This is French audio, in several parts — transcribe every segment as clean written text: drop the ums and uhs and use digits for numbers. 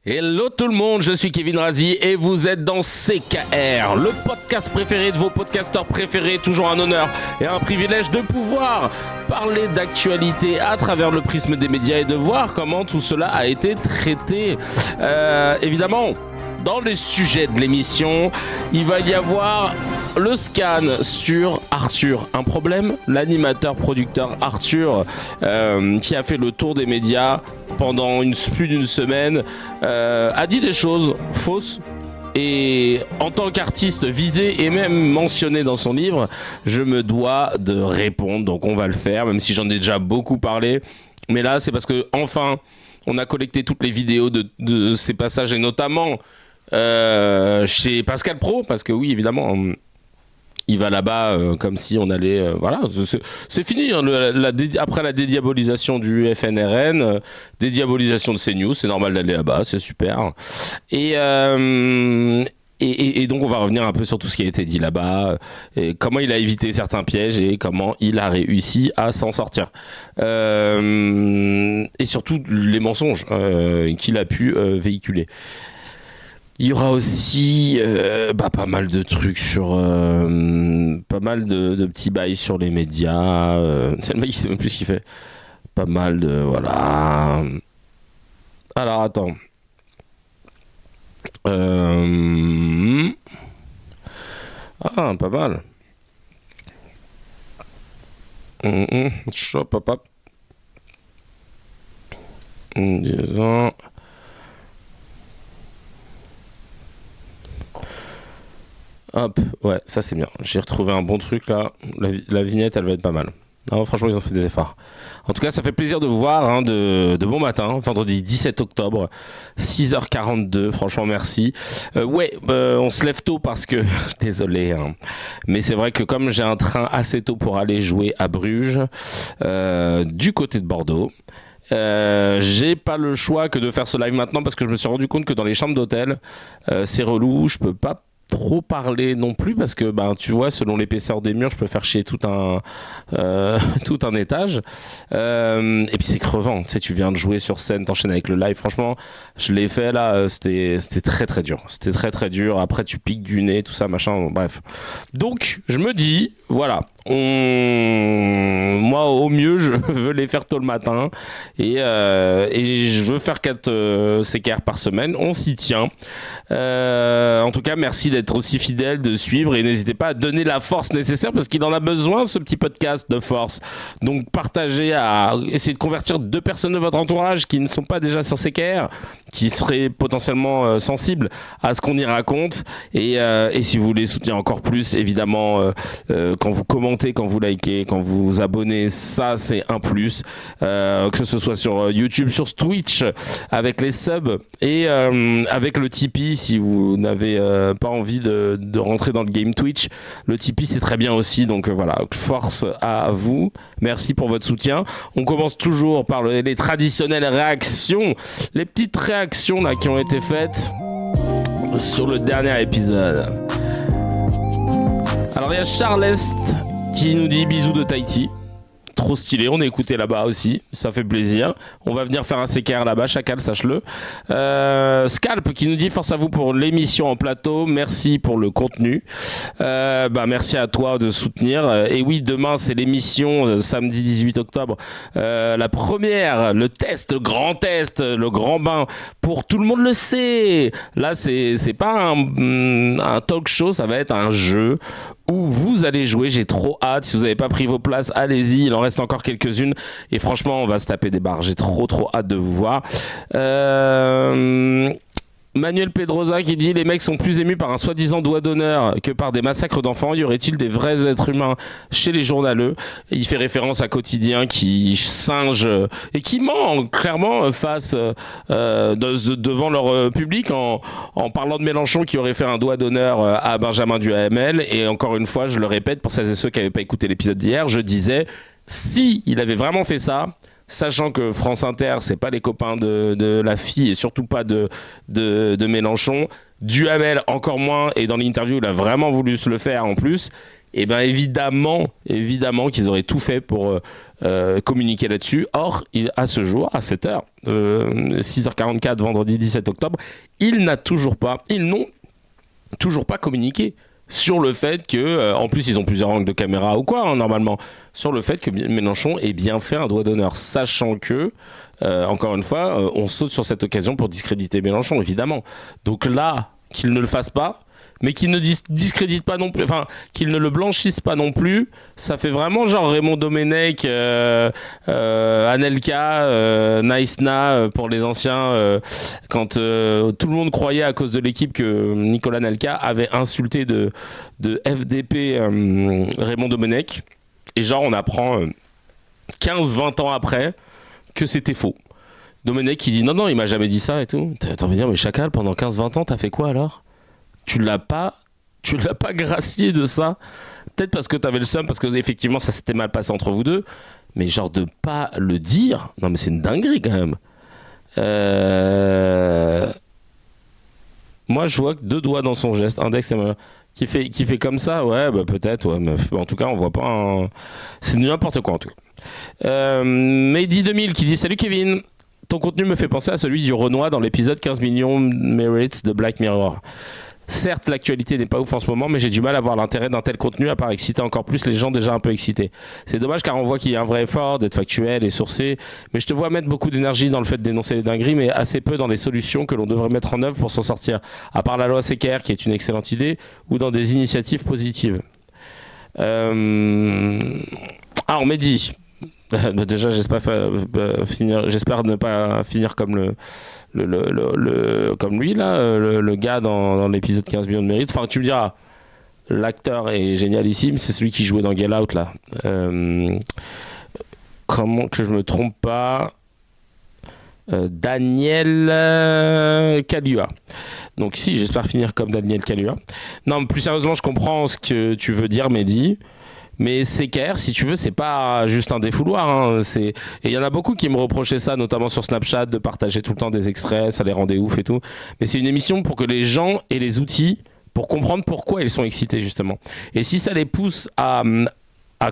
Hello tout le monde, je suis Kevin Razi et vous êtes dans CKR, le podcast préféré de vos podcasteurs préférés. Toujours un honneur et un privilège de pouvoir parler d'actualité à travers le prisme des médias et de voir comment tout cela a été traité. Évidemment, dans les sujets de l'émission, il va y avoir le scan sur Arthur. Un problème ? L'animateur-producteur Arthur, qui a fait le tour des médias pendant plus d'une semaine, a dit des choses fausses. Et en tant qu'artiste visé et même mentionné dans son livre, je me dois de répondre. Donc on va le faire, même si j'en ai déjà beaucoup parlé. Mais là, c'est parce que enfin, on a collecté toutes les vidéos de ces passages et notamment chez Pascal Pro, parce que oui, évidemment, il va là-bas comme si on allait... voilà, c'est fini, hein, après la dédiabolisation du FNRN, dédiabolisation de CNews, c'est normal d'aller là-bas, c'est super. Et donc on va revenir un peu sur tout ce qui a été dit là-bas, et comment il a évité certains pièges et comment il a réussi à s'en sortir. Et surtout les mensonges qu'il a pu véhiculer. Il y aura aussi pas mal de trucs sur... pas mal de petits bails sur les médias. C'est le mec qui sait même plus ce qu'il fait. Pas mal de... Voilà. Alors, attends. Ah, pas mal. Chop, hop, hop. Disons... Hop, ouais, ça c'est bien. J'ai retrouvé un bon truc là. La vignette, elle va être pas mal. Non, franchement, ils ont fait des efforts. En tout cas, ça fait plaisir de vous voir hein, de bon matin, vendredi 17 octobre, 6h42. Franchement, merci. On se lève tôt parce que... Désolé, hein, mais c'est vrai que comme j'ai un train assez tôt pour aller jouer à Bruges, du côté de Bordeaux, j'ai pas le choix que de faire ce live maintenant parce que je me suis rendu compte que dans les chambres d'hôtel, c'est relou, je peux pas trop parler non plus parce que tu vois, selon l'épaisseur des murs je peux faire chier tout un étage, et puis c'est crevant, tu sais, tu viens de jouer sur scène, t'enchaînes avec le live. Franchement, je l'ai fait là, c'était très très dur, après tu piques du nez, tout ça machin, bref. Donc je me dis voilà, moi au mieux je veux les faire tôt le matin et je veux faire 4 CKR par semaine, on s'y tient. En tout cas, merci d'être aussi fidèle, de suivre, et n'hésitez pas à donner la force nécessaire parce qu'il en a besoin, ce petit podcast de force. Donc partagez, à essayer de convertir 2 personnes de votre entourage qui ne sont pas déjà sur CKR, qui seraient potentiellement sensibles à ce qu'on y raconte, et si vous voulez soutenir encore plus, évidemment, quand vous commentez, quand vous likez, quand vous vous abonnez, ça c'est un plus, que ce soit sur YouTube, sur Twitch avec les subs et avec le Tipeee. Si vous n'avez pas envie de rentrer dans le game Twitch, le Tipeee c'est très bien aussi. Donc voilà, force à vous, merci pour votre soutien. On commence toujours par les traditionnelles réactions, les petites réactions là qui ont été faites sur le dernier épisode. Alors il y a Charleste qui nous dit bisous de Tahiti. Trop stylé, on est écouté là-bas aussi, ça fait plaisir. On va venir faire un CKR là-bas, Chacal, sache-le. Scalp qui nous dit force à vous pour l'émission en plateau, merci pour le contenu. Merci à toi de soutenir. Et oui, demain c'est l'émission, samedi 18 octobre, la première, le test, le grand test, le grand bain. Pour tout le monde le sait. Là c'est pas un talk show, ça va être un jeu où vous allez jouer. J'ai trop hâte. Si vous n'avez pas pris vos places, allez-y, il en reste encore quelques-unes et franchement on va se taper des barres. J'ai trop hâte de vous voir. Manuel Pedrosa qui dit les mecs sont plus émus par un soi-disant doigt d'honneur que par des massacres d'enfants. Y aurait-il des vrais êtres humains chez les journaleux? Il fait référence à Quotidien qui singe et qui ment clairement face devant leur public en parlant de Mélenchon qui aurait fait un doigt d'honneur à Benjamin Duhamel. Et encore une fois, je le répète pour celles et ceux qui n'avaient pas écouté l'épisode d'hier, je disais si il avait vraiment fait ça, sachant que France Inter c'est pas les copains de la fille et surtout pas de Mélenchon, Duhamel encore moins, et dans l'interview il a vraiment voulu se le faire en plus, Et bien évidemment qu'ils auraient tout fait pour communiquer là-dessus. Or, à ce jour, à 7h, 6h44, vendredi 17 octobre, ils n'ont toujours pas communiqué sur le fait que, en plus ils ont plusieurs angles de caméra ou quoi, hein, normalement, sur le fait que Mélenchon ait bien fait un doigt d'honneur, sachant que, encore une fois, on saute sur cette occasion pour discréditer Mélenchon, évidemment. Donc là, qu'il ne le fasse pas, mais qu'il ne discrédite pas non plus, enfin, qu'il ne le blanchisse pas non plus, ça fait vraiment genre Raymond Domenech, Anelka, Naïsna pour les anciens, quand tout le monde croyait à cause de l'équipe que Nicolas Anelka avait insulté de FDP Raymond Domenech, et genre on apprend 15-20 ans après que c'était faux. Domenech qui dit non, il m'a jamais dit ça et tout. T'as envie de dire, mais Chacal, pendant 15-20 ans, t'as fait quoi alors ? Tu l'as pas gracié de ça. Peut-être parce que t'avais le seum, parce que effectivement ça s'était mal passé entre vous deux, mais genre de pas le dire, non mais c'est une dinguerie quand même. Moi je vois que 2 doigts dans son geste, index et qui fait comme ça, ouais bah peut-être, ouais, mais en tout cas on voit pas c'est n'importe quoi en tout cas. Mehdi 2000 qui dit salut Kevin, ton contenu me fait penser à celui du Renoir dans l'épisode 15 millions merits de Black Mirror. Certes, l'actualité n'est pas ouf en ce moment, mais j'ai du mal à voir l'intérêt d'un tel contenu à part exciter encore plus les gens déjà un peu excités. C'est dommage car on voit qu'il y a un vrai effort d'être factuel et sourcé, mais je te vois mettre beaucoup d'énergie dans le fait de dénoncer les dingueries, mais assez peu dans les solutions que l'on devrait mettre en œuvre pour s'en sortir, à part la loi CKR qui est une excellente idée, ou dans des initiatives positives. Alors Mehdi, déjà j'espère ne pas finir comme comme lui là, le gars dans l'épisode 15 millions de mérites. Enfin tu me diras, l'acteur est génialissime, c'est celui qui jouait dans Get Out là. Comment que je me trompe pas, Daniel Kaluuya. Donc si, j'espère finir comme Daniel Kaluuya. Non, mais plus sérieusement, je comprends ce que tu veux dire, Mehdi. Mais CKR, si tu veux, c'est pas juste un défouloir. Hein. Et il y en a beaucoup qui me reprochaient ça, notamment sur Snapchat, de partager tout le temps des extraits, ça les rendait ouf et tout. Mais c'est une émission pour que les gens aient les outils pour comprendre pourquoi ils sont excités, justement. Et si ça les pousse à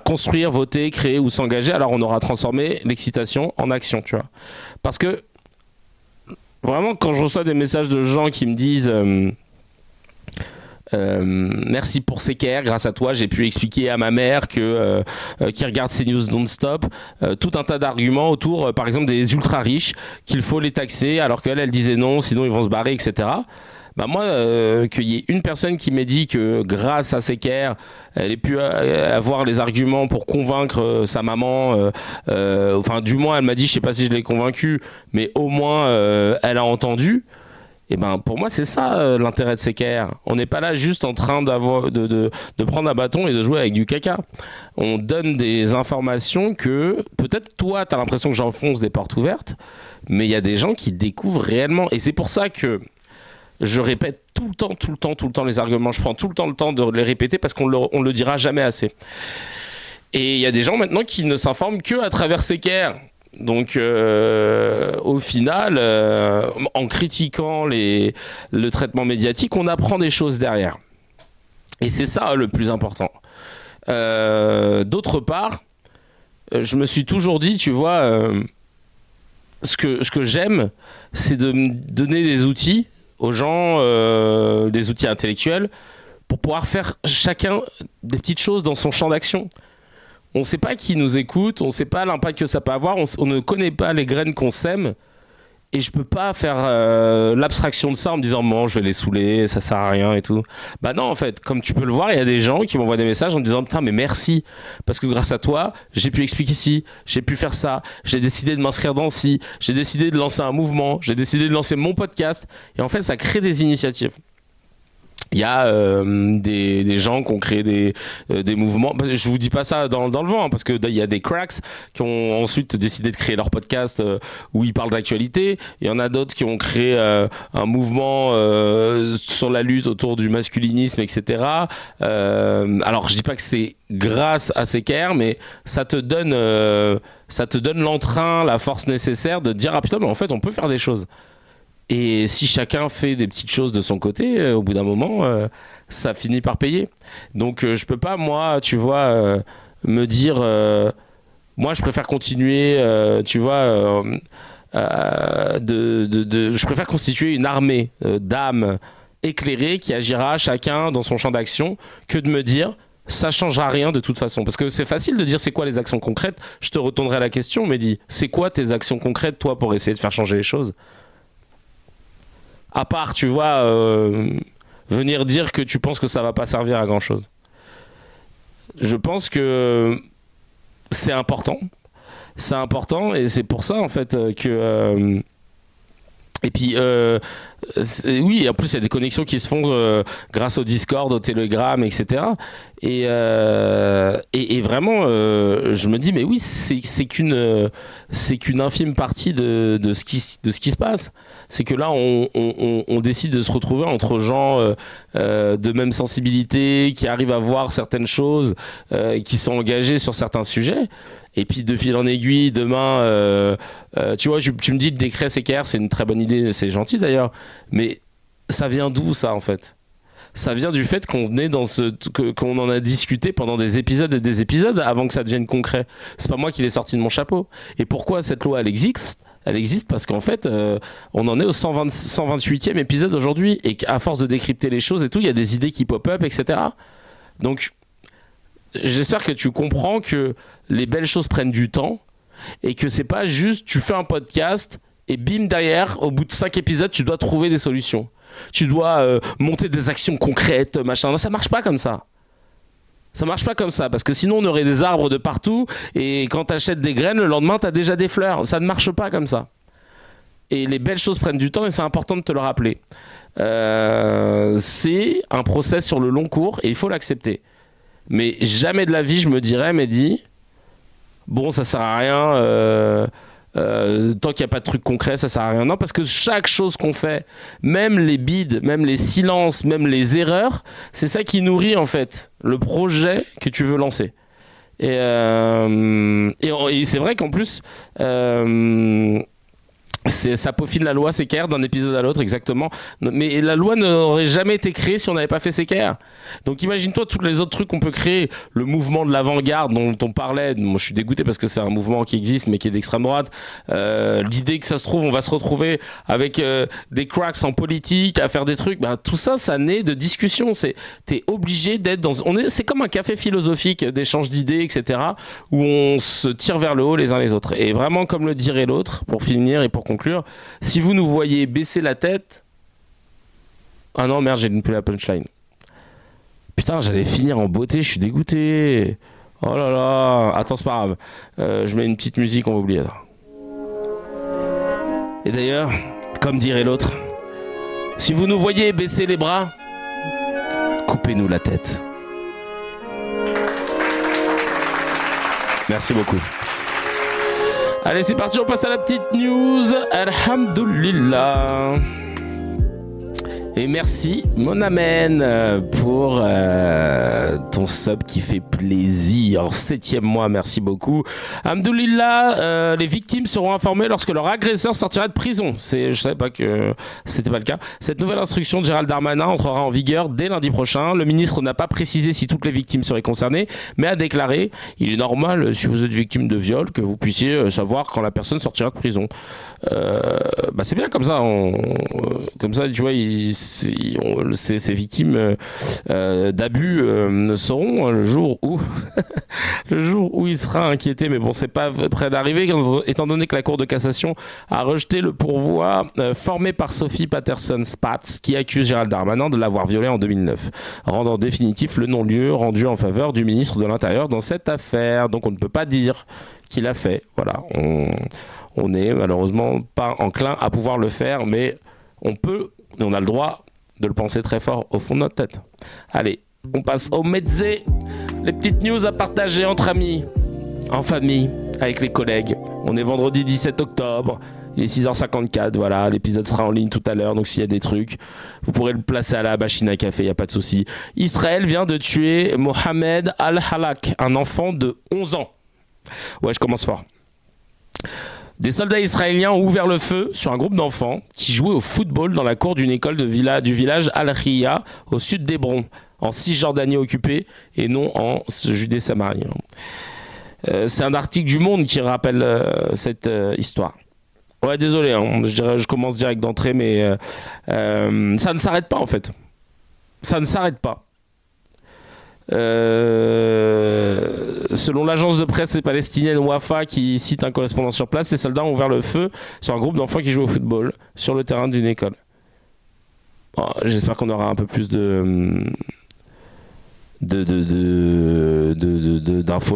construire, voter, créer ou s'engager, alors on aura transformé l'excitation en action, tu vois. Parce que, vraiment, quand je reçois des messages de gens qui me disent... merci pour CKR, grâce à toi j'ai pu expliquer à ma mère qui regarde CNews non-stop tout un tas d'arguments autour par exemple des ultra riches, qu'il faut les taxer alors qu'elle disait non sinon ils vont se barrer, etc. Bah moi qu'il y ait une personne qui m'ait dit que grâce à CKR elle ait pu avoir les arguments pour convaincre sa maman, enfin du moins elle m'a dit, je sais pas si je l'ai convaincu, mais au moins elle a entendu. Et ben pour moi c'est ça l'intérêt de CKR. On n'est pas là juste en train de prendre un bâton et de jouer avec du caca. On donne des informations que peut-être toi t'as l'impression que j'enfonce des portes ouvertes, mais il y a des gens qui découvrent réellement. Et c'est pour ça que je répète tout le temps les arguments. Je prends tout le temps de les répéter parce qu'on le dira jamais assez. Et il y a des gens maintenant qui ne s'informent que à travers CKR. Donc au final, en critiquant le traitement médiatique, on apprend des choses derrière. Et c'est ça le plus important. D'autre part, je me suis toujours dit, tu vois, ce que j'aime, c'est de me donner des outils aux gens, des outils intellectuels, pour pouvoir faire chacun des petites choses dans son champ d'action. On ne sait pas qui nous écoute, on ne sait pas l'impact que ça peut avoir, on ne connaît pas les graines qu'on sème. Et je peux pas faire l'abstraction de ça en me disant bon, je vais les saouler, ça sert à rien et tout. Bah non, en fait, comme tu peux le voir, il y a des gens qui m'envoient des messages en me disant putain mais merci parce que grâce à toi, j'ai pu expliquer ci, j'ai pu faire ça, j'ai décidé de m'inscrire dans ci, j'ai décidé de lancer un mouvement, j'ai décidé de lancer mon podcast. Et en fait, ça crée des initiatives. Il y a des gens qui ont créé des mouvements. Je vous dis pas ça dans le vent, hein, parce que il y a des cracks qui ont ensuite décidé de créer leur podcast où ils parlent d'actualité. Il y en a d'autres qui ont créé un mouvement sur la lutte autour du masculinisme, etc. Alors je dis pas que c'est grâce à CKR, mais ça te donne l'entrain, la force nécessaire de dire ah putain mais en fait on peut faire des choses. Et si chacun fait des petites choses de son côté, au bout d'un moment, ça finit par payer. Donc je peux pas, moi, tu vois, me dire, moi je préfère continuer, tu vois, je préfère constituer une armée d'âmes éclairées qui agira chacun dans son champ d'action que de me dire ça changera rien de toute façon. Parce que c'est facile de dire c'est quoi les actions concrètes. Je te retournerai la question, mais dis, c'est quoi tes actions concrètes, toi, pour essayer de faire changer les choses? À part, tu vois, venir dire que tu penses que ça va pas servir à grand chose. Je pense que c'est important. C'est important et c'est pour ça, en fait, que... Et puis, oui, en plus, il y a des connexions qui se font grâce au Discord, au Telegram, etc. Et vraiment, je me dis, mais oui, c'est qu'une infime partie de ce qui se passe. C'est que là, on décide de se retrouver entre gens de même sensibilité, qui arrivent à voir certaines choses, qui sont engagés sur certains sujets. Et puis de fil en aiguille, demain, tu vois, tu me dis de décret CKR, c'est une très bonne idée, c'est gentil d'ailleurs, mais ça vient d'où ça en fait? Ça vient du fait qu'on est qu'on en a discuté pendant des épisodes et des épisodes avant que ça devienne concret. C'est pas moi qui l'ai sorti de mon chapeau. Et pourquoi cette loi elle existe? Elle existe parce qu'en fait, on en est au 128e épisode aujourd'hui et qu'à force de décrypter les choses et tout, il y a des idées qui pop-up, etc. Donc j'espère que tu comprends que les belles choses prennent du temps et que c'est pas juste tu fais un podcast et bim derrière, au bout de 5 épisodes, tu dois trouver des solutions. Tu dois monter des actions concrètes, machin. Non, ça marche pas comme ça. Ça marche pas comme ça parce que sinon on aurait des arbres de partout et quand t'achètes des graines, le lendemain t'as déjà des fleurs. Ça ne marche pas comme ça. Et les belles choses prennent du temps et c'est important de te le rappeler. C'est un process sur le long cours et il faut l'accepter. Mais jamais de la vie je me dirais, Mehdi, bon ça sert à rien, tant qu'il n'y a pas de truc concret ça sert à rien. Non, parce que chaque chose qu'on fait, même les bides, même les silences, même les erreurs, c'est ça qui nourrit en fait le projet que tu veux lancer. Et c'est vrai qu'en plus ça peaufine la loi CKR d'un épisode à l'autre, exactement. Mais la loi n'aurait jamais été créée si on n'avait pas fait CKR. Donc imagine-toi tous les autres trucs qu'on peut créer. Le mouvement de l'avant-garde dont on parlait. Moi, je suis dégoûté parce que c'est un mouvement qui existe mais qui est d'extrême droite. L'idée que ça se trouve, on va se retrouver avec des cracks en politique à faire des trucs. Ben, tout ça, ça naît de discussions. T'es obligé d'être dans... C'est comme un café philosophique d'échange d'idées, etc. où on se tire vers le haut les uns les autres. Et vraiment, comme le dirait l'autre, pour finir et pour conclure, si vous nous voyez baisser la tête... Ah non, merde, j'ai plus la punchline. Putain, j'allais finir en beauté, je suis dégoûté. Oh là là. Attends, c'est pas grave. Je mets une petite musique, on va oublier. Et d'ailleurs, comme dirait l'autre, si vous nous voyez baisser les bras, coupez-nous la tête. Merci beaucoup. Allez, c'est parti, on passe à la petite news. Alhamdoulilah. Et merci, mon amen, pour ton sub qui fait plaisir. 7e mois, merci beaucoup. Alhamdoulilah, les victimes seront informées lorsque leur agresseur sortira de prison. Je savais pas que c'était pas le cas. Cette nouvelle instruction de Gérald Darmanin entrera en vigueur dès lundi prochain. Le ministre n'a pas précisé si toutes les victimes seraient concernées, mais a déclaré « Il est normal, si vous êtes victime de viol, que vous puissiez savoir quand la personne sortira de prison. » C'est bien comme ça. Comme ça, tu vois, ces victimes d'abus sauront le jour où il sera inquiété, mais bon, c'est pas près d'arriver étant donné que la Cour de cassation a rejeté le pourvoi formé par Sophie Patterson-Spatz qui accuse Gérald Darmanin de l'avoir violé en 2009, rendant définitif le non-lieu rendu en faveur du ministre de l'Intérieur dans cette affaire. Donc on ne peut pas dire qu'il a fait. Voilà, on n'est malheureusement pas enclin à pouvoir le faire, mais on peut et on a le droit de le penser très fort au fond de notre tête. Allez, on passe au mezze. Les petites news à partager entre amis, en famille, avec les collègues. On est vendredi 17 octobre. Il est 6h54, voilà, l'épisode sera en ligne tout à l'heure, donc s'il y a des trucs, vous pourrez le placer à la machine à café, il n'y a pas de souci. Israël vient de tuer Mohamed Al-Halak, un enfant de 11 ans. Ouais, je commence fort. Des soldats israéliens ont ouvert le feu sur un groupe d'enfants qui jouaient au football dans la cour d'une école du village Al-Riya, au sud d'Hébron, en Cisjordanie occupée et non en Judée-Samarie. C'est un article du Monde qui rappelle cette histoire. Ouais, désolé, je commence direct d'entrée, mais ça ne s'arrête pas en fait. Ça ne s'arrête pas. Selon l'agence de presse palestinienne Wafa qui cite un correspondant sur place, les soldats ont ouvert le feu sur un groupe d'enfants qui jouent au football sur le terrain d'une école. Oh, j'espère qu'on aura un peu plus d'infos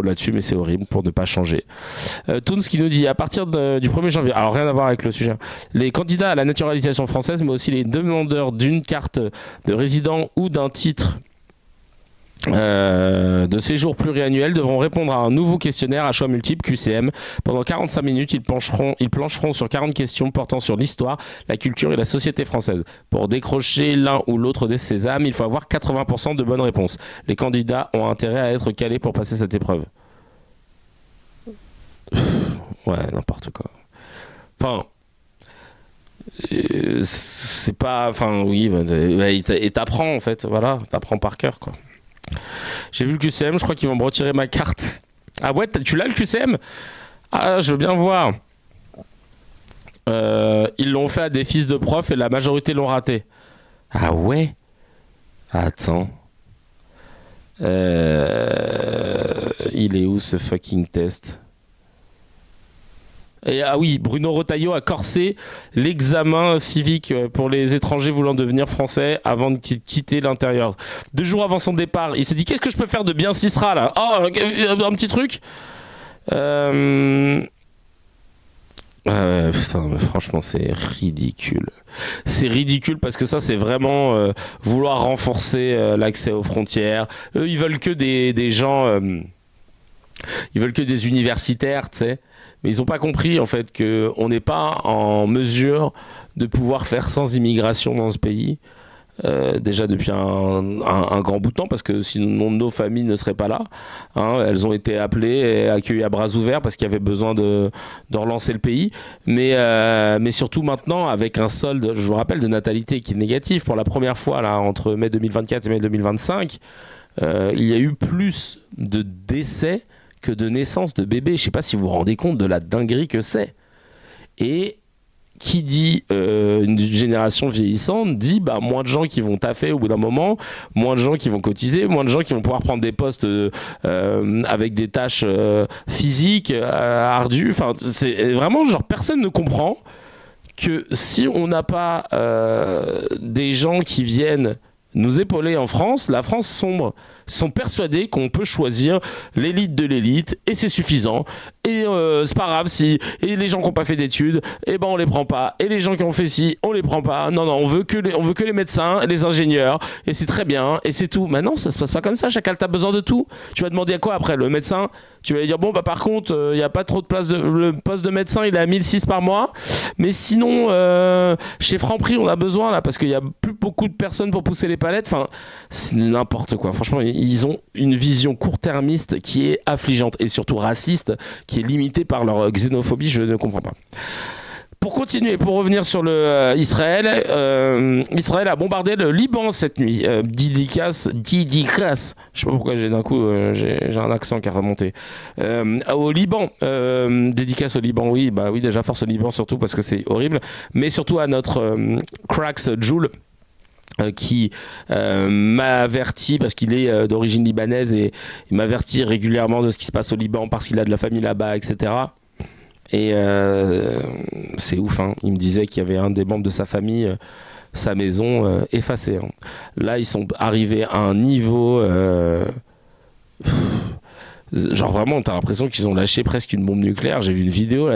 là-dessus, mais c'est horrible pour ne pas changer. Toons qui nous dit à partir du 1er janvier, alors rien à voir avec le sujet, les candidats à la naturalisation française mais aussi les demandeurs d'une carte de résident ou d'un titre de séjour pluriannuel devront répondre à un nouveau questionnaire à choix multiples QCM. Pendant 45 minutes, ils plancheront sur 40 questions portant sur l'histoire, la culture et la société française. Pour décrocher l'un ou l'autre des sésames, il faut avoir 80% de bonnes réponses. Les candidats ont intérêt à être calés pour passer cette épreuve. Ouais, n'importe quoi. Enfin... c'est pas... Enfin, oui, et t'apprends en fait, voilà, t'apprends par cœur quoi. J'ai vu le QCM, je crois qu'ils vont me retirer ma carte. Ah ouais, tu l'as le QCM ? Ah, je veux bien voir. Ils l'ont fait à des fils de profs et la majorité l'ont raté. Ah ouais ? Attends. Il est où ce fucking test ? Et, ah oui, Bruno Retailleau a corsé l'examen civique pour les étrangers voulant devenir français avant de quitter l'intérieur. 2 jours avant son départ, il s'est dit qu'est-ce que je peux faire de bien s'il sera là ? Oh, un petit truc putain, mais franchement, c'est ridicule. C'est ridicule parce que ça, c'est vraiment vouloir renforcer l'accès aux frontières. Eux, ils veulent que des gens... ils veulent que des universitaires, tu sais. Mais ils n'ont pas compris en fait qu'on n'est pas en mesure de pouvoir faire sans immigration dans ce pays. Déjà depuis un grand bout de temps, parce que sinon nos familles ne seraient pas là. Elles ont été appelées et accueillies à bras ouverts parce qu'il y avait besoin de relancer le pays. Mais surtout maintenant, avec un solde, je vous rappelle, de natalité qui est négatif pour la première fois là, entre mai 2024 et mai 2025, il y a eu plus de décès que de naissance de bébés. Je ne sais pas si vous vous rendez compte de la dinguerie que c'est. Et qui dit une génération vieillissante dit moins de gens qui vont taffer au bout d'un moment, moins de gens qui vont cotiser, moins de gens qui vont pouvoir prendre des postes avec des tâches physiques ardues. Enfin, c'est vraiment genre personne ne comprend que si on n'a pas des gens qui viennent nous épauler en France, la France sombre. Sont persuadés qu'on peut choisir l'élite de l'élite et c'est suffisant et c'est pas grave si et les gens qui n'ont pas fait d'études on les prend pas et les gens qui ont fait ci on les prend pas. Non, on veut que les médecins et les ingénieurs et c'est très bien et c'est tout. Mais non, ça se passe pas comme ça. Chacal, t'as besoin de tout. Tu vas demander à quoi après le médecin? Tu vas lui dire par contre il y a pas trop de place le poste de médecin il est à 1006 par mois, mais sinon chez Franprix on a besoin là parce qu'il y a plus beaucoup de personnes pour pousser les palettes. Enfin, c'est n'importe quoi. Franchement, ils ont une vision court-termiste qui est affligeante et surtout raciste, qui est limitée par leur xénophobie. Je ne comprends pas. Pour continuer, pour revenir sur Israël, Israël a bombardé le Liban cette nuit. Dédicace. Je sais pas pourquoi d'un coup j'ai un accent qui a remonté. Au Liban, dédicace au Liban, oui, déjà force au Liban surtout parce que c'est horrible, mais surtout à notre Cracks Joule. Qui m'a averti parce qu'il est d'origine libanaise et il m'avertit régulièrement de ce qui se passe au Liban parce qu'il a de la famille là-bas, etc. Et c'est ouf, il me disait qu'il y avait un des membres de sa famille, sa maison effacée. Là, ils sont arrivés à un niveau... genre vraiment, t'as l'impression qu'ils ont lâché presque une bombe nucléaire. J'ai vu une vidéo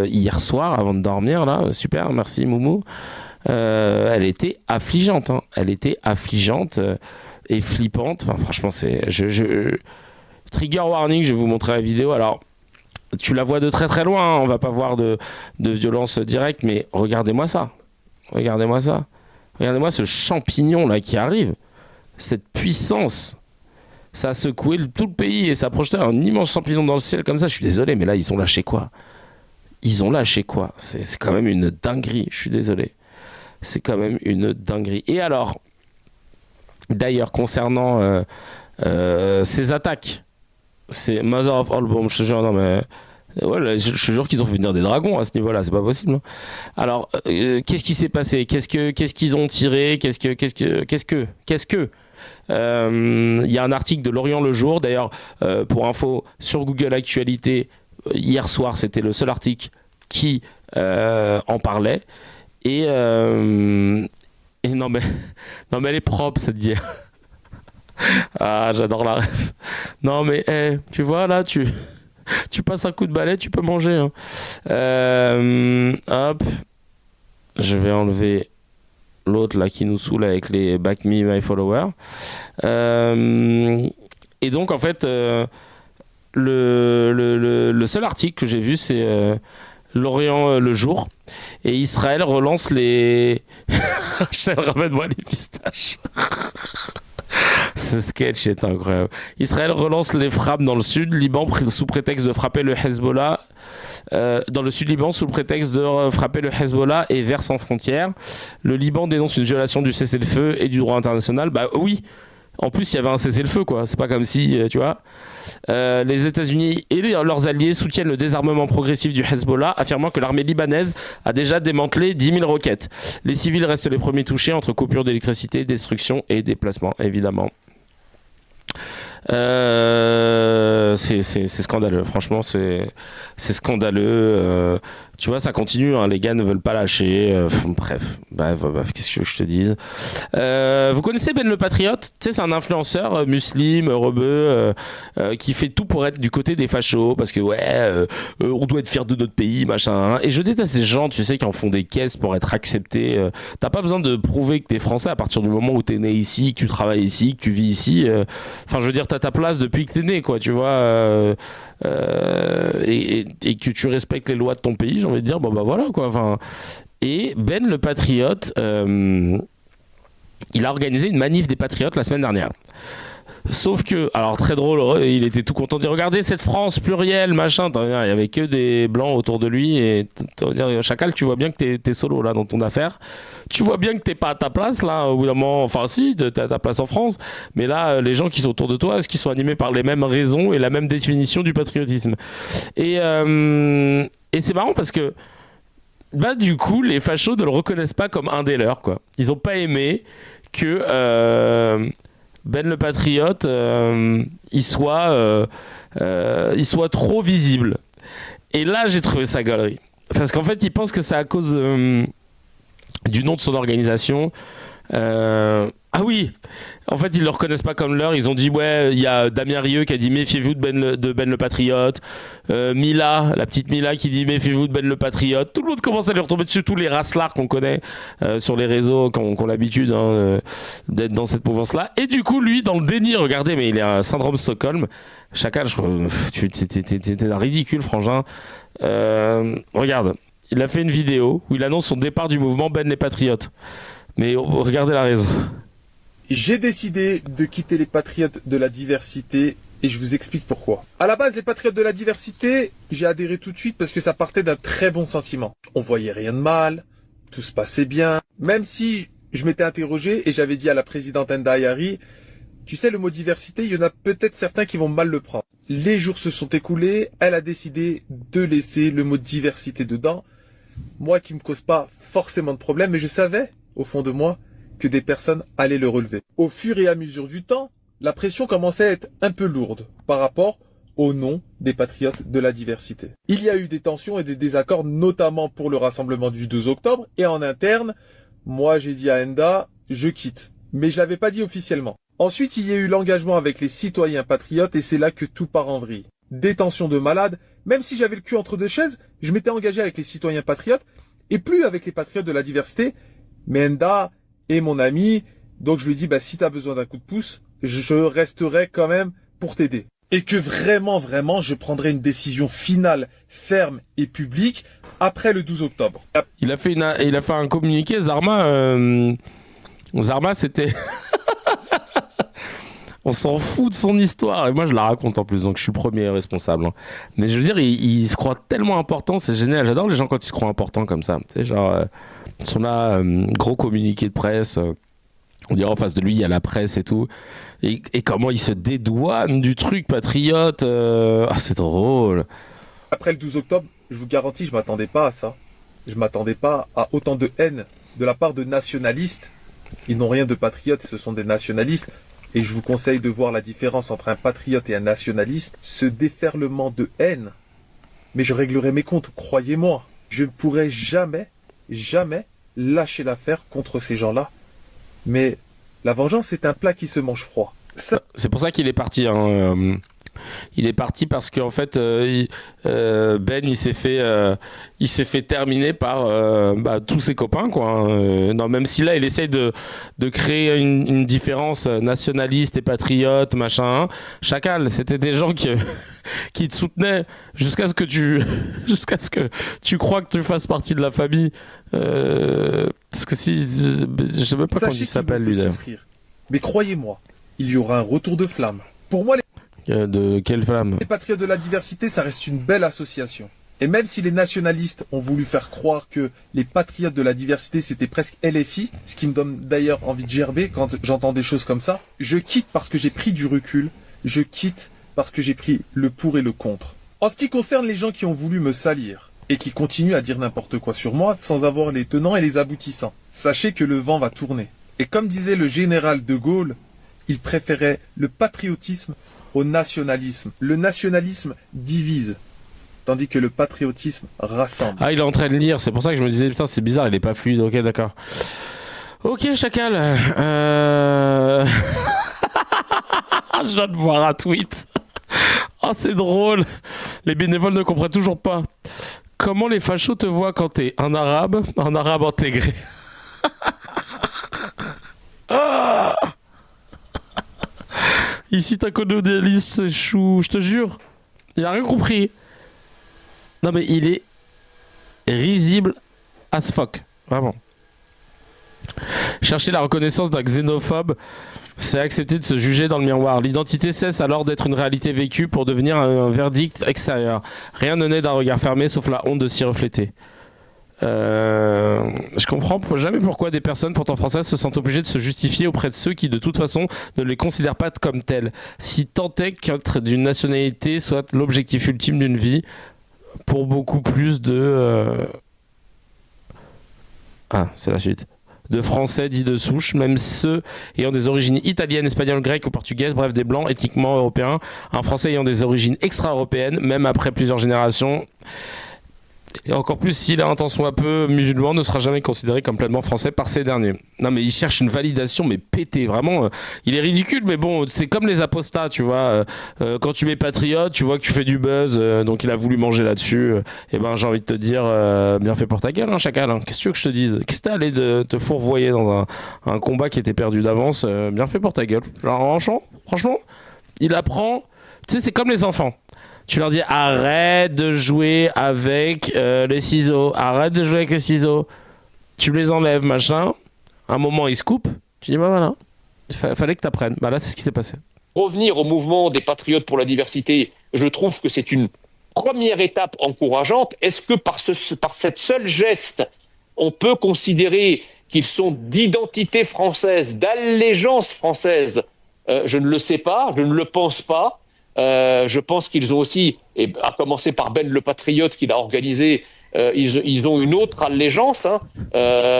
hier soir avant de dormir, là. Super, merci Moumou. Elle était affligeante, Elle était affligeante et flippante. Enfin, franchement, c'est. Trigger warning, je vais vous montrer la vidéo. Alors, tu la vois de très très loin. On va pas voir de violence directe, mais regardez-moi ça. Regardez-moi ce champignon là qui arrive. Cette puissance. Ça a secoué tout le pays et ça a projeté un immense champignon dans le ciel comme ça. Je suis désolé, mais là, ils ont lâché quoi? ils ont lâché quoi? C'est quand même une dinguerie, je suis désolé. C'est quand même une dinguerie. Et alors, d'ailleurs, concernant ces attaques, c'est Mother of All Bombs, je te jure, non mais... Ouais, je te jure qu'ils ont fait venir des dragons à ce niveau-là, c'est pas possible. Hein. Alors, qu'est-ce qui s'est passé? Qu'est-ce qu'ils ont tiré? Qu'est-ce que il y a un article de L'Orient le Jour, d'ailleurs, pour info, sur Google Actualité, hier soir, c'était le seul article qui en parlait. Et non mais elle est propre cette guerre. Ah, j'adore la ref. Non mais tu vois là, tu passes un coup de balai, tu peux manger. Hein. Hop, je vais enlever l'autre là qui nous saoule avec les Back Me My Follower. Et donc en fait, le seul article que j'ai vu, c'est L'Orient le Jour, et Israël relance les... Rachel, ramène-moi les pistaches. Ce sketch est incroyable. Israël relance les frappes dans le sud Liban sous prétexte de frapper le Hezbollah. Dans le sud Liban sous le prétexte de frapper le Hezbollah et vers sans frontières. Le Liban dénonce une violation du cessez-le-feu et du droit international. Bah oui. En plus, il y avait un cessez-le-feu, quoi. C'est pas comme si, tu vois. Les États-Unis et leurs alliés soutiennent le désarmement progressif du Hezbollah, affirmant que l'armée libanaise a déjà démantelé 10 000 roquettes. Les civils restent les premiers touchés entre coupures d'électricité, destruction et déplacement, évidemment. C'est scandaleux, franchement, c'est scandaleux. Tu vois, ça continue, hein, les gars ne veulent pas lâcher. Bref, qu'est-ce que je te dise. Vous connaissez Ben le Patriote? Tu sais, c'est un influenceur musulman, rebeu, qui fait tout pour être du côté des fachos, parce que on doit être fier de notre pays, machin. Hein. Et je déteste les gens, tu sais, qui en font des caisses pour être acceptés. T'as pas besoin de prouver que t'es français à partir du moment où t'es né ici, que tu travailles ici, que tu vis ici. Enfin, je veux dire, t'as ta place depuis que t'es né, quoi, tu vois. Et que tu respectes les lois de ton pays, j'ai envie de dire, bon bah voilà quoi. Enfin, et Ben le Patriote, il a organisé une manif des Patriotes la semaine dernière. Sauf que, alors très drôle, il était tout content de dire regardez cette France plurielle, machin. Il y avait que des blancs autour de lui et Chacal, tu vois bien que t'es solo là dans ton affaire. Tu vois bien que t'es pas à ta place là, au bout d'un moment. Enfin, si, t'es à ta place en France, mais là, les gens qui sont autour de toi, est-ce qu'ils sont animés par les mêmes raisons et la même définition du patriotisme? Et c'est marrant parce que, bah, du coup, les fachos ne le reconnaissent pas comme un des leurs, quoi. Ils ont pas aimé que. Ben le Patriote, il soit trop visible. Et là, j'ai trouvé ça galerie. Parce qu'en fait, il pense que c'est à cause du nom de son organisation. Ah oui, en fait, ils le reconnaissent pas comme leur. Ils ont dit, ouais, il y a Damien Rieu qui a dit méfiez-vous de Ben le Patriote. Mila, la petite Mila qui dit méfiez-vous de Ben le Patriote. Tout le monde commence à lui retomber dessus, tous les racelards qu'on connaît sur les réseaux, qui ont l'habitude d'être dans cette mouvance-là. Et du coup, lui, dans le déni, regardez, mais il a un syndrome Stockholm. Chacal, t'es un ridicule, frangin. Regarde, il a fait une vidéo où il annonce son départ du mouvement Ben les Patriotes. Mais regardez la raison. J'ai décidé de quitter les Patriotes de la diversité et je vous explique pourquoi. À la base, les Patriotes de la diversité, j'ai adhéré tout de suite parce que ça partait d'un très bon sentiment. On voyait rien de mal, tout se passait bien. Même si je m'étais interrogé et j'avais dit à la présidente Enda Ayari, tu sais, le mot diversité, il y en a peut-être certains qui vont mal le prendre. Les jours se sont écoulés, elle a décidé de laisser le mot diversité dedans. Moi qui me cause pas forcément de problème, mais je savais, au fond de moi, que des personnes allaient le relever. Au fur et à mesure du temps, la pression commençait à être un peu lourde par rapport au nom des Patriotes de la diversité. Il y a eu des tensions et des désaccords, notamment pour le rassemblement du 2 octobre, et en interne, moi j'ai dit à Enda, je quitte. Mais je l'avais pas dit officiellement. Ensuite, il y a eu l'engagement avec les citoyens patriotes et c'est là que tout part en vrille. Détention de malades, même si j'avais le cul entre deux chaises, je m'étais engagé avec les citoyens patriotes et plus avec les Patriotes de la diversité, mais Enda et mon ami, donc je lui ai dit, bah, si t'as besoin d'un coup de pouce, je resterai quand même pour t'aider. Et que vraiment, je prendrai une décision finale, ferme et publique après le 12 octobre. Il a fait un communiqué, Zarma, c'était... On s'en fout de son histoire. Et moi, je la raconte en plus, donc je suis le premier responsable. Hein. Mais je veux dire, il se croit tellement important, c'est génial. J'adore les gens quand ils se croient importants comme ça. Tu sais, genre, ils sont là, gros communiqué de presse. On dirait en face de lui, il y a la presse et tout. Et comment il se dédouane du truc patriote. Ah, c'est drôle. Après le 12 octobre, je vous garantis, je m'attendais pas à ça. Je m'attendais pas à autant de haine de la part de nationalistes. Ils n'ont rien de patriote, ce sont des nationalistes. Et je vous conseille de voir la différence entre un patriote et un nationaliste. Ce déferlement de haine, mais je réglerai mes comptes, croyez-moi. Je ne pourrai jamais lâcher l'affaire contre ces gens-là. Mais la vengeance est un plat qui se mange froid. C'est pour ça qu'il est parti. Hein. Il est parti parce qu'en fait, Ben, il s'est fait terminer par tous ses copains, quoi. Non, même si là, il essaye de créer une différence nationaliste et patriote, machin. Chacal, c'était des gens qui te soutenaient jusqu'à ce que tu crois que tu fasses partie de la famille. Parce que si, je sais même pas comment il s'appelle, lui. Mais croyez-moi, il y aura un retour de flamme. Pour moi, de quelle flamme ? Les Patriotes de la Diversité, ça reste une belle association. Et même si les nationalistes ont voulu faire croire que les Patriotes de la Diversité, c'était presque LFI, ce qui me donne d'ailleurs envie de gerber quand j'entends des choses comme ça, je quitte parce que j'ai pris du recul, je quitte parce que j'ai pris le pour et le contre. En ce qui concerne les gens qui ont voulu me salir et qui continuent à dire n'importe quoi sur moi sans avoir les tenants et les aboutissants, sachez que le vent va tourner. Et comme disait le général de Gaulle, il préférait le patriotisme au nationalisme. Le nationalisme divise, tandis que le patriotisme rassemble. Ah, il est en train de lire, c'est pour ça que je me disais, putain, c'est bizarre, il est pas fluide. Ok, d'accord. Ok, Chacal. Je viens de voir un tweet. Ah, c'est drôle. Les bénévoles ne comprennent toujours pas. Comment les fachos te voient quand t'es un arabe intégré. Ah. Ici, ta colonialiste chou, je te jure. Il a rien compris. Non, mais il est risible as fuck. Vraiment. Chercher la reconnaissance d'un xénophobe, c'est accepter de se juger dans le miroir. L'identité cesse alors d'être une réalité vécue pour devenir un verdict extérieur. Rien ne naît d'un regard fermé sauf la honte de s'y refléter. Je comprends jamais pourquoi des personnes pourtant françaises se sentent obligées de se justifier auprès de ceux qui de toute façon ne les considèrent pas comme tels. Si tant est qu'être d'une nationalité soit l'objectif ultime d'une vie, pour beaucoup plus de... c'est la suite. De Français dits de souche, même ceux ayant des origines italiennes, espagnoles, grecques ou portugaises, bref des blancs ethniquement européens, un Français ayant des origines extra-européennes, même après plusieurs générations... Et encore plus s'il a un tant soit peu musulman, ne sera jamais considéré comme pleinement français par ces derniers. Non mais il cherche une validation mais pété, vraiment. Il est ridicule mais bon, c'est comme les apostats, tu vois. Quand tu mets patriote, tu vois que tu fais du buzz, donc il a voulu manger là-dessus. Et ben j'ai envie de te dire, bien fait pour ta gueule, hein, Chacal. Hein. Qu'est-ce que tu veux que je te dise ? Qu'est-ce que t'es allé de te fourvoyer dans un combat qui était perdu d'avance ? Bien fait pour ta gueule. Genre franchement, il apprend. Tu sais, c'est comme les enfants. Tu leur dis arrête de jouer avec les ciseaux, arrête de jouer avec les ciseaux. Tu les enlèves, machin. Un moment, ils se coupent. Tu dis bah voilà, fallait que t'apprennes. Bah là, c'est ce qui s'est passé. Revenir au mouvement des Patriotes pour la diversité, je trouve que c'est une première étape encourageante. Est-ce que par cette seule geste, on peut considérer qu'ils sont d'identité française, d'allégeance française ? Je ne le sais pas, je ne le pense pas. Je pense qu'ils ont aussi, et à commencer par Ben le Patriote qui l'a organisé, ils ont une autre allégeance, hein,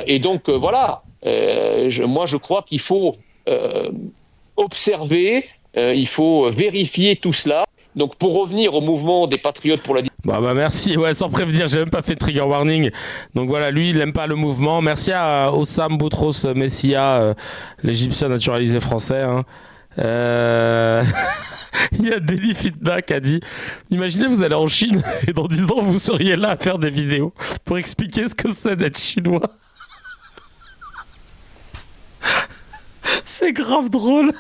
et donc voilà. Moi, je crois qu'il faut observer, il faut vérifier tout cela. Donc, pour revenir au mouvement des Patriotes pour la bah merci, ouais, sans prévenir, j'ai même pas fait de trigger warning. Donc voilà, lui, il aime pas le mouvement. Merci à Ossam Boutros Messia, l'Égyptien naturalisé français. Hein. Il y a Deli Fitna qui a dit imaginez vous allez en Chine et dans 10 ans vous seriez là à faire des vidéos pour expliquer ce que c'est d'être chinois. C'est grave drôle.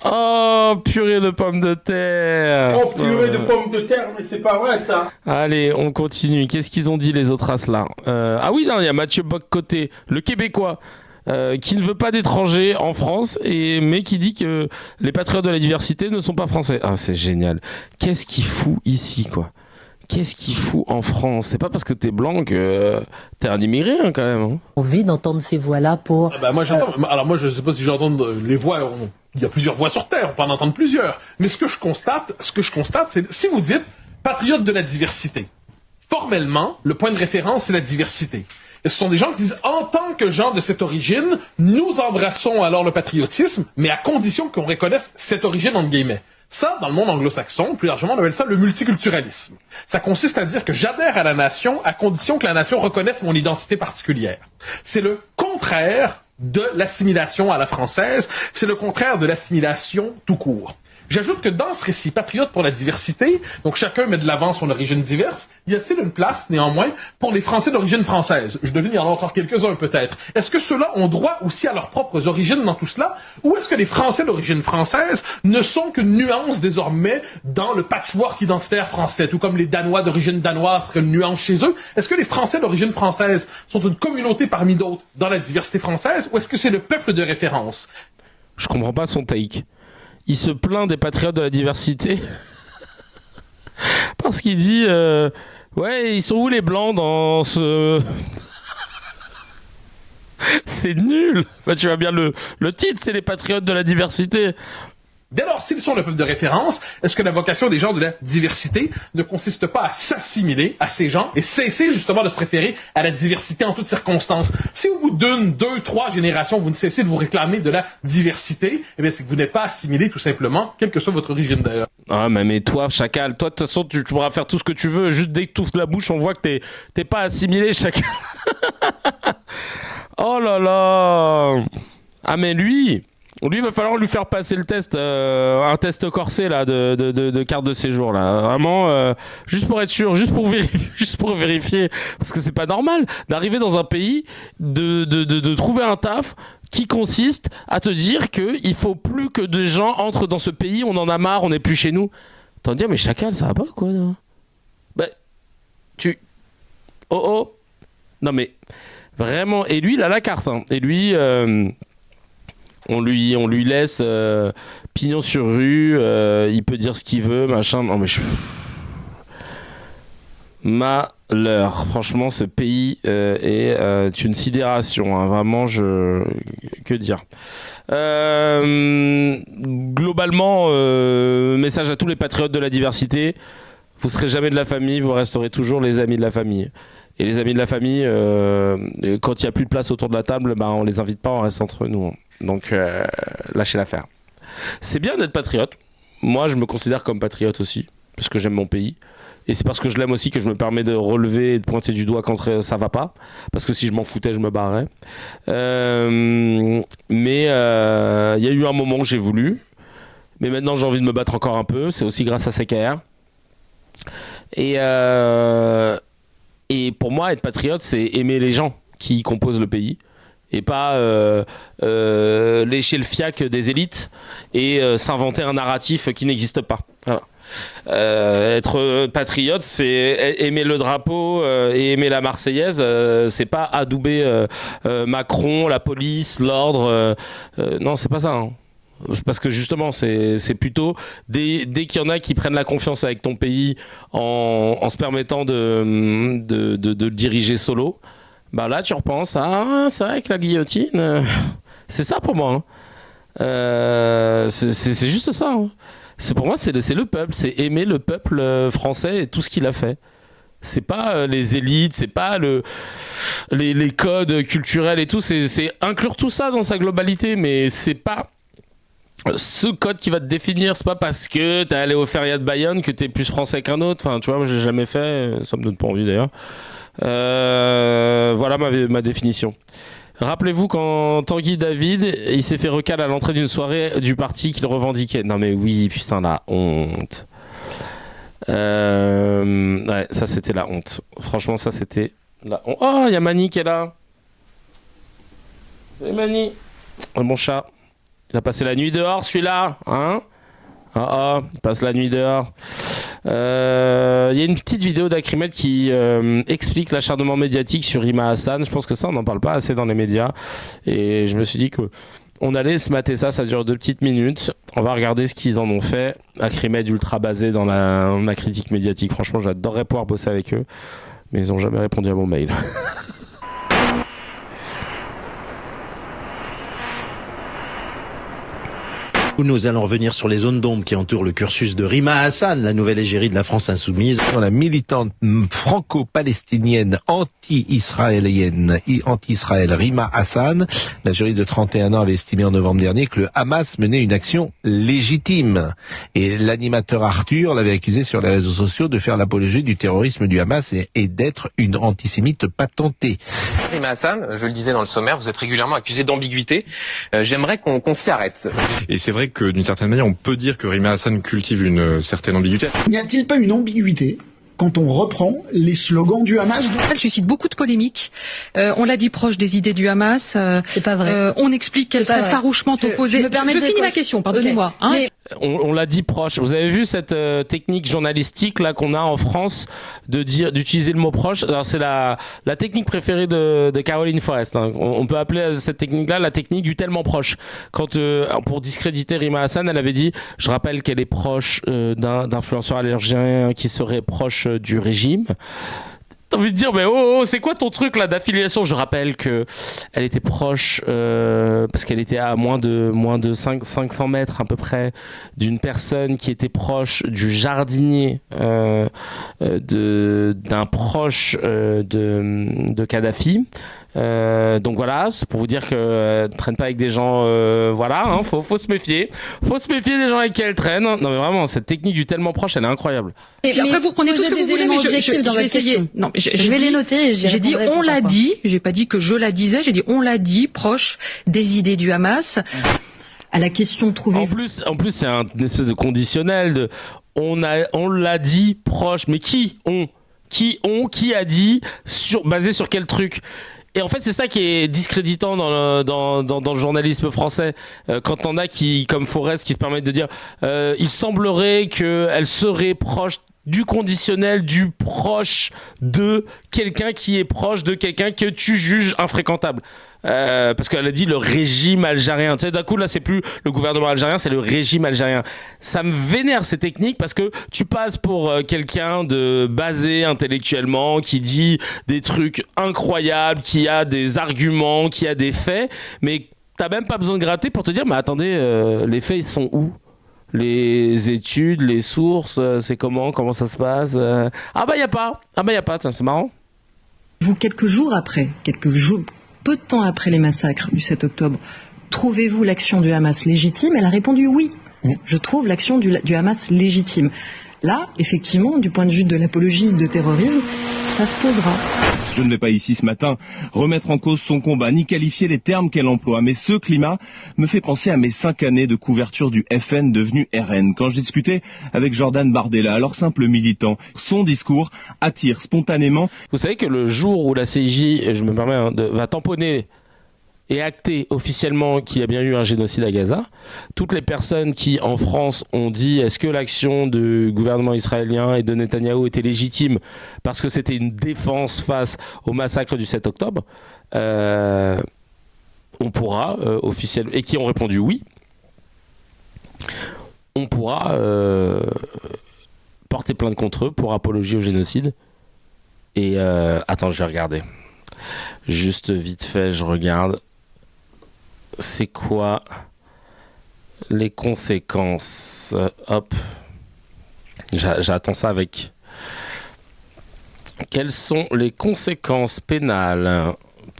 Oh purée de pommes de terre. Oh purée de pommes de terre, mais c'est pas vrai ça. Allez, on continue. Qu'est-ce qu'ils ont dit les autres as là Ah oui, non, il y a Mathieu Bock-Côté, le Québécois. qui ne veut pas d'étrangers en France, mais qui dit que les patriotes de la diversité ne sont pas français. Ah, c'est génial. Qu'est-ce qu'il fout ici, quoi? Qu'est-ce qu'il fout en France? C'est pas parce que t'es blanc que t'es un immigré, hein, quand même. Hein. Envie d'entendre ces voix-là pour... Moi j'entends. Alors moi je sais pas si j'entends les voix. Il y a plusieurs voix sur Terre, on peut en entendre plusieurs. Mais ce que je constate, c'est si vous dites patriote de la diversité, formellement, le point de référence c'est la diversité. Et ce sont des gens qui disent en tant que gens de cette origine, nous embrassons alors le patriotisme, mais à condition qu'on reconnaisse cette origine entre guillemets. Ça, dans le monde anglo-saxon, plus largement, on appelle ça le multiculturalisme. Ça consiste à dire que j'adhère à la nation à condition que la nation reconnaisse mon identité particulière. C'est le contraire de l'assimilation à la française, c'est le contraire de l'assimilation tout court. J'ajoute que dans ce récit patriote pour la diversité, donc chacun met de l'avant son origine diverse, y a-t-il une place, néanmoins, pour les Français d'origine française? Je devine, il y en a encore quelques-uns peut-être. Est-ce que ceux-là ont droit aussi à leurs propres origines dans tout cela? Ou est-ce que les Français d'origine française ne sont qu'une nuance désormais dans le patchwork identitaire français, tout comme les Danois d'origine danoise seraient une nuance chez eux? Est-ce que les Français d'origine française sont une communauté parmi d'autres dans la diversité française, ou est-ce que c'est le peuple de référence? Je comprends pas son take. Il se plaint des patriotes de la diversité parce qu'il dit ouais, ils sont où les blancs dans ce... C'est nul. Enfin, tu vois bien le titre, c'est les patriotes de la diversité. Dès lors, s'ils sont le peuple de référence, est-ce que la vocation des gens de la diversité ne consiste pas à s'assimiler à ces gens et cesser justement de se référer à la diversité en toutes circonstances? Si au bout d'une, 2, 3 générations, vous ne cessez de vous réclamer de la diversité, eh bien, c'est que vous n'êtes pas assimilé tout simplement, quelle que soit votre origine d'ailleurs. Ah, mais toi, chacal, toi, de toute façon, tu pourras faire tout ce que tu veux. Juste dès que tu ouvres la bouche, on voit que t'es pas assimilé, chacal. Oh là là. Ah, mais lui, il va falloir lui faire passer le test, un test corsé là de carte de séjour là. Vraiment, juste pour être sûr, juste pour vérifier, parce que c'est pas normal d'arriver dans un pays, de trouver un taf qui consiste à te dire que il faut plus que des gens entrent dans ce pays, on en a marre, on n'est plus chez nous. T'en dire mais chacal, ça va pas quoi là? Bah oh non mais vraiment, et lui il a la carte hein. Et lui on lui laisse pignon sur rue, il peut dire ce qu'il veut, machin. Non mais malheur. Franchement, ce pays est une sidération. Hein. Vraiment, que dire. Globalement, message à tous les patriotes de la diversité. Vous serez jamais de la famille, vous resterez toujours les amis de la famille. Et les amis de la famille, quand il n'y a plus de place autour de la table, bah, on les invite pas, on reste entre nous. Donc, lâchez l'affaire. C'est bien d'être patriote. Moi, je me considère comme patriote aussi, parce que j'aime mon pays. Et c'est parce que je l'aime aussi que je me permets de relever et de pointer du doigt quand ça va pas. Parce que si je m'en foutais, je me barrais. Mais il y a eu un moment où j'ai voulu. Mais maintenant, j'ai envie de me battre encore un peu. C'est aussi grâce à CKR. Et pour moi, être patriote, c'est aimer les gens qui composent le pays. Et pas lécher le fiac des élites et s'inventer un narratif qui n'existe pas. Voilà. Être patriote, c'est aimer le drapeau et aimer la Marseillaise. C'est pas adouber Macron, la police, l'ordre. Non, c'est pas ça. Hein. Parce que justement, c'est plutôt dès qu'il y en a qui prennent la confiance avec ton pays en se permettant de le diriger solo. Bah là, tu repenses, c'est vrai que la guillotine, c'est ça pour moi. Hein. C'est juste ça. Hein. Pour moi, c'est le peuple, c'est aimer le peuple français et tout ce qu'il a fait. C'est pas les élites, c'est pas les codes culturels et tout, c'est inclure tout ça dans sa globalité, mais c'est pas ce code qui va te définir. C'est pas parce que t'es allé au Feria de Bayonne que t'es plus français qu'un autre. Enfin, tu vois, moi j'ai jamais fait, ça me donne pas envie d'ailleurs. Voilà ma définition. Rappelez-vous quand Tanguy David il s'est fait recal à l'entrée d'une soirée du parti qu'il revendiquait. Non mais oui, putain, la honte. Ouais, ça c'était la honte. Franchement, ça c'était la honte. Oh, il y a Mani qui est là. Salut Mani. Mon chat. Il a passé la nuit dehors celui-là, hein? Il passe la nuit dehors. Il y a une petite vidéo d'Acrimed qui explique l'acharnement médiatique sur Rima Hassan. Je pense que ça, on n'en parle pas assez dans les médias. Et je me suis dit que on allait se mater ça dure 2 petites minutes. On va regarder ce qu'ils en ont fait. Acrimed ultra basé dans la critique médiatique. Franchement, j'adorerais pouvoir bosser avec eux. Mais ils n'ont jamais répondu à mon mail. Nous allons revenir sur les zones d'ombre qui entourent le cursus de Rima Hassan, la nouvelle égérie de la France insoumise. La militante franco-palestinienne anti-israélienne, anti-Israël Rima Hassan, l'Algérie de 31 ans avait estimé en novembre dernier que le Hamas menait une action légitime. Et l'animateur Arthur l'avait accusé sur les réseaux sociaux de faire l'apologie du terrorisme du Hamas et d'être une antisémite patentée. Rima Hassan, je le disais dans le sommaire, vous êtes régulièrement accusé d'ambiguïté. J'aimerais qu'on s'y arrête. Et c'est vrai que d'une certaine manière, on peut dire que Rima Hassan cultive une certaine ambiguïté. N'y a-t-il pas une ambiguïté quand on reprend les slogans du Hamas? Elle suscite beaucoup de polémiques. On l'a dit, proche des idées du Hamas. C'est pas vrai. On explique qu'elle serait farouchement opposée. Je finis ma question, pardonnez-moi. Okay. On l'a dit proche. Vous avez vu cette technique journalistique là qu'on a en France d'utiliser le mot proche. Alors c'est la technique préférée de Caroline Forest. Hein. On peut appeler cette technique-là la technique du tellement proche. Quand pour discréditer Rima Hassan, elle avait dit, je rappelle qu'elle est proche d'un influenceur algérien qui serait proche du régime. T'as envie de dire, mais c'est quoi ton truc là d'affiliation? Je rappelle que elle était proche parce qu'elle était à moins de 500 mètres à peu près d'une personne qui était proche du jardinier d'un proche de Kadhafi. Donc voilà, c'est pour vous dire que traîne pas avec des gens, voilà, hein, faut se méfier des gens avec qui elle traîne. Non mais vraiment, cette technique du tellement proche, elle est incroyable. Et puis après vous prenez tout ce que vous voulez, mais je vais essayer. Non, je vais les noter. J'ai dit on l'a dit, j'ai pas dit que je la disais, j'ai dit on l'a dit, proche des idées du Hamas. À la question trouvée. En plus, c'est une espèce de conditionnel on l'a dit proche, mais qui a dit basé sur quel truc? Et en fait, c'est ça qui est discréditant dans le journalisme français. Quand on a qui, comme Forest, qui se permettent de dire, il semblerait qu'elle serait proche du conditionnel, du proche de quelqu'un qui est proche de quelqu'un que tu juges infréquentable. Parce qu'elle a dit le régime algérien. Tu sais, d'un coup, là, c'est plus le gouvernement algérien, c'est le régime algérien. Ça me vénère ces techniques parce que tu passes pour quelqu'un de basé intellectuellement, qui dit des trucs incroyables, qui a des arguments, qui a des faits, mais t'as même pas besoin de gratter pour te dire, mais attendez, les faits, ils sont où? Les études, les sources, c'est comment ça se passe? Ah bah y a pas, tiens, c'est marrant. Quelques jours, peu de temps après les massacres du 7 octobre, trouvez-vous l'action du Hamas légitime? Elle a répondu oui. Je trouve l'action du Hamas légitime. Là, effectivement, du point de vue de l'apologie de terrorisme, ça se posera. Je ne vais pas ici ce matin remettre en cause son combat, ni qualifier les termes qu'elle emploie, mais ce climat me fait penser à mes 5 années de couverture du FN devenu RN. Quand je discutais avec Jordan Bardella, alors simple militant, son discours attire spontanément. Vous savez que le jour où la CIJ, je me permets, va tamponner et acter officiellement qu'il y a bien eu un génocide à Gaza, toutes les personnes qui en France ont dit est-ce que l'action du gouvernement israélien et de Netanyahou était légitime parce que c'était une défense face au massacre du 7 octobre, on pourra officiellement, et qui ont répondu oui, on pourra porter plainte contre eux pour apologie au génocide. Et attends, je vais regarder. Juste vite fait, je regarde. C'est quoi les conséquences? Hop. J'attends ça avec. Quelles sont les conséquences pénales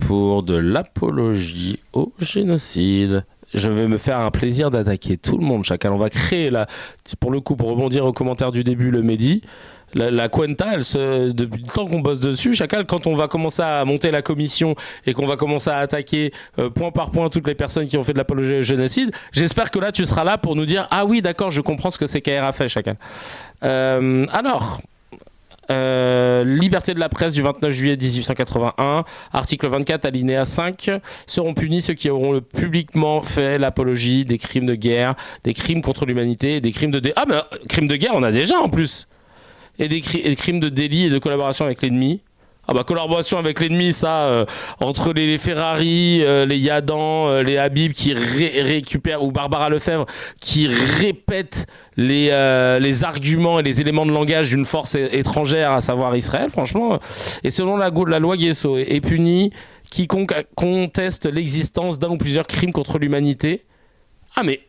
pour de l'apologie au génocide? Je vais me faire un plaisir d'attaquer tout le monde, Chacal. On va créer là, pour le coup, pour rebondir au commentaire du début, le Mehdi. La Cuenta, depuis le temps qu'on bosse dessus, Chacal, quand on va commencer à monter la commission et qu'on va commencer à attaquer point par point toutes les personnes qui ont fait de l'apologie au génocide, j'espère que là tu seras là pour nous dire ah oui d'accord, je comprends ce que CKR a fait, Chacal. Liberté de la presse du 29 juillet 1881, article 24 alinéa 5, seront punis ceux qui auront publiquement fait l'apologie des crimes de guerre, des crimes contre l'humanité et des crimes de crimes de guerre on a déjà en plus. et des crimes de délit et de collaboration avec l'ennemi. Ah bah collaboration avec l'ennemi, ça, entre les Ferrari, les Yadan, les Habib qui récupèrent, ou Barbara Lefebvre qui répètent les arguments et les éléments de langage d'une force étrangère, à savoir Israël, franchement. Et selon la loi Guesso, est puni quiconque conteste l'existence d'un ou plusieurs crimes contre l'humanité. Ah mais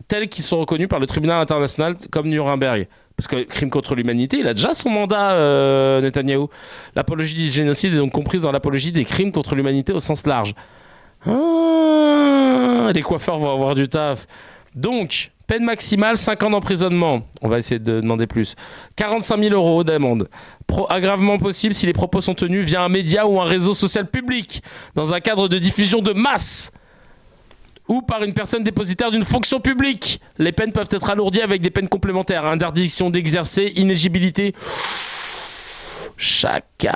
tels qu'ils sont reconnus par le tribunal international comme Nuremberg. Parce que crime contre l'humanité, il a déjà son mandat, Netanyahou. L'apologie du génocide est donc comprise dans l'apologie des crimes contre l'humanité au sens large. Ah, les coiffeurs vont avoir du taf. Donc, peine maximale, 5 ans d'emprisonnement. On va essayer de demander plus. 45 000 € d'amende. Aggravement possible si les propos sont tenus via un média ou un réseau social public, dans un cadre de diffusion de masse, ou par une personne dépositaire d'une fonction publique. Les peines peuvent être alourdies avec des peines complémentaires. Interdiction d'exercer, inéligibilité. Chacun.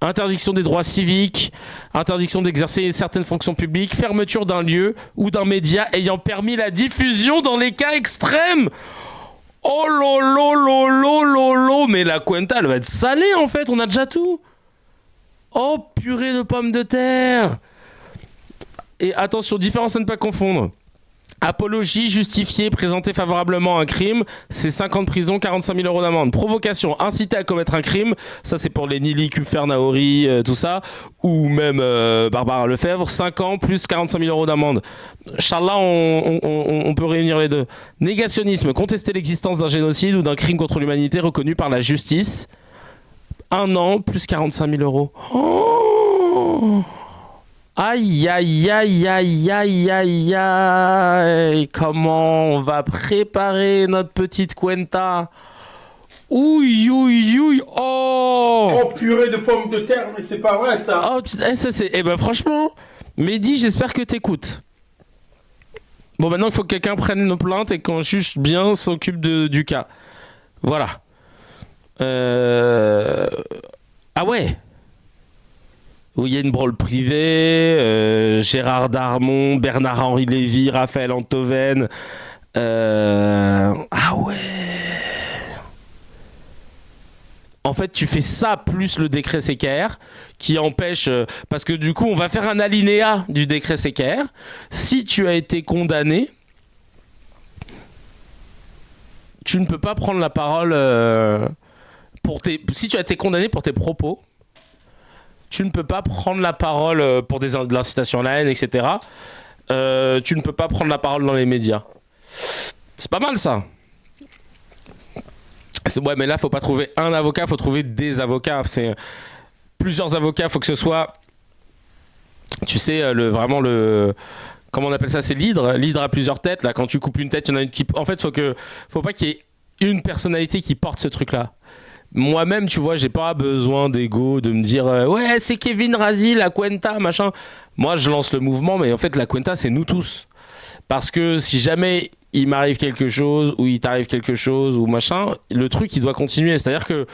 Interdiction des droits civiques, interdiction d'exercer certaines fonctions publiques, fermeture d'un lieu ou d'un média ayant permis la diffusion dans les cas extrêmes. Oh lolo lolo lolo, mais la cuenta elle va être salée en fait, on a déjà tout. Oh purée de pommes de terre. Et attention, différence à ne pas confondre. Apologie justifiée, présentée favorablement à un crime, c'est 5 ans de prison, 45 000 € d'amende. Provocation, inciter à commettre un crime, ça c'est pour les Nili, Kupfer, Naori, tout ça, ou même Barbara Lefebvre, 5 ans plus 45 000 € d'amende. Inch'Allah, on peut réunir les deux. Négationnisme, contester l'existence d'un génocide ou d'un crime contre l'humanité reconnu par la justice, 1 an plus 45 000 €. Oh. Aïe, aïe, aïe, aïe, aïe, aïe, aïe. Comment on va préparer notre petite cuenta? Ouïe, ouïe, ouïe. Oh, oh purée de pommes de terre, mais c'est pas vrai ça. Oh putain, ça c'est... Eh ben franchement, Mehdi, j'espère que t'écoutes. Bon, maintenant il faut que quelqu'un prenne nos plaintes et qu'on juge bien, s'occupe du cas. Voilà. Ah ouais. Où il y a une brôle privée, Gérard Darmon, Bernard-Henri Lévy, Raphaël Antoven. Ah ouais. En fait, tu fais ça plus le décret CKR qui empêche... parce que du coup, on va faire un alinéa du décret CKR. Si tu as été condamné, tu ne peux pas prendre la parole si tu as été condamné pour tes propos, tu ne peux pas prendre la parole pour de l'incitation à la haine, etc. Tu ne peux pas prendre la parole dans les médias. C'est pas mal ça. Ouais, mais là, faut pas trouver un avocat, faut trouver des avocats. C'est plusieurs avocats, faut que ce soit, tu sais, vraiment comment on appelle ça, c'est l'hydre à plusieurs têtes. Là, quand tu coupes une tête, il y en a une qui... En fait, faut pas qu'il y ait une personnalité qui porte ce truc-là. Moi-même, tu vois, j'ai pas besoin d'ego, de me dire ouais, c'est Kevin Razi, la Cuenta, machin. Moi, je lance le mouvement, mais en fait, la Cuenta, c'est nous tous. Parce que si jamais il m'arrive quelque chose, ou il t'arrive quelque chose, ou machin, le truc, il doit continuer. C'est-à-dire que,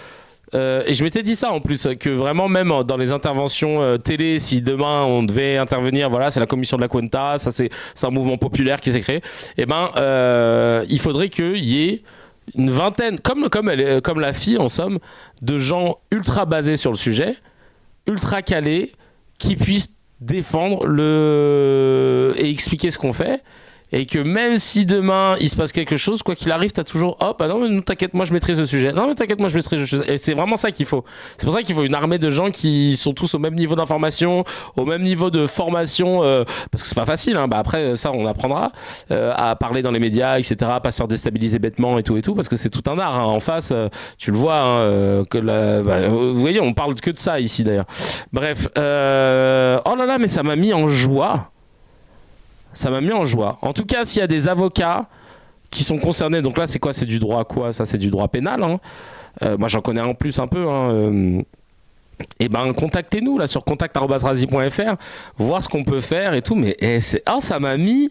et je m'étais dit ça en plus, que vraiment, même dans les interventions télé, si demain on devait intervenir, voilà, c'est la commission de la Cuenta, ça c'est un mouvement populaire qui s'est créé, et il faudrait qu'il y ait une vingtaine, comme la fille en somme, de gens ultra basés sur le sujet, ultra calés, qui puissent défendre et expliquer ce qu'on fait, et que même si demain il se passe quelque chose, quoi qu'il arrive, t'as toujours hop, ah non mais t'inquiète, moi je maîtrise le sujet, non mais t'inquiète, moi je maîtrise le sujet. Et c'est vraiment ça qu'il faut. C'est pour ça qu'il faut une armée de gens qui sont tous au même niveau d'information, au même niveau de formation, parce que c'est pas facile, hein. Bah après ça on apprendra à parler dans les médias, etc., pas se faire déstabiliser bêtement et tout, parce que c'est tout un art, hein. En face, tu le vois, hein, vous voyez, on parle que de ça ici d'ailleurs. Bref, oh là là, mais ça m'a mis en joie. Ça m'a mis en joie. En tout cas, s'il y a des avocats qui sont concernés, donc là, c'est quoi? C'est du droit quoi? Ça, c'est du droit pénal. Hein. Moi, j'en connais en plus un peu. Hein. Et contactez-nous là sur contact@razi.fr, voir ce qu'on peut faire et tout. Mais ça m'a mis.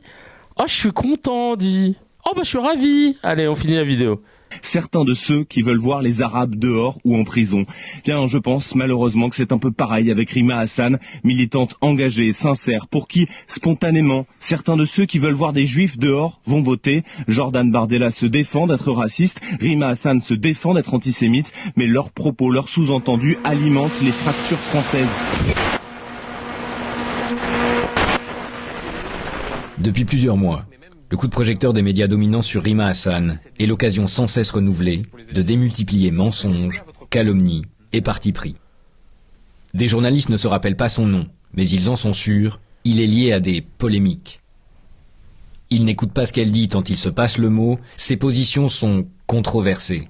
Oh, je suis content, dit. Oh, je suis ravi. Allez, on finit la vidéo. certains de ceux qui veulent voir les Arabes dehors ou en prison. Bien, je pense malheureusement que c'est un peu pareil avec Rima Hassan, militante engagée et sincère, pour qui, spontanément, certains de ceux qui veulent voir des Juifs dehors vont voter. Jordan Bardella se défend d'être raciste, Rima Hassan se défend d'être antisémite, mais leurs propos, leurs sous-entendus alimentent les fractures françaises. Depuis plusieurs mois, le coup de projecteur des médias dominants sur Rima Hassan est l'occasion sans cesse renouvelée de démultiplier mensonges, calomnies et partis pris. Des journalistes ne se rappellent pas son nom, mais ils en sont sûrs, il est lié à des polémiques. Ils n'écoutent pas ce qu'elle dit tant il se passe le mot, ses positions sont controversées.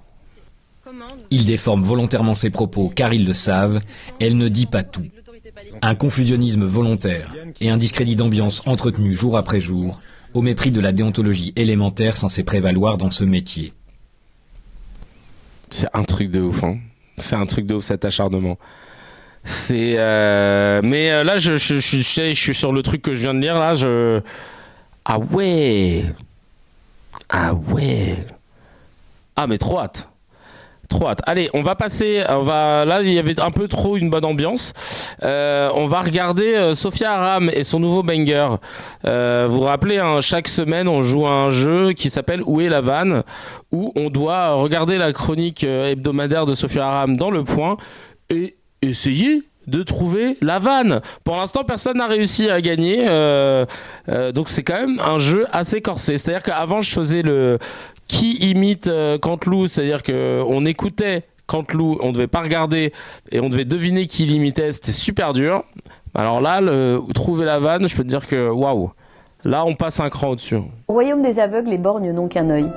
Ils déforment volontairement ses propos car ils le savent, elle ne dit pas tout. Un confusionnisme volontaire et un discrédit d'ambiance entretenu jour après jour, au mépris de la déontologie élémentaire censée prévaloir dans ce métier. C'est un truc de ouf, hein. C'est un truc de ouf, cet acharnement. C'est mais là je suis sur le truc que je viens de lire là, ah ouais. Ah mais trop hâte. Allez, on va passer. Là, il y avait un peu trop une bonne ambiance. On va regarder Sophia Aram et son nouveau banger. Vous vous rappelez, hein, chaque semaine, on joue à un jeu qui s'appelle Où est la vanne, où on doit regarder la chronique hebdomadaire de Sophia Aram dans Le Point et essayer de trouver la vanne. Pour l'instant, personne n'a réussi à gagner. Donc, c'est quand même un jeu assez corsé. C'est-à-dire qu'avant, je faisais le qui imite Canteloup, c'est-à-dire qu'on écoutait Canteloup, on devait pas regarder et on devait deviner qui l'imitait, c'était super dur. Alors là, trouver la vanne, je peux te dire que waouh, là on passe un cran au-dessus. Au royaume des aveugles, les borgnes n'ont qu'un œil.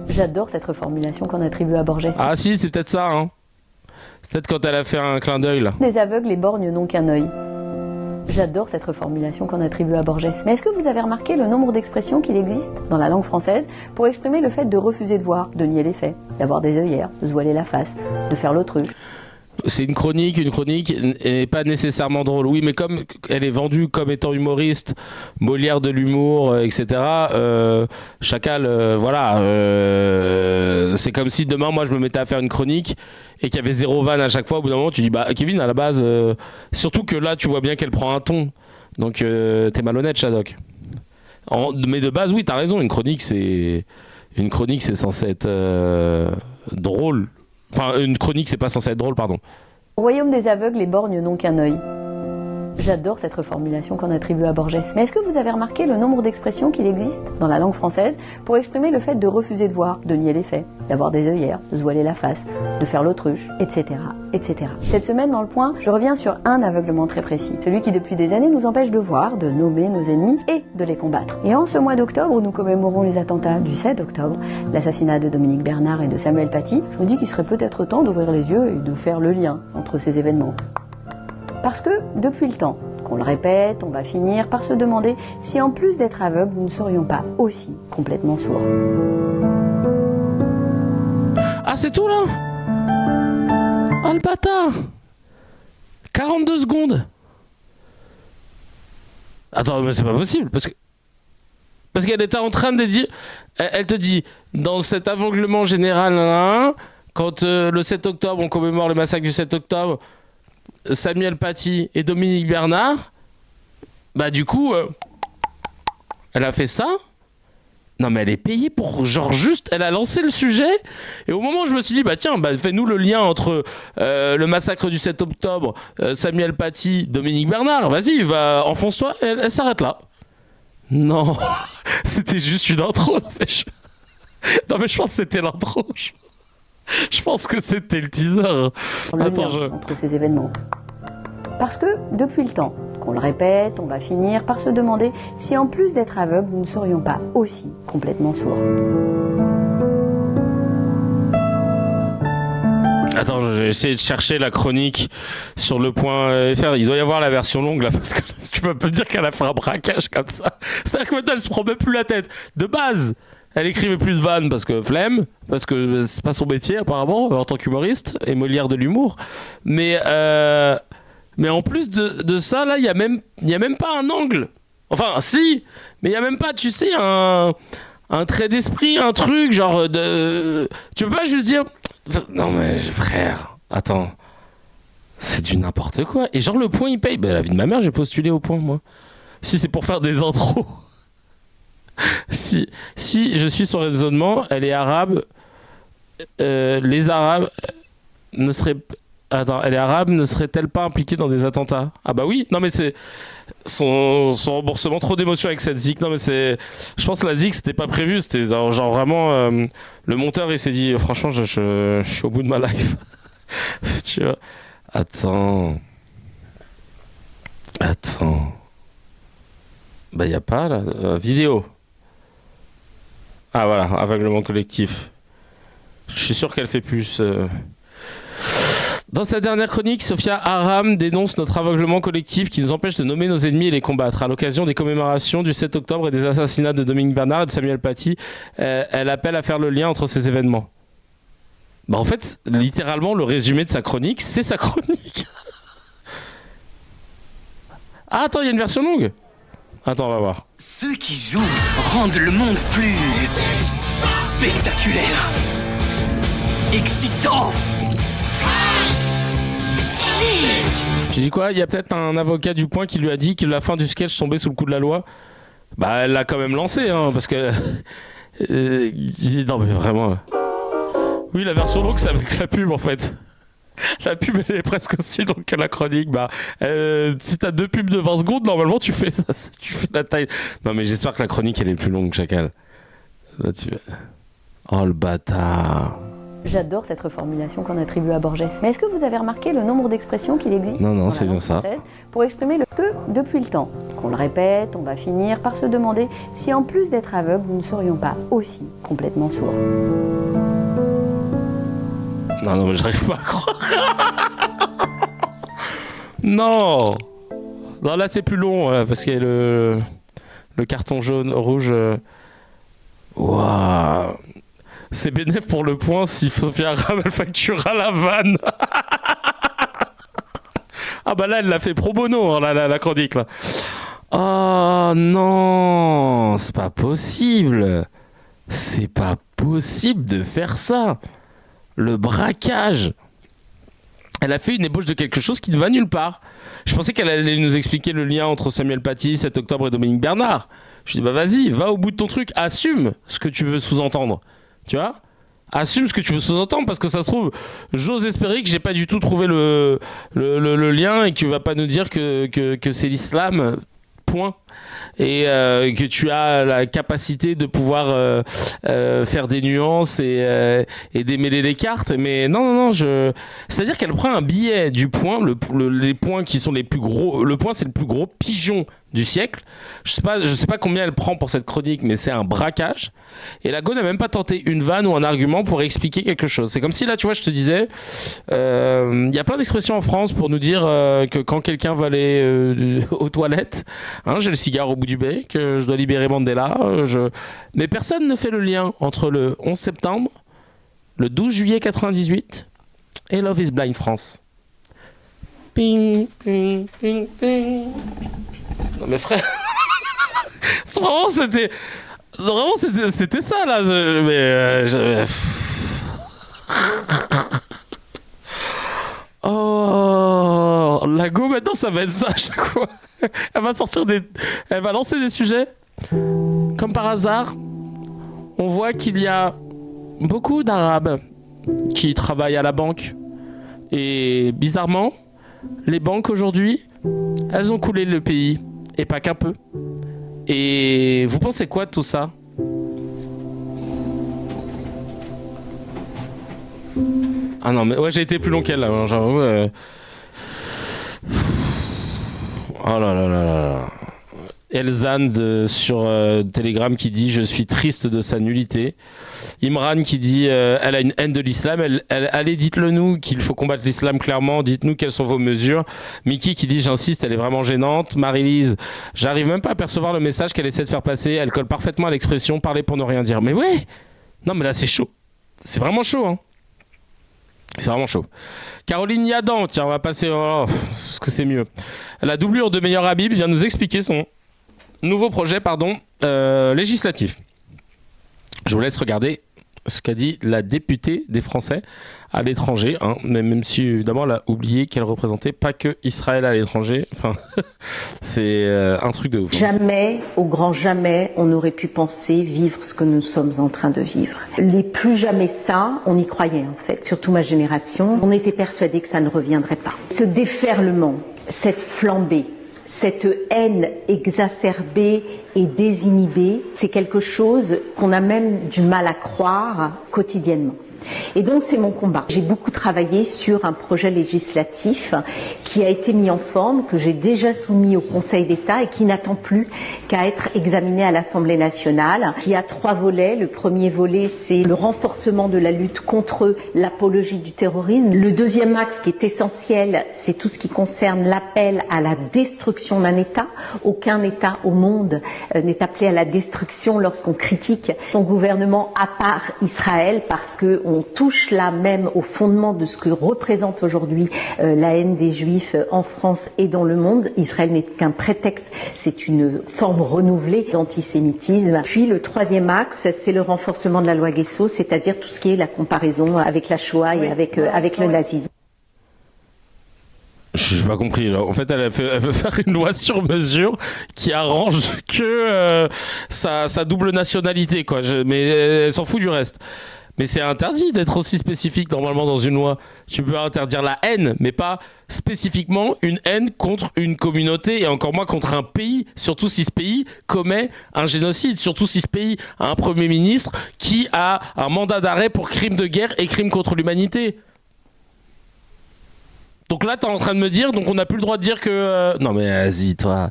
J'adore cette reformulation qu'on attribue à Borges. Ah si, c'est peut-être ça, hein. C'est peut-être quand elle a fait un clin d'œil là. Des aveugles, les borgnes n'ont qu'un œil. J'adore cette reformulation qu'on attribue à Borges. Mais est-ce que vous avez remarqué le nombre d'expressions qu'il existe dans la langue française pour exprimer le fait de refuser de voir, de nier les faits, d'avoir des œillères, de se voiler la face, de faire l'autruche? C'est une chronique n'est pas nécessairement drôle. Oui, mais comme elle est vendue comme étant humoriste, Molière de l'humour, etc. Chacal, voilà. C'est comme si demain, moi, je me mettais à faire une chronique et qu'il y avait zéro vanne à chaque fois. Au bout d'un moment, tu dis, bah, Kevin, à la base, surtout que là, tu vois bien qu'elle prend un ton. Donc, t'es malhonnête, Shadok. Mais de base, oui, t'as raison. Une chronique, c'est censé être drôle. Enfin, une chronique, c'est pas censé être drôle, pardon. Au royaume des aveugles, les borgnes n'ont qu'un œil. J'adore cette reformulation qu'on attribue à Borges. Mais est-ce que vous avez remarqué le nombre d'expressions qu'il existe dans la langue française pour exprimer le fait de refuser de voir, de nier les faits, d'avoir des œillères, de se voiler la face, de faire l'autruche, etc., etc. Cette semaine, dans Le Point, je reviens sur un aveuglement très précis. Celui qui, depuis des années, nous empêche de voir, de nommer nos ennemis et de les combattre. Et en ce mois d'octobre, où nous commémorons les attentats du 7 octobre, l'assassinat de Dominique Bernard et de Samuel Paty, je me dis qu'il serait peut-être temps d'ouvrir les yeux et de faire le lien entre ces événements. Parce que, depuis le temps qu'on le répète, on va finir par se demander si en plus d'être aveugle, nous ne serions pas aussi complètement sourds. Ah, c'est tout là? Ah, le bâtard! 42 secondes! Attends, mais c'est pas possible, parce qu'elle était en train de dire... Elle te dit, dans cet aveuglement général, là, quand le 7 octobre, on commémore le massacre du 7 octobre, Samuel Paty et Dominique Bernard, bah du coup, elle a fait ça. Non mais elle est payée pour genre juste, elle a lancé le sujet et au moment où je me suis dit bah tiens, bah fais-nous le lien entre le massacre du 7 octobre, Samuel Paty, Dominique Bernard, vas-y, va, enfonce-toi, elle s'arrête là. Non, c'était juste une intro. Non mais je pense que c'était l'intro. Je pense que c'était le teaser. Entre ces événements. Parce que, depuis le temps qu'on le répète, on va finir par se demander si en plus d'être aveugle, nous ne serions pas aussi complètement sourds. Attends, j'ai essayé de chercher la chronique sur le point .fr. Il doit y avoir la version longue là, parce que tu peux pas dire qu'elle a fait un braquage comme ça. C'est-à-dire que maintenant elle se prend même plus la tête. De base, elle écrivait plus de vannes parce que flemme, parce que c'est pas son métier apparemment en tant qu'humoriste et Molière de l'humour. Mais en plus de ça, là, il y a même pas un angle. Enfin, si, mais il y a même pas, tu sais, un un trait d'esprit, un truc, genre de... Tu peux pas juste dire... Non mais frère, attends, c'est du n'importe quoi. Et genre le Point il paye. La vie de ma mère, j'ai postulé au Point moi. Si c'est pour faire des intros. si je suis sur raisonnement, elle est arabe. Les Arabes ne seraient... Attends, elle est arabe, ne serait-elle pas impliquée dans des attentats? Ah bah oui, non mais c'est son remboursement, trop d'émotions avec cette zik. Non mais c'est... Je pense que la zik c'était pas prévu, c'était genre vraiment... le monteur il s'est dit, franchement je suis au bout de ma life. Tu vois. Attends. Bah y a pas là, vidéo. Ah voilà, aveuglement collectif. Je suis sûr qu'elle fait plus... Dans sa dernière chronique, Sophia Aram dénonce notre aveuglement collectif qui nous empêche de nommer nos ennemis et les combattre. À l'occasion des commémorations du 7 octobre et des assassinats de Dominique Bernard et de Samuel Paty, elle appelle à faire le lien entre ces événements. Bah en fait, littéralement, le résumé de sa chronique, c'est sa chronique. Ah attends, il y a une version longue. Attends, on va voir. Ceux qui jouent rendent le monde plus spectaculaire, excitant. Tu dis quoi? Il y a peut-être un avocat du Point qui lui a dit que la fin du sketch tombait sous le coup de la loi. Bah elle l'a quand même lancé hein, parce que non mais vraiment. Oui, la version longue c'est avec la pub en fait. La pub elle est presque aussi longue que la chronique. Bah si t'as 2 pubs de 20 secondes normalement tu fais ça, tu fais la taille. Non mais j'espère que la chronique elle est plus longue que Chacal. Là, oh le bâtard. J'adore cette reformulation qu'on attribue à Borges. Mais est-ce que vous avez remarqué le nombre d'expressions qu'il existe Non, c'est bien ça. Pour exprimer le que depuis le temps? Qu'on le répète, on va finir par se demander si en plus d'être aveugle, nous ne serions pas aussi complètement sourds. Non, mais j'arrive pas à croire. Non, là c'est plus long parce qu'il y a le carton jaune, rouge. Waouh. C'est bénéf pour le Point si Sophia Aram elle facturera la vanne. Ah bah là elle l'a fait pro bono hein, la chronique là. Oh non, c'est pas possible. C'est pas possible de faire ça. Le braquage. Elle a fait une ébauche de quelque chose qui ne va nulle part. Je pensais qu'elle allait nous expliquer le lien entre Samuel Paty, 7 octobre et Dominique Bernard. Je dis bah vas-y, va au bout de ton truc, assume ce que tu veux sous-entendre. Tu vois? Assume ce que tu veux sous-entendre parce que ça se trouve, j'ose espérer que j'ai pas du tout trouvé le lien et que tu vas pas nous dire que c'est l'islam, point. Et que tu as la capacité de pouvoir faire des nuances et démêler les cartes. Mais non, c'est-à-dire qu'elle prend un billet du Point, les points qui sont les plus gros. Le Point, c'est le plus gros pigeon du siècle. Je sais pas combien elle prend pour cette chronique, mais c'est un braquage. Et la go n'a même pas tenté une vanne ou un argument pour expliquer quelque chose. C'est comme si là, tu vois, je te disais, y a plein d'expressions en France pour nous dire que quand quelqu'un va aller aux toilettes, hein, j'ai le cigare au bout du bec, que je dois libérer Mandela. Mais personne ne fait le lien entre le 11 septembre, le 12 juillet 98 et Love is Blind France. Ping, ping, ping, ping. Non mais frère, vraiment c'était ça là. Oh, la go maintenant ça va être ça à chaque fois. Elle va lancer des sujets. Comme par hasard, on voit qu'il y a beaucoup d'Arabes qui travaillent à la banque. Et bizarrement, les banques aujourd'hui, elles ont coulé le pays. Et pas qu'un peu. Et vous pensez quoi de tout ça? Ah non mais ouais, j'ai été plus long qu'elle là, hein, j'avoue. Oh là là là là. Elzan sur Telegram qui dit « Je suis triste de sa nullité ». Imran qui dit elle a une haine de l'islam. Allez, dites-le nous qu'il faut combattre l'islam clairement. Dites-nous quelles sont vos mesures. Mickey qui dit j'insiste, elle est vraiment gênante. Marie-Lise, j'arrive même pas à percevoir le message qu'elle essaie de faire passer. Elle colle parfaitement à l'expression parler pour ne rien dire. Mais ouais, non mais là c'est chaud. C'est vraiment chaud hein. C'est vraiment chaud. Caroline Yadan, tiens on va passer. Oh, parce que c'est mieux. La doublure de Meilleur Habib vient nous expliquer son nouveau projet législatif. Je vous laisse regarder ce qu'a dit la députée des Français à l'étranger, hein, même si évidemment elle a oublié qu'elle représentait pas que Israël à l'étranger. Enfin, c'est un truc de ouf. Jamais, au grand jamais, on n'aurait pu penser vivre ce que nous sommes en train de vivre. Les plus jamais ça, on y croyait en fait, surtout ma génération. On était persuadés que ça ne reviendrait pas. Ce déferlement, cette flambée, cette haine exacerbée et désinhibée, c'est quelque chose qu'on a même du mal à croire quotidiennement. Et donc c'est mon combat. J'ai beaucoup travaillé sur un projet législatif qui a été mis en forme, que j'ai déjà soumis au Conseil d'État et qui n'attend plus qu'à être examiné à l'Assemblée nationale, qui a 3 volets. Le premier volet, c'est le renforcement de la lutte contre l'apologie du terrorisme. Le deuxième axe qui est essentiel, c'est tout ce qui concerne l'appel à la destruction d'un État. Aucun État au monde n'est appelé à la destruction lorsqu'on critique son gouvernement à part Israël, parce que on touche là même au fondement de ce que représente aujourd'hui la haine des Juifs en France et dans le monde. Israël n'est qu'un prétexte, c'est une forme renouvelée d'antisémitisme. Puis le troisième axe, c'est le renforcement de la loi Guesso, c'est-à-dire tout ce qui est la comparaison avec la Shoah et avec le nazisme. Je n'ai pas compris. Là. En fait, elle veut faire une loi sur mesure qui arrange que sa double nationalité, quoi. Mais elle s'en fout du reste. Mais c'est interdit d'être aussi spécifique normalement dans une loi. Tu peux interdire la haine, mais pas spécifiquement une haine contre une communauté et encore moins contre un pays. Surtout si ce pays commet un génocide. Surtout si ce pays a un Premier ministre qui a un mandat d'arrêt pour crimes de guerre et crimes contre l'humanité. Donc là, t'es en train de me dire, donc on n'a plus le droit de dire que... Non mais vas-y, toi.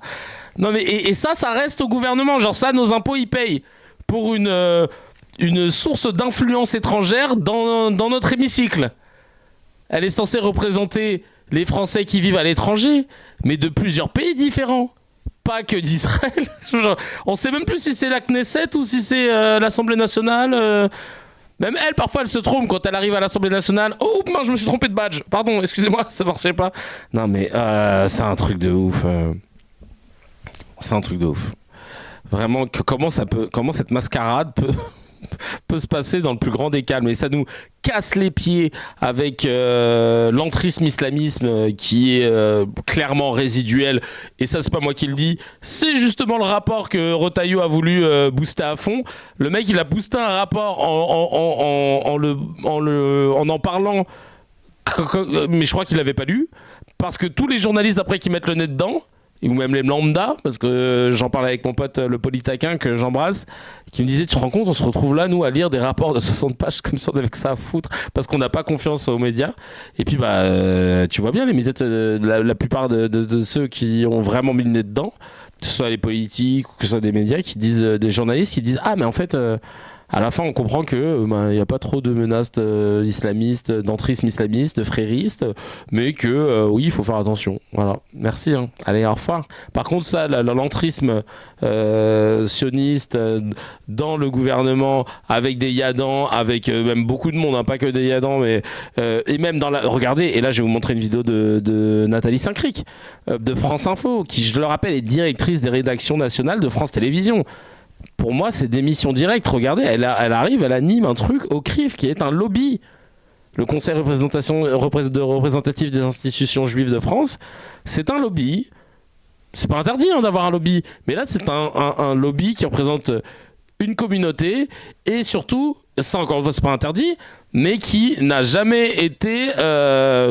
Non mais et ça reste au gouvernement. Genre ça, nos impôts, ils payent pour une source d'influence étrangère dans notre hémicycle. Elle est censée représenter les Français qui vivent à l'étranger, mais de plusieurs pays différents. Pas que d'Israël. Genre, on sait même plus si c'est la Knesset ou si c'est l'Assemblée nationale. Même elle, parfois, elle se trompe quand elle arrive à l'Assemblée nationale. Oh, mince, je me suis trompé de badge. Pardon, excusez-moi, ça marchait pas. Non, mais c'est un truc de ouf. C'est un truc de ouf. Vraiment, comment cette mascarade peut se passer dans le plus grand des calmes, et ça nous casse les pieds avec l'entrisme islamisme qui est clairement résiduel, et ça c'est pas moi qui le dis, c'est justement le rapport que Retailleau a voulu booster à fond. Le mec il a boosté un rapport en parlant, mais je crois qu'il l'avait pas lu, parce que tous les journalistes après qui mettent le nez dedans, ou même les lambda, parce que j'en parlais avec mon pote le polytaquin que j'embrasse, qui me disait, tu te rends compte, on se retrouve là nous à lire des rapports de 60 pages comme si on avait que ça à foutre, parce qu'on n'a pas confiance aux médias. Et puis tu vois bien les médias, la plupart de ceux qui ont vraiment mis le nez dedans, que ce soit les politiques ou que ce soit des médias, qui disent, des journalistes qui disent, ah mais en fait à la fin on comprend que il y a pas trop de menaces islamistes, d'entrisme islamiste, de fréristes, mais que oui il faut faire attention. Voilà, merci hein. Allez, au revoir. Par contre ça, l'entrisme sioniste dans le gouvernement, avec des yadans, avec même beaucoup de monde, hein, pas que des yadans, mais et même dans regardez, et là je vais vous montrer une vidéo de Nathalie Saint-Cric de France Info, qui je le rappelle est directrice des rédactions nationales de France Télévisions. Pour moi, c'est démission directe. Regardez, elle arrive, elle anime un truc au CRIF qui est un lobby. Le Conseil représentatif des institutions juives de France, c'est un lobby. C'est pas interdit d'avoir un lobby, mais là, c'est un lobby qui représente une communauté et surtout, ça encore une fois, c'est pas interdit, mais qui n'a jamais été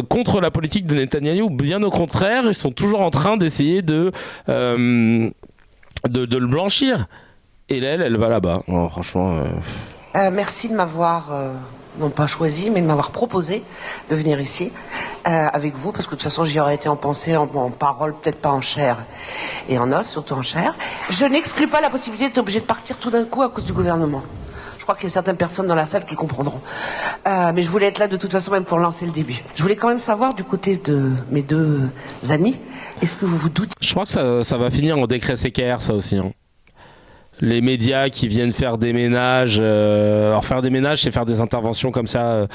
contre la politique de Netanyahou. Bien au contraire, ils sont toujours en train d'essayer de le blanchir. Et elle va là-bas. Oh, franchement. Merci de m'avoir, non pas choisi, mais de m'avoir proposé de venir ici avec vous, parce que de toute façon j'y aurais été en pensée, en parole, peut-être pas en chair et en os, surtout en chair. Je n'exclus pas la possibilité d'être obligé de partir tout d'un coup à cause du gouvernement. Je crois qu'il y a certaines personnes dans la salle qui comprendront. Mais je voulais être là de toute façon même pour lancer le début. Je voulais quand même savoir du côté de mes deux amis, est-ce que vous vous doutez? Je crois que ça va finir en décret CKR, ça aussi. Hein. Les médias qui viennent faire des ménages, alors faire des ménages, c'est faire des interventions comme ça,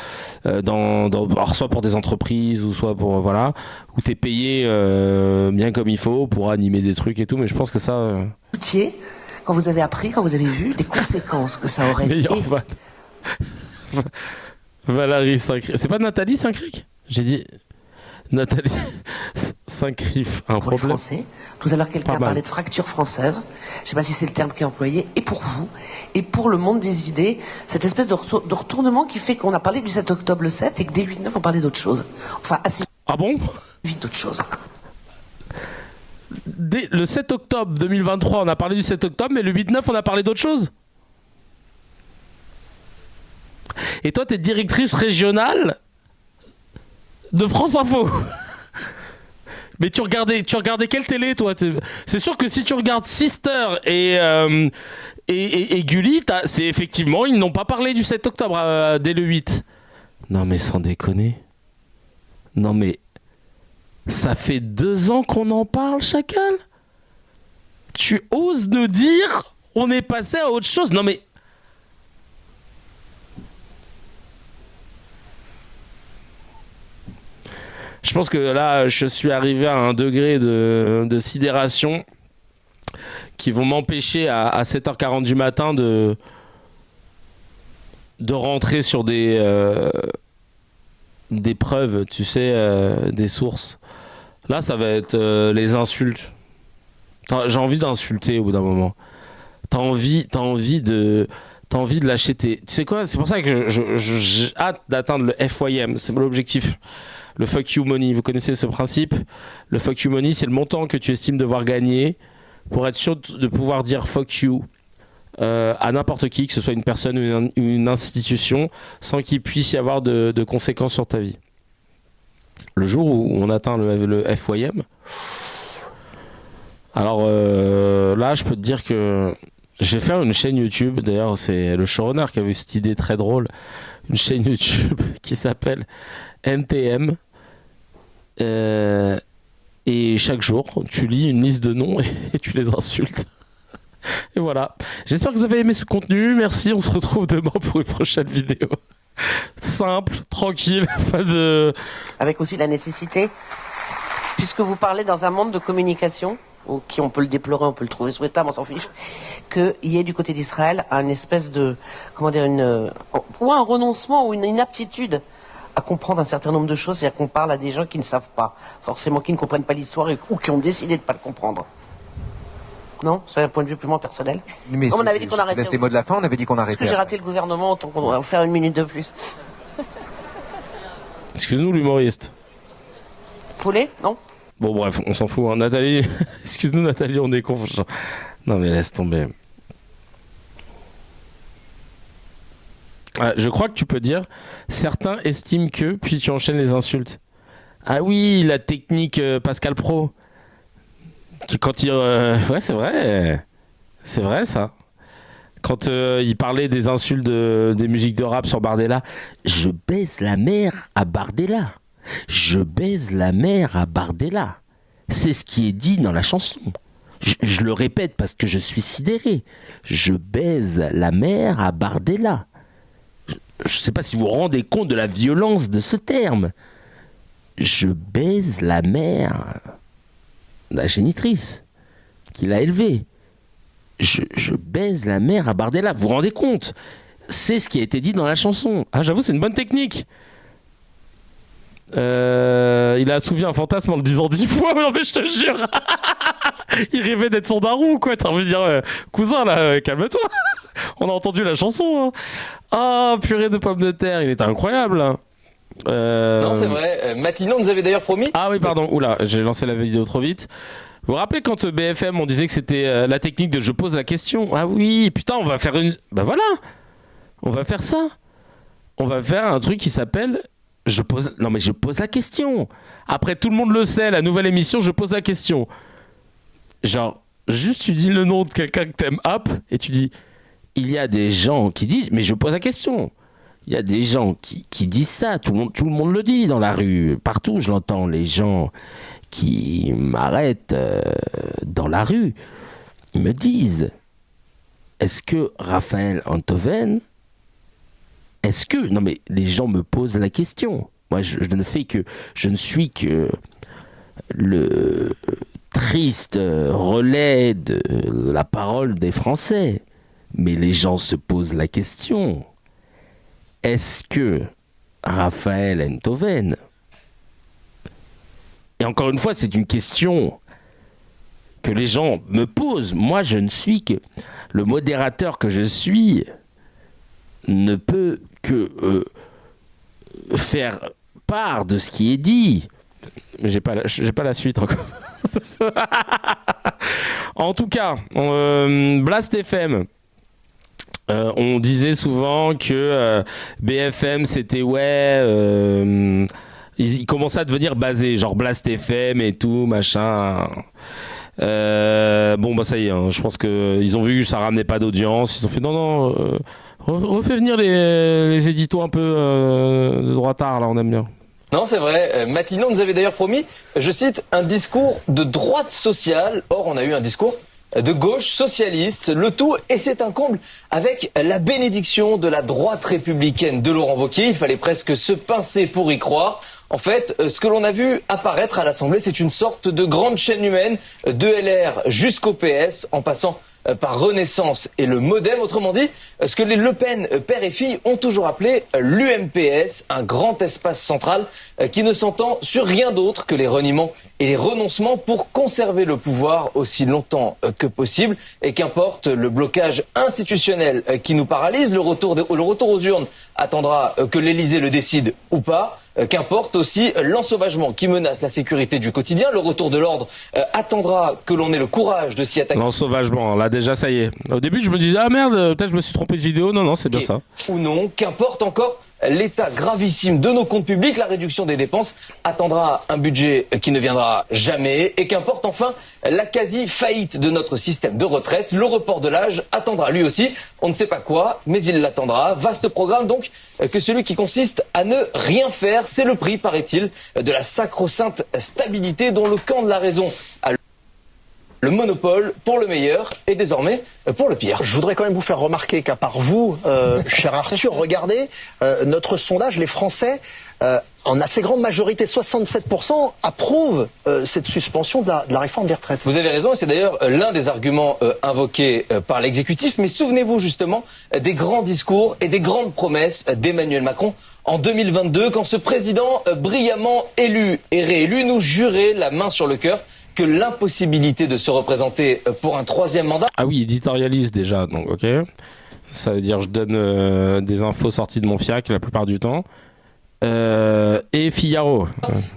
alors soit pour des entreprises ou soit pour voilà, où t'es payé bien comme il faut pour animer des trucs et tout. Mais je pense que ça. quand vous avez appris, quand vous avez vu les conséquences que ça aurait été. Valérie Saint-Cric. C'est pas Nathalie Saint-Cric? J'ai dit Nathalie Saint-Cric. Un pour les problème. Français. Tout à l'heure, quelqu'un parlait de fracture française. Je ne sais pas si c'est le terme qui est employé. Et pour vous, et pour le monde des idées, cette espèce de retournement qui fait qu'on a parlé du 7 octobre le 7 et que dès le 8-9, on parlait d'autre chose. Enfin, assez Ah bon? vite d'autre chose. Dès le 7 octobre 2023, on a parlé du 7 octobre, mais le 8-9, on a parlé d'autre chose. Et toi, t'es directrice régionale de France Info. Mais tu regardais quelle télé, toi? C'est sûr que si tu regardes Sister et Gulli, c'est effectivement, ils n'ont pas parlé du 7 octobre dès le 8. Non mais sans déconner. Non mais ça fait 2 ans qu'on en parle, Chacal. Tu oses nous dire on est passé à autre chose? Non mais... Je pense que là, je suis arrivé à un degré de sidération qui vont m'empêcher à 7h40 du matin de rentrer sur des preuves, tu sais, des sources. Là, ça va être les insultes. J'ai envie d'insulter au bout d'un moment. T'as envie de lâcher tes... Tu sais quoi? C'est pour ça que j'ai hâte d'atteindre le FYM. C'est mon objectif. Le fuck you money, vous connaissez ce principe? Le fuck you money, c'est le montant que tu estimes devoir gagner pour être sûr de pouvoir dire fuck you à n'importe qui, que ce soit une personne ou une institution, sans qu'il puisse y avoir de conséquences sur ta vie. Le jour où on atteint le FYM, alors là, je peux te dire que j'ai fait une chaîne YouTube, d'ailleurs c'est le showrunner qui a eu cette idée très drôle, une chaîne YouTube qui s'appelle NTM. Et chaque jour, tu lis une liste de noms et tu les insultes. Et voilà. J'espère que vous avez aimé ce contenu. Merci. On se retrouve demain pour une prochaine vidéo. Simple, tranquille, pas de... Avec aussi la nécessité, puisque vous parlez dans un monde de communication, qui on peut le déplorer, on peut le trouver souhaitable, on s'en fiche, qu'il y ait du côté d'Israël une espèce de, comment dire, ou un renoncement ou une inaptitude à comprendre un certain nombre de choses, c'est-à-dire qu'on parle à des gens qui ne savent pas, forcément qui ne comprennent pas l'histoire ou qui ont décidé de ne pas le comprendre. Non? C'est un point de vue purement personnel. Mais on avait dit qu'on arrêtait. Laisse les mots de la fin, on avait dit qu'on arrêtait. Parce que j'ai raté le gouvernement, autant qu'on va faire une minute de plus. Excuse-nous l'humoriste. Poulet? Non? Bon bref, on s'en fout. Hein. Nathalie, excuse-nous Nathalie, on est con. Non mais laisse tomber. Je crois que tu peux dire certains estiment que, puis tu enchaînes les insultes. Ah oui, la technique Pascal Pro. Qui, quand il... ouais, c'est vrai. C'est vrai, ça. Quand il parlait des insultes des musiques de rap sur Bardella. Je baise la mère à Bardella. Je baise la mère à Bardella. C'est ce qui est dit dans la chanson. Je le répète parce que je suis sidéré. Je baise la mère à Bardella. Je ne sais pas si vous vous rendez compte de la violence de ce terme. Je baise la mère, la génitrice qui l'a élevée. Je baise la mère à Bardella. Vous vous rendez compte? C'est ce qui a été dit dans la chanson. Ah, j'avoue, c'est une bonne technique. Il a assouvi un fantasme en le disant 10 fois. Non mais je te jure. Il rêvait d'être son daron, quoi. T'as envie de dire, cousin, là, calme-toi. On a entendu la chanson. Hein. Ah, purée de pommes de terre, il était incroyable. Hein. Non, c'est vrai. Matignon nous avait d'ailleurs promis. Ah oui, pardon. Oula, j'ai lancé la vidéo trop vite. Vous vous rappelez quand BFM, on disait que c'était la technique de je pose la question? Ah oui, putain, on va faire une... Bah voilà. On va faire ça. On va faire un truc qui s'appelle... Je pose la question. Après, tout le monde le sait, la nouvelle émission, je pose la question. Genre, juste tu dis le nom de quelqu'un que t'aimes, hop, et tu dis, il y a des gens qui disent, mais je pose la question. Il y a des gens qui disent ça, tout le monde le dit dans la rue, partout je l'entends, les gens qui m'arrêtent dans la rue, ils me disent, est-ce que Raphaël Enthoven, non mais les gens me posent la question. Moi je ne suis que le triste relais de la parole des Français. Mais les gens se posent la question, est-ce que Raphaël Enthoven, et encore une fois, c'est une question que les gens me posent, moi je ne suis que le modérateur que je suis, ne peut que faire part de ce qui est dit. J'ai pas la suite encore. En tout cas, Blast FM. On disait souvent que BFM c'était ils commençaient à devenir basés, genre Blast FM et tout machin. Bon bah ça y est, hein, je pense que ils ont vu que ça ramenait pas d'audience, ils ont fait non, refais venir les éditos un peu de droitard là, on aime bien. Non, c'est vrai. Matignon nous avait d'ailleurs promis, je cite, un discours de droite sociale. Or, on a eu un discours de gauche socialiste, le tout, et c'est un comble, avec la bénédiction de la droite républicaine de Laurent Wauquiez. Il fallait presque se pincer pour y croire. En fait, ce que l'on a vu apparaître à l'Assemblée, c'est une sorte de grande chaîne humaine, de LR jusqu'au PS, en passant par Renaissance et le Modem. Autrement dit, ce que les Le Pen, père et fille, ont toujours appelé l'UMPS, un grand espace central qui ne s'entend sur rien d'autre que les reniements et les renoncements pour conserver le pouvoir aussi longtemps que possible. Et qu'importe le blocage institutionnel qui nous paralyse, le retour aux urnes attendra que l'Élysée le décide ou pas. Qu'importe aussi l'ensauvagement qui menace la sécurité du quotidien. Le retour de l'ordre attendra que l'on ait le courage de s'y attaquer. L'ensauvagement, là déjà ça y est. Au début je me disais ah merde, peut-être je me suis trompé de vidéo. Non, c'est bien ça. Ou non, qu'importe encore l'état gravissime de nos comptes publics, la réduction des dépenses attendra un budget qui ne viendra jamais. Et qu'importe enfin la quasi-faillite de notre système de retraite, le report de l'âge attendra lui aussi. On ne sait pas quoi, mais il l'attendra. Vaste programme donc que celui qui consiste à ne rien faire. C'est le prix, paraît-il, de la sacro-sainte stabilité dont le camp de la raison a le monopole pour le meilleur et désormais pour le pire. Je voudrais quand même vous faire remarquer qu'à part vous, cher Arthur, regardez notre sondage, les Français, en assez grande majorité, 67%, approuvent cette suspension de la réforme des retraites. Vous avez raison, et c'est d'ailleurs l'un des arguments invoqués par l'exécutif. Mais souvenez-vous justement des grands discours et des grandes promesses d'Emmanuel Macron en 2022, quand ce président brillamment élu et réélu nous jurait la main sur le cœur que l'impossibilité de se représenter pour un troisième mandat... Ah oui, éditorialiste déjà, donc ok. Ça veut dire je donne des infos sorties de mon fiac la plupart du temps. Et Figaro.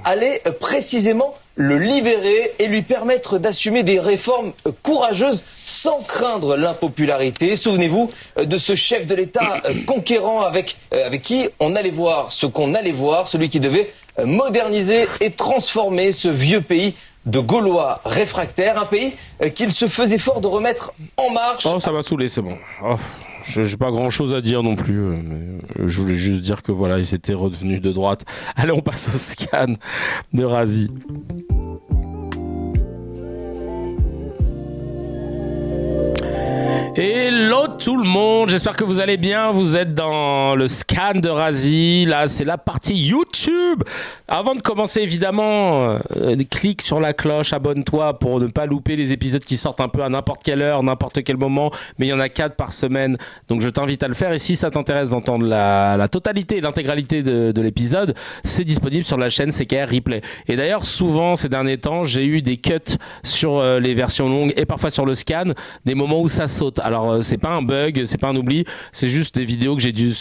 Allait précisément le libérer et lui permettre d'assumer des réformes courageuses sans craindre l'impopularité. Souvenez-vous de ce chef de l'État conquérant avec qui on allait voir ce qu'on allait voir, celui qui devait moderniser et transformer ce vieux pays de Gaulois réfractaires, un pays qu'il se faisait fort de remettre en marche. Oh, ça m'a saoulé, c'est bon. Oh, j'ai pas grand-chose à dire non plus. Mais je voulais juste dire que voilà, ils étaient redevenus de droite. Allez, on passe au scan de Razi. Hello tout le monde, j'espère que vous allez bien, vous êtes dans le scan de Razi, là c'est la partie YouTube. Avant de commencer évidemment, clique sur la cloche, abonne-toi pour ne pas louper les épisodes qui sortent un peu à n'importe quelle heure, n'importe quel moment, mais il y en a 4 par semaine, donc je t'invite à le faire. Et si ça t'intéresse d'entendre la totalité et l'intégralité de l'épisode, c'est disponible sur la chaîne CKR Replay. Et d'ailleurs souvent ces derniers temps, j'ai eu des cuts sur les versions longues et parfois sur le scan, des moments où ça saute. Alors c'est pas un bug, c'est pas un oubli, c'est juste des vidéos que j'ai dû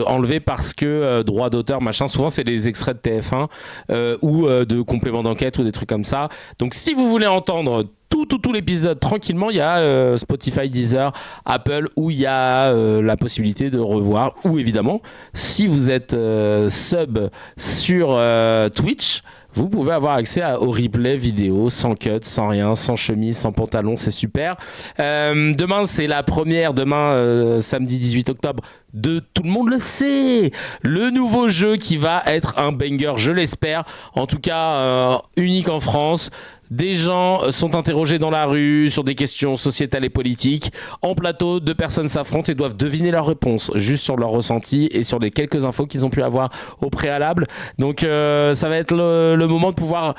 enlever parce que droit d'auteur machin, souvent c'est des extraits de TF1 ou de compléments d'enquête ou des trucs comme ça. Donc si vous voulez entendre tout l'épisode tranquillement, il y a Spotify, Deezer, Apple, où il y a la possibilité de revoir, ou évidemment si vous êtes sub sur Twitch, vous pouvez avoir accès au replay vidéo sans cut, sans rien, sans chemise, sans pantalon, c'est super. Demain, c'est la première, samedi 18 octobre, de Tout le monde le sait, le nouveau jeu qui va être un banger, je l'espère, en tout cas unique en France. Des gens sont interrogés dans la rue sur des questions sociétales et politiques. En plateau, 2 personnes s'affrontent et doivent deviner leurs réponses, juste sur leur ressenti et sur les quelques infos qu'ils ont pu avoir au préalable. Donc ça va être le moment de pouvoir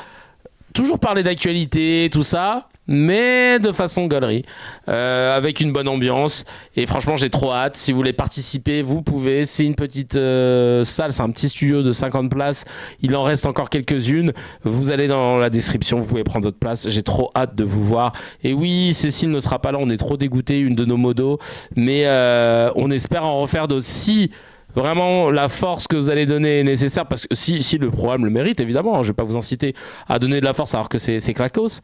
toujours parler d'actualité, tout ça, mais de façon gaulerie, avec une bonne ambiance. Et franchement, j'ai trop hâte. Si vous voulez participer, vous pouvez. C'est une petite salle, c'est un petit studio de 50 places. Il en reste encore quelques-unes. Vous allez dans la description, vous pouvez prendre votre place. J'ai trop hâte de vous voir. Et oui, Cécile ne sera pas là, on est trop dégoûtés, une de nos modos. Mais on espère en refaire d'autres. Si vraiment la force que vous allez donner est nécessaire, parce que si le programme le mérite, évidemment, hein, je vais pas vous inciter à donner de la force alors que c'est claquos.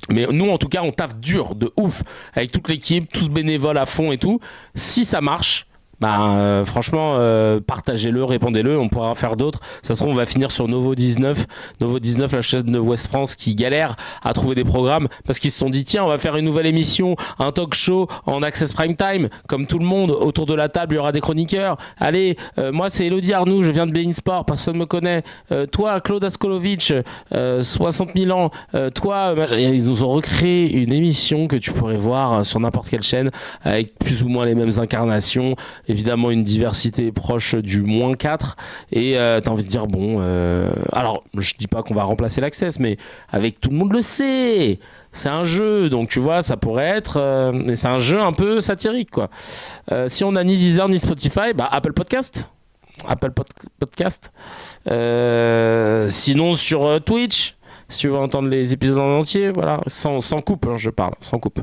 Mais nous, en tout cas, on taffe dur, de ouf, avec toute l'équipe, tous bénévoles à fond et tout. Si ça marche, franchement, partagez-le, répondez-le, on pourra en faire d'autres. Ça se trouve, on va finir sur Novo 19, la chaîne de West France qui galère à trouver des programmes parce qu'ils se sont dit, tiens, on va faire une nouvelle émission, un talk show en access prime time, comme tout le monde, autour de la table, il y aura des chroniqueurs. Allez, moi, c'est Elodie Arnoux, je viens de Bein Sport, personne me connaît. Toi, Claude Askolovic, 60 000 ans. Toi, ils nous ont recréé une émission que tu pourrais voir sur n'importe quelle chaîne avec plus ou moins les mêmes incarnations. Évidemment, une diversité proche du -4 et t'as envie de dire alors je dis pas qu'on va remplacer l'Access, mais avec tout le monde le sait, c'est un jeu, donc tu vois, ça pourrait être mais c'est un jeu un peu satirique quoi. Si on a ni Deezer ni Spotify, Apple Podcast, sinon sur Twitch, si tu veux entendre les épisodes en entier, voilà, sans coupe, hein, je parle sans coupe.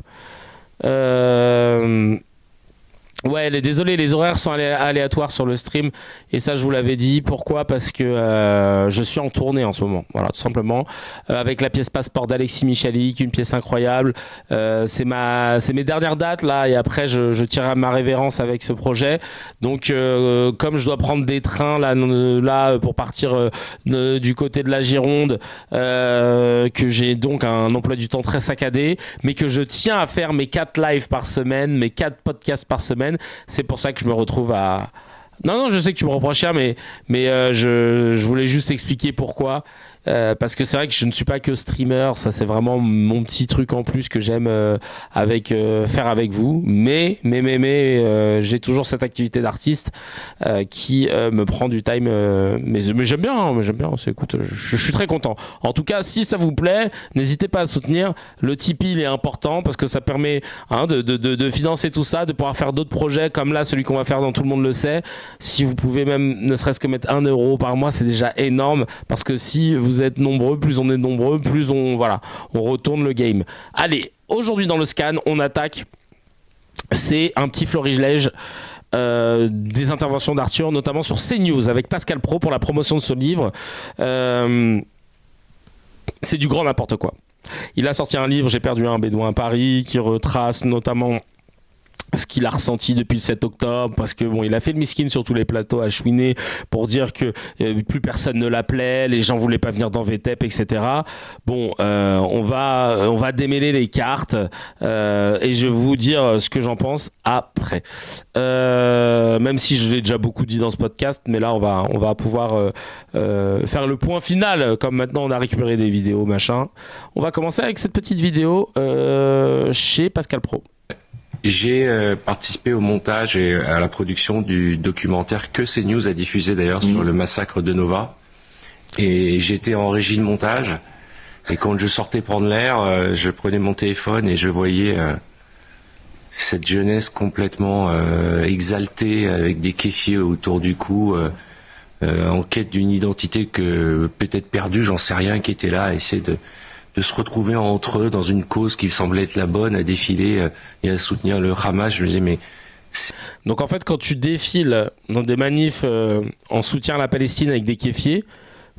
Ouais, désolé, les horaires sont aléatoires sur le stream et ça je vous l'avais dit. Pourquoi ? Parce que je suis en tournée en ce moment, voilà, tout simplement, avec la pièce Passeport d'Alexis Michalik, une pièce incroyable. C'est mes dernières dates là et après je tire ma révérence avec ce projet. Donc comme je dois prendre des trains là pour partir du côté de la Gironde, que j'ai donc un emploi du temps très saccadé, mais que je tiens à faire mes 4 lives par semaine, mes 4 podcasts par semaine. C'est pour ça que je me retrouve à... Non, je sais que tu me reproches rien, mais je voulais juste expliquer pourquoi. Parce que c'est vrai que je ne suis pas que streamer, ça c'est vraiment mon petit truc en plus que j'aime faire avec vous. Mais j'ai toujours cette activité d'artiste qui me prend du time. Mais j'aime bien, écoute, je suis très content. En tout cas, si ça vous plaît, n'hésitez pas à soutenir. Le Tipeee il est important parce que ça permet de financer tout ça, de pouvoir faire d'autres projets comme là, celui qu'on va faire dans Tout le monde le sait. Si vous pouvez même ne serait-ce que mettre 1 euro par mois, c'est déjà énorme parce que si vous êtes nombreux, plus on est nombreux, plus on retourne le game. Allez, aujourd'hui dans le scan, on attaque. C'est un petit florilège des interventions d'Arthur, notamment sur CNews avec Pascal Praud pour la promotion de ce livre. C'est du grand n'importe quoi. Il a sorti un livre, J'ai perdu un bédouin à Paris, qui retrace notamment ce qu'il a ressenti depuis le 7 octobre, parce que il a fait le miskin sur tous les plateaux à chouiner pour dire que plus personne ne l'appelait, les gens voulaient pas venir dans VTEP, etc. On va démêler les cartes et je vais vous dire ce que j'en pense après. Même si je l'ai déjà beaucoup dit dans ce podcast, mais là on va pouvoir faire le point final, comme maintenant on a récupéré des vidéos, machin. On va commencer avec cette petite vidéo chez Pascal Praud. J'ai participé au montage et à la production du documentaire que CNews a diffusé d'ailleurs sur le massacre de Nova. Et j'étais en régie de montage. Et quand je sortais prendre l'air, je prenais mon téléphone et je voyais cette jeunesse complètement exaltée avec des kéfiers autour du cou, en quête d'une identité que peut-être perdue, j'en sais rien, qui était là à essayer de se retrouver entre eux dans une cause qui semblait être la bonne, à défiler et à soutenir le Hamas. Je me disais, mais... Donc en fait, quand tu défiles dans des manifs en soutien à la Palestine avec des kéfiers,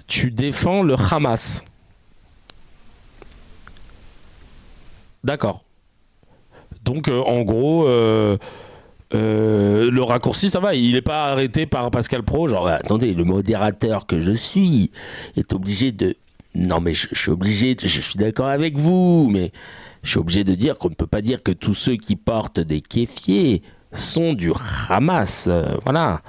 tu défends le Hamas. D'accord. Donc en gros... le raccourci, ça va, il n'est pas arrêté par Pascal Praud, genre attendez, le modérateur que je suis est obligé de... Non mais je suis obligé, je suis d'accord avec vous, mais je suis obligé de dire qu'on ne peut pas dire que tous ceux qui portent des kéfiers sont du Hamas, voilà.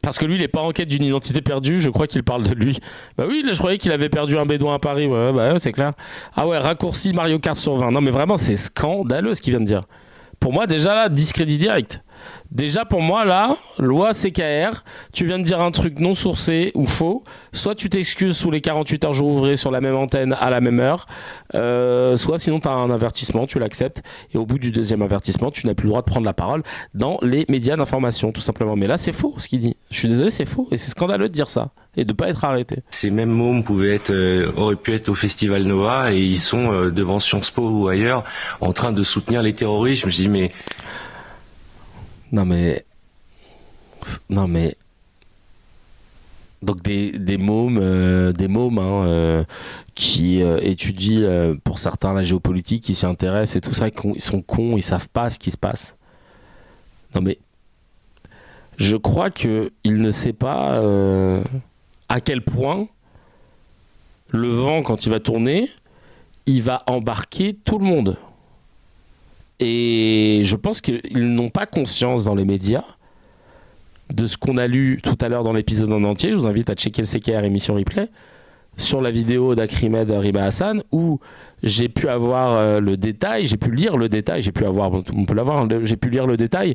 Parce que lui, il n'est pas en quête d'une identité perdue, je crois qu'il parle de lui. Bah oui, là, je croyais qu'il avait perdu un bédouin à Paris, ouais, c'est clair. Ah ouais, raccourci Mario Kart sur 20. Non mais vraiment, c'est scandaleux ce qu'il vient de dire. Pour moi, déjà là, discrédit direct. Déjà, pour moi, là, loi CKR, tu viens de dire un truc non sourcé ou faux, soit tu t'excuses sous les 48 heures jour ouvré sur la même antenne à la même heure, soit sinon tu as un avertissement, tu l'acceptes, et au bout du deuxième avertissement, tu n'as plus le droit de prendre la parole dans les médias d'information, tout simplement. Mais là, c'est faux ce qu'il dit. Je suis désolé, c'est faux, et c'est scandaleux de dire ça, et de pas être arrêté. Ces mêmes mômes auraient pu être au Festival Nova, et ils sont devant Sciences Po ou ailleurs, en train de soutenir les terroristes. Je me dis, mais... Non mais donc des mômes qui étudient pour certains la géopolitique, qui s'y intéressent et tout ça, ils sont cons, ils savent pas ce qui se passe. Non mais je crois que il ne sait pas à quel point le vent, quand il va tourner, il va embarquer tout le monde. Et je pense qu'ils n'ont pas conscience dans les médias de ce qu'on a lu tout à l'heure dans l'épisode en entier. Je vous invite à checker le CKR émission replay sur la vidéo d'Akrimed Rima Hassan, où j'ai pu avoir le détail, j'ai pu lire le détail, j'ai pu lire le détail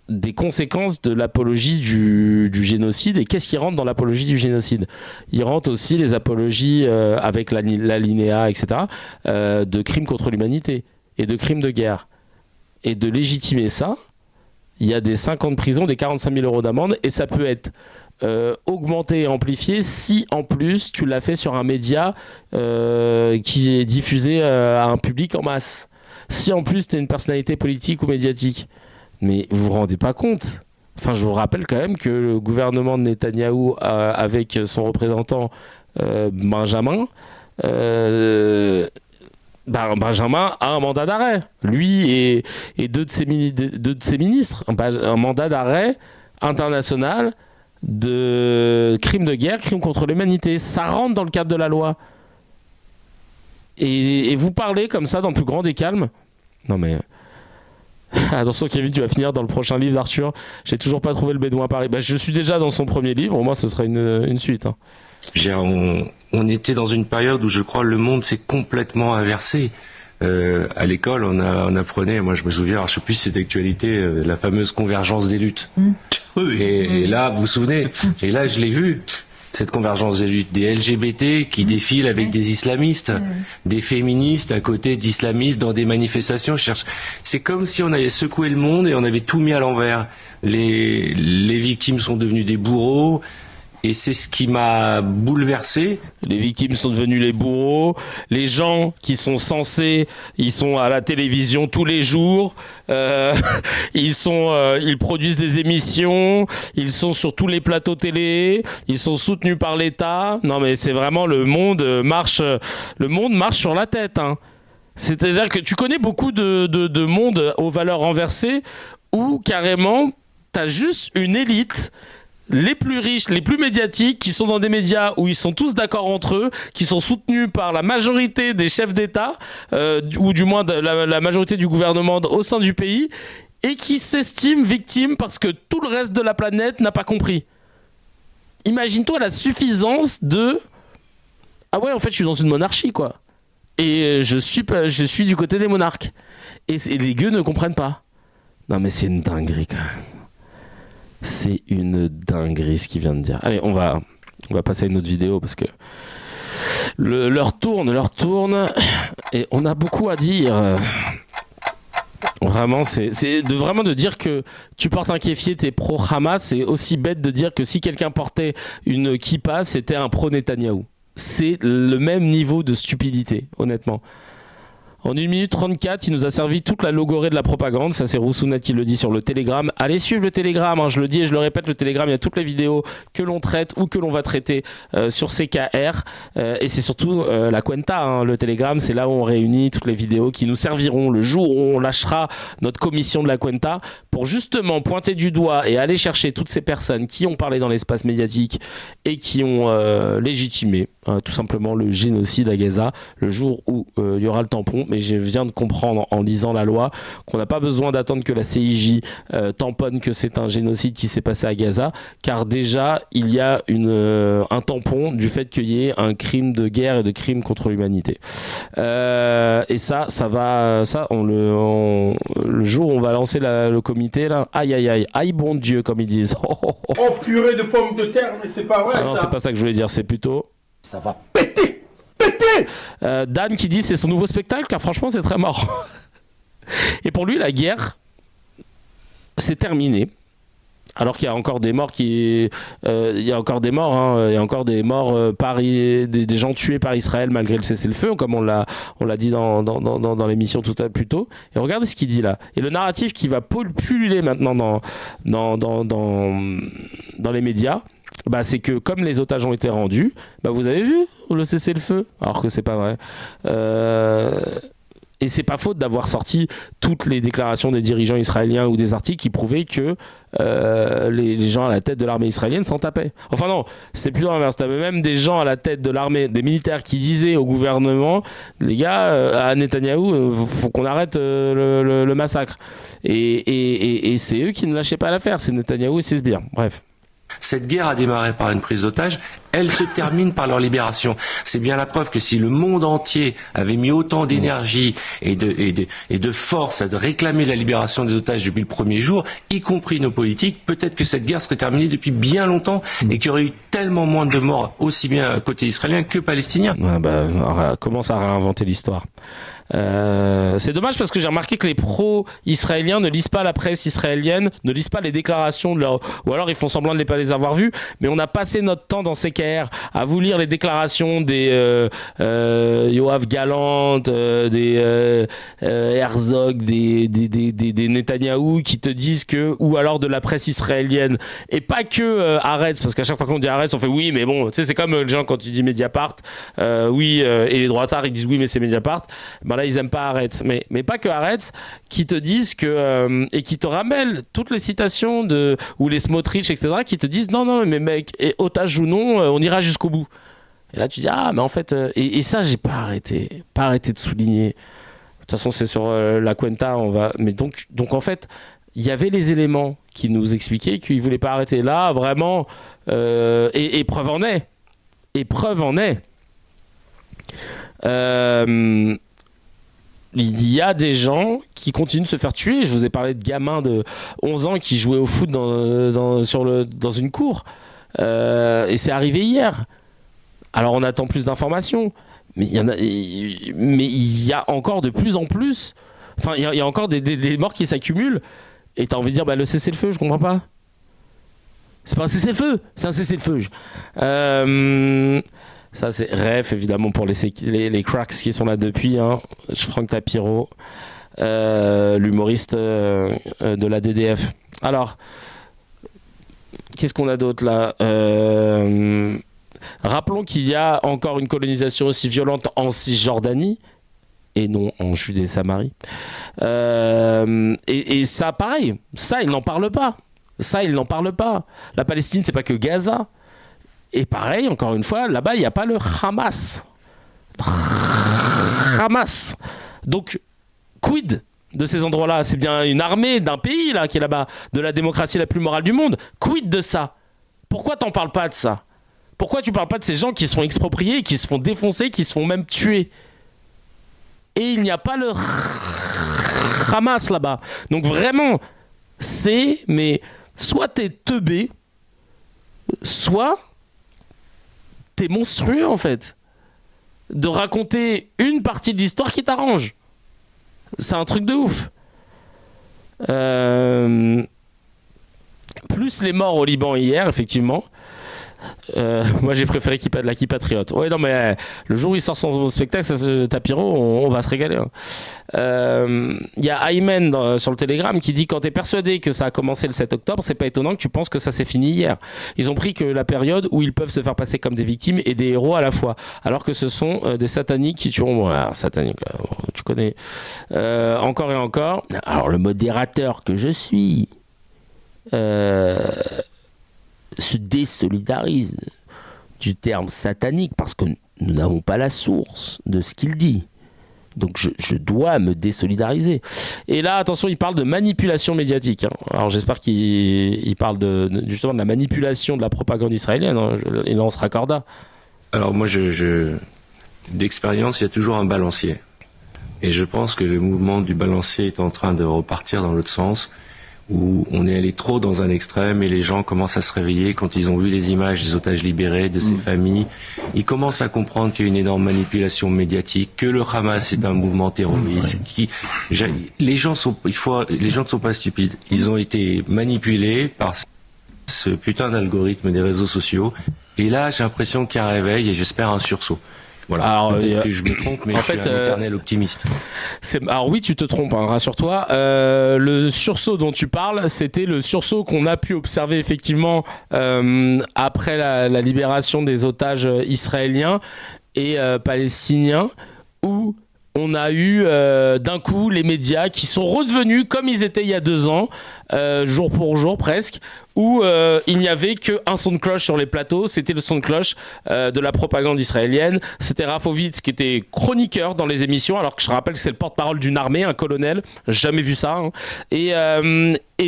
des conséquences de l'apologie du génocide. Et qu'est-ce qui rentre dans l'apologie du génocide? Il rentre aussi les apologies avec l'alinéa, etc., de crimes contre l'humanité et de crimes de guerre. Et de légitimer ça, il y a des 5 ans de prison, des 45 000 euros d'amende, et ça peut être augmenté et amplifié si en plus tu l'as fait sur un média qui est diffusé à un public en masse. Si en plus tu es une personnalité politique ou médiatique. Mais vous vous rendez pas compte. Enfin, je vous rappelle quand même que le gouvernement de Netanyahou, avec son représentant Benjamin, Benjamin a un mandat d'arrêt. Lui et deux de ses ministres. Un mandat d'arrêt international de crimes de guerre, crimes contre l'humanité. Ça rentre dans le cadre de la loi. Et vous parlez comme ça dans le plus grand des calmes. Non mais... Attention Kevin, tu vas finir dans le prochain livre d'Arthur. J'ai toujours pas trouvé le Bédouin à Paris. Je suis déjà dans son premier livre, au moins ce sera une suite. Hein. On était dans une période où je crois le monde s'est complètement inversé. À l'école, on apprenait, moi je me souviens, alors je sais plus si c'est d'actualité, la fameuse convergence des luttes. Et là, vous vous souvenez, et là je l'ai vu. Cette convergence des luttes, des LGBT qui défilent avec des islamistes, des féministes à côté d'islamistes dans des manifestations. C'est comme si on avait secoué le monde et on avait tout mis à l'envers. Les victimes sont devenues des bourreaux. Et c'est ce qui m'a bouleversé. Les victimes sont devenues les bourreaux. Les gens qui sont censés, ils sont à la télévision tous les jours. Ils produisent des émissions. Ils sont sur tous les plateaux télé. Ils sont soutenus par l'État. Non, mais c'est vraiment le monde marche sur la tête. Hein. C'est-à-dire que tu connais beaucoup de monde aux valeurs renversées où carrément t'as juste une élite. Les plus riches, les plus médiatiques, qui sont dans des médias où ils sont tous d'accord entre eux, qui sont soutenus par la majorité des chefs d'État, ou du moins la majorité du gouvernement au sein du pays, et qui s'estiment victimes parce que tout le reste de la planète n'a pas compris. Imagine-toi la suffisance de... Ah ouais, en fait, je suis dans une monarchie, quoi. Et je suis du côté des monarques. Et les gueux ne comprennent pas. Non mais c'est une dinguerie, quand même. C'est une dinguerie ce qu'il vient de dire. Allez, on va passer à une autre vidéo parce que l'heure tourne et on a beaucoup à dire. Vraiment, c'est de dire que tu portes un kéfier, t'es pro-Hamas, c'est aussi bête de dire que si quelqu'un portait une kippa, c'était un pro-Netanyahou. C'est le même niveau de stupidité, honnêtement. En 1 minute 34, il nous a servi toute la logorée de la propagande. Ça, c'est Roussounat qui le dit sur le Telegram. Allez suivre le Telegram, hein, je le dis et je le répète, le Telegram, il y a toutes les vidéos que l'on traite ou que l'on va traiter sur CKR. Et c'est surtout la Cuenta, hein, le Telegram, c'est là où on réunit toutes les vidéos qui nous serviront le jour où on lâchera notre commission de la Cuenta pour justement pointer du doigt et aller chercher toutes ces personnes qui ont parlé dans l'espace médiatique et qui ont légitimé tout simplement le génocide à Gaza, le jour où il y aura le tampon. Mais je viens de comprendre en lisant la loi qu'on n'a pas besoin d'attendre que la CIJ tamponne que c'est un génocide qui s'est passé à Gaza, car déjà il y a un tampon du fait qu'il y ait un crime de guerre et de crime contre l'humanité. Et ça va, le jour où on va lancer le comité là, aïe bon Dieu comme ils disent. Oh purée de pommes de terre, mais c'est pas vrai. Ah non, c'est pas ça que je voulais dire, c'est plutôt. Ça va péter. Dan qui dit c'est son nouveau spectacle, car franchement c'est très mort. Et pour lui la guerre c'est terminé. Alors qu'il y a encore des morts il y a encore des morts des gens tués par Israël malgré le cessez-le-feu, comme on l'a dit dans l'émission plus tôt. Et regardez ce qu'il dit là. Et le narratif qui va pulluler maintenant dans les médias, c'est que comme les otages ont été rendus, vous avez vu le cessez-le-feu, alors que c'est pas vrai. Et c'est pas faute d'avoir sorti toutes les déclarations des dirigeants israéliens ou des articles qui prouvaient que les gens à la tête de l'armée israélienne s'en tapaient. Enfin non, c'était plutôt l'inverse. T'avais même des gens à la tête de l'armée, des militaires qui disaient au gouvernement, les gars, à Netanyahou, faut qu'on arrête le massacre. Et c'est eux qui ne lâchaient pas l'affaire, c'est Netanyahou et ses sbires. Bref. Cette guerre a démarré par une prise d'otage, elle se termine par leur libération. C'est bien la preuve que si le monde entier avait mis autant d'énergie et de force à réclamer la libération des otages depuis le premier jour, y compris nos politiques, peut-être que cette guerre serait terminée depuis bien longtemps et qu'il y aurait eu tellement moins de morts, aussi bien côté israélien que palestinien. Commence à réinventer l'histoire. C'est dommage parce que j'ai remarqué que les pro-israéliens ne lisent pas la presse israélienne, ne lisent pas les déclarations ou alors ils font semblant de ne pas les avoir vues, mais on a passé notre temps dans CKR à vous lire les déclarations des Yoav Gallant, des Herzog, des Netanyahou qui te disent que, ou alors de la presse israélienne, et pas que Haaretz, parce qu'à chaque fois qu'on dit Haaretz on fait oui mais bon, tu sais c'est comme les gens quand tu dis Mediapart, et les droitards ils disent oui mais c'est Mediapart. Là ils aiment pas Haaretz, mais pas que Haaretz, qui te disent que et qui te ramènent toutes les citations ou les Smotrich etc, qui te disent non mais mec, otage ou non, on ira jusqu'au bout. Et là tu dis mais en fait et ça j'ai pas arrêté de souligner. De toute façon c'est sur la Cuenta mais donc en fait il y avait les éléments qui nous expliquaient qu'ils voulaient pas arrêter là vraiment et preuve en est. Il y a des gens qui continuent de se faire tuer. Je vous ai parlé de gamins de 11 ans qui jouaient au foot dans une cour. Et c'est arrivé hier. Alors on attend plus d'informations. Mais il y a encore de plus en plus. Enfin, il y a encore des morts qui s'accumulent. Et t'as envie de dire, le cessez-le-feu, je comprends pas. C'est pas un cessez-le-feu, c'est un cessez-le-feu. Ça c'est ref évidemment pour les cracks qui sont là depuis, Franck Tapiro, l'humoriste de la DDF. Alors qu'est-ce qu'on a d'autre là? Rappelons qu'il y a encore une colonisation aussi violente en Cisjordanie et non en Judée-Samarie, et ça pareil, ça ils n'en parlent pas. La Palestine c'est pas que Gaza. Et pareil, encore une fois, là-bas, il n'y a pas le Hamas. Donc, quid de ces endroits-là? C'est bien une armée d'un pays là qui est là-bas, de la démocratie la plus morale du monde. Quid de ça? Pourquoi t'en parles pas de ça? Pourquoi tu parles pas de ces gens qui se font exproprier, qui se font défoncer, qui se font même tuer? Et il n'y a pas le Hamas là-bas. Donc vraiment, mais soit t'es teubé, soit t'es monstrueux en fait de raconter une partie de l'histoire qui t'arrange. C'est un truc de ouf. Plus les morts au Liban hier effectivement. Moi j'ai préféré Lucky Patriot. Ouais non mais le jour où il sort son spectacle, ça, Tapiro, on va se régaler. Y a Ayman sur le Telegram qui dit: quand t'es persuadé que ça a commencé le 7 octobre, c'est pas étonnant que tu penses que ça s'est fini hier. Ils ont pris que la période où ils peuvent se faire passer comme des victimes et des héros à la fois, alors que ce sont des sataniques qui tueront. Voilà, satanique, tu connais. Encore et encore. Alors le modérateur que je suis se désolidarise du terme satanique parce que nous n'avons pas la source de ce qu'il dit. Donc je dois me désolidariser. Et là, attention, il parle de manipulation médiatique. Alors j'espère qu'il parle justement de la manipulation de la propagande israélienne. Et là, on se raccorda. Alors moi, d'expérience, il y a toujours un balancier. Et je pense que le mouvement du balancier est en train de repartir dans l'autre sens, où on est allé trop dans un extrême et les gens commencent à se réveiller quand ils ont vu les images des otages libérés, de ces familles. Ils commencent à comprendre qu'il y a une énorme manipulation médiatique, que le Hamas est un mouvement terroriste. Les gens ne sont pas stupides. Ils ont été manipulés par ce putain d'algorithme des réseaux sociaux. Et là, j'ai l'impression qu'il y a un réveil et j'espère un sursaut. Voilà. Alors, peut-être que je me trompe, mais je suis un éternel optimiste. Alors oui, tu te trompes, rassure-toi. Le sursaut dont tu parles, c'était le sursaut qu'on a pu observer effectivement après la libération des otages israéliens et palestiniens, où on a eu d'un coup les médias qui sont redevenus comme ils étaient il y a 2 ans, jour pour jour presque, où il n'y avait qu'un son de cloche sur les plateaux, c'était le son de cloche de la propagande israélienne. C'était Rafovitz qui était chroniqueur dans les émissions, alors que je rappelle que c'est le porte-parole d'une armée, un colonel, jamais vu ça. Et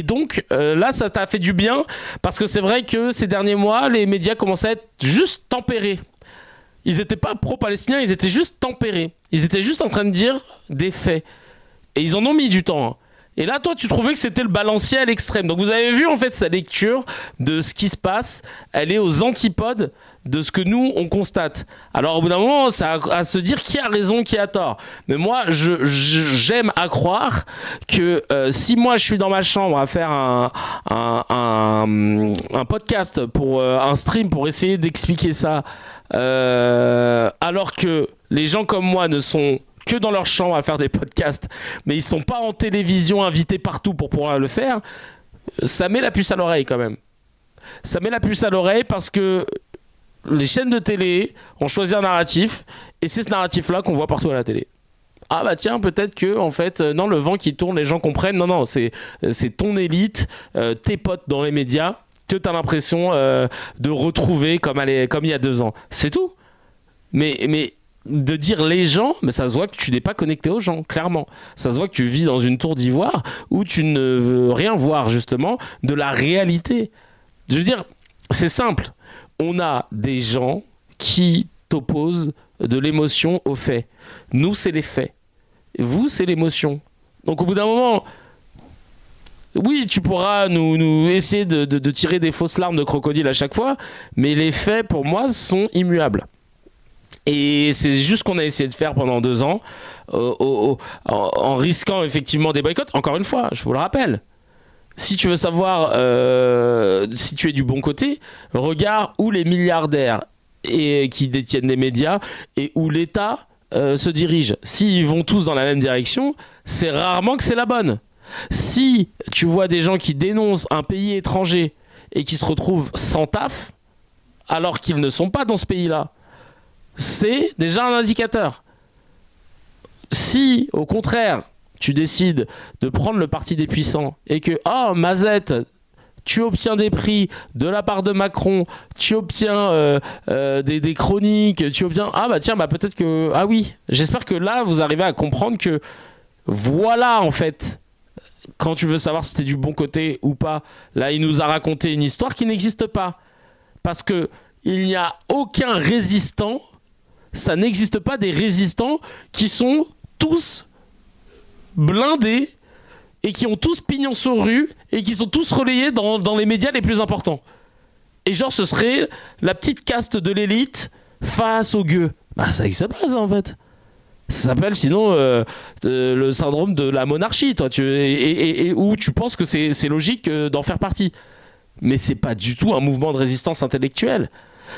donc là, ça t'a fait du bien, parce que c'est vrai que ces derniers mois, les médias commençaient à être juste tempérés. Ils n'étaient pas pro-palestiniens, ils étaient juste tempérés. Ils étaient juste en train de dire des faits. Et ils en ont mis du temps. Et là, toi, tu trouvais que c'était le balancier à l'extrême. Donc vous avez vu, en fait, sa lecture de ce qui se passe, elle est aux antipodes de ce que nous, on constate. Alors, au bout d'un moment, ça a à se dire qui a raison, qui a tort. Mais moi, j'aime à croire que si moi, je suis dans ma chambre à faire un podcast, pour un stream, pour essayer d'expliquer ça, alors que les gens comme moi ne sont que dans leur chambre à faire des podcasts, mais ils sont pas en télévision invités partout pour pouvoir le faire, ça met la puce à l'oreille quand même. Ça met la puce à l'oreille parce que les chaînes de télé ont choisi un narratif et c'est ce narratif-là qu'on voit partout à la télé. Ah bah tiens, peut-être que en fait, non, le vent qui tourne, les gens comprennent. Non, c'est ton élite, tes potes dans les médias que tu as l'impression de retrouver comme il y a 2 ans. C'est tout. Mais de dire les gens, mais ça se voit que tu n'es pas connecté aux gens, clairement. Ça se voit que tu vis dans une tour d'ivoire où tu ne veux rien voir, justement, de la réalité. Je veux dire, c'est simple. On a des gens qui t'opposent de l'émotion aux faits. Nous, c'est les faits. Vous, c'est l'émotion. Donc, au bout d'un moment, oui, tu pourras nous essayer de tirer des fausses larmes de crocodile à chaque fois, mais les faits, pour moi, sont immuables. Et c'est juste ce qu'on a essayé de faire pendant 2 ans, en risquant effectivement des boycotts. Encore une fois, je vous le rappelle, si tu veux savoir si tu es du bon côté, regarde où les milliardaires qui détiennent des médias et où l'État se dirige. S'ils vont tous dans la même direction, c'est rarement que c'est la bonne. Si tu vois des gens qui dénoncent un pays étranger et qui se retrouvent sans taf, alors qu'ils ne sont pas dans ce pays-là, c'est déjà un indicateur. Si, au contraire, tu décides de prendre le parti des puissants et que, Mazette, tu obtiens des prix de la part de Macron, tu obtiens des chroniques, tu obtiens... peut-être que... Ah oui, j'espère que là, vous arrivez à comprendre que voilà, en fait, quand tu veux savoir si t'es du bon côté ou pas, là, il nous a raconté une histoire qui n'existe pas. Parce que il n'y a aucun résistant, ça n'existe pas des résistants qui sont tous blindés et qui ont tous pignon sur rue et qui sont tous relayés dans les médias les plus importants. Et genre, ce serait la petite caste de l'élite face aux gueux. Ça n'existe pas, ça, en fait. Ça s'appelle sinon le syndrome de la monarchie, toi, et où tu penses que c'est logique d'en faire partie. Mais c'est pas du tout un mouvement de résistance intellectuelle.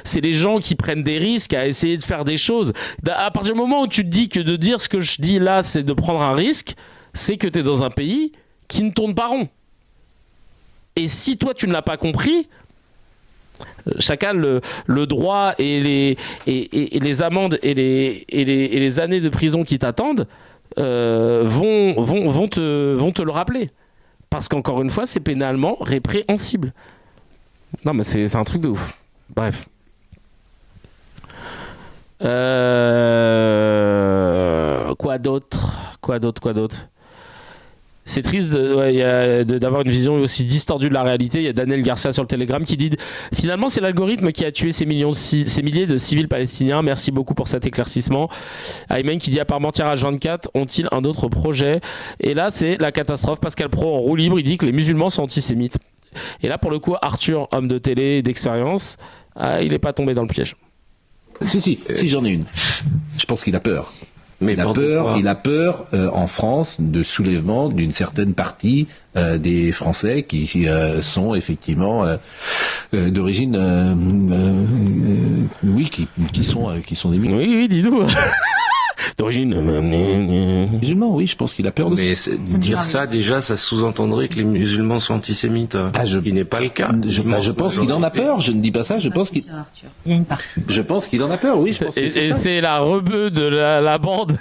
C'est les gens qui prennent des risques à essayer de faire des choses. À partir du moment où tu te dis que de dire ce que je dis là, c'est de prendre un risque, c'est que tu es dans un pays qui ne tourne pas rond. Et si toi, tu ne l'as pas compris, chacun le droit et les amendes et les années de prison qui t'attendent vont te le rappeler. Parce qu'encore une fois, c'est pénalement répréhensible. Non, mais c'est un truc de ouf. Bref. Quoi d'autre? C'est triste d'avoir une vision aussi distordue de la réalité. Il y a Daniel Garcia sur le Telegram qui dit « Finalement, c'est l'algorithme qui a tué ces milliers de civils palestiniens. Merci beaucoup pour cet éclaircissement. » Ayman qui dit « À part mentir H24, ont-ils un autre projet ?» Et là, c'est la catastrophe. Pascal Pro en roue libre, il dit que les musulmans sont antisémites. Et là, pour le coup, Arthur, homme de télé et d'expérience, il n'est pas tombé dans le piège. Si, j'en ai une. Je pense qu'il a peur. Mais il a peur en France de soulèvement d'une certaine partie des Français qui sont effectivement d'origine, qui sont des musulmans. Oui, dis-nous. D'origine musulman, oui, je pense qu'il a peur de ça. Mais dire ça, déjà, ça sous-entendrait que les musulmans sont antisémites, ce qui n'est pas le cas. Je pense qu'il en a peur, je ne dis pas ça, je pense qu'il... Il y a une partie. Je pense qu'il en a peur, oui. Je pense et c'est la rebeu de la bande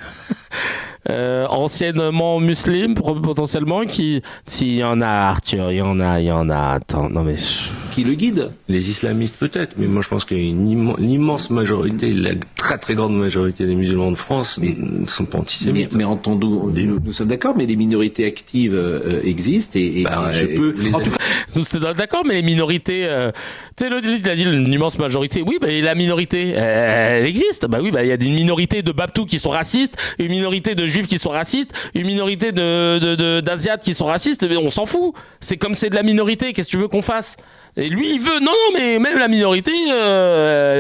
anciennement musulmane, potentiellement, qui... S'il y en a, Arthur, il y en a, attends, non mais... Qui le guide? Les islamistes peut-être, mais moi je pense qu'il y a une immense majorité, la très très grande majorité des musulmans de France ne sont pas antisémites. Mais entendons, nous sommes d'accord, mais les minorités actives existent je peux... Nous sommes d'accord, mais les minorités... tu sais, il a dit l'immense majorité. Oui, la minorité, elle existe. Bah oui, il y a des minorités de Babtou qui sont racistes, une minorité de Juifs qui sont racistes, une minorité d'Asiates qui sont racistes, mais on s'en fout. C'est comme c'est de la minorité, qu'est-ce que tu veux qu'on fasse? Et lui, il veut... Non, mais même la minorité,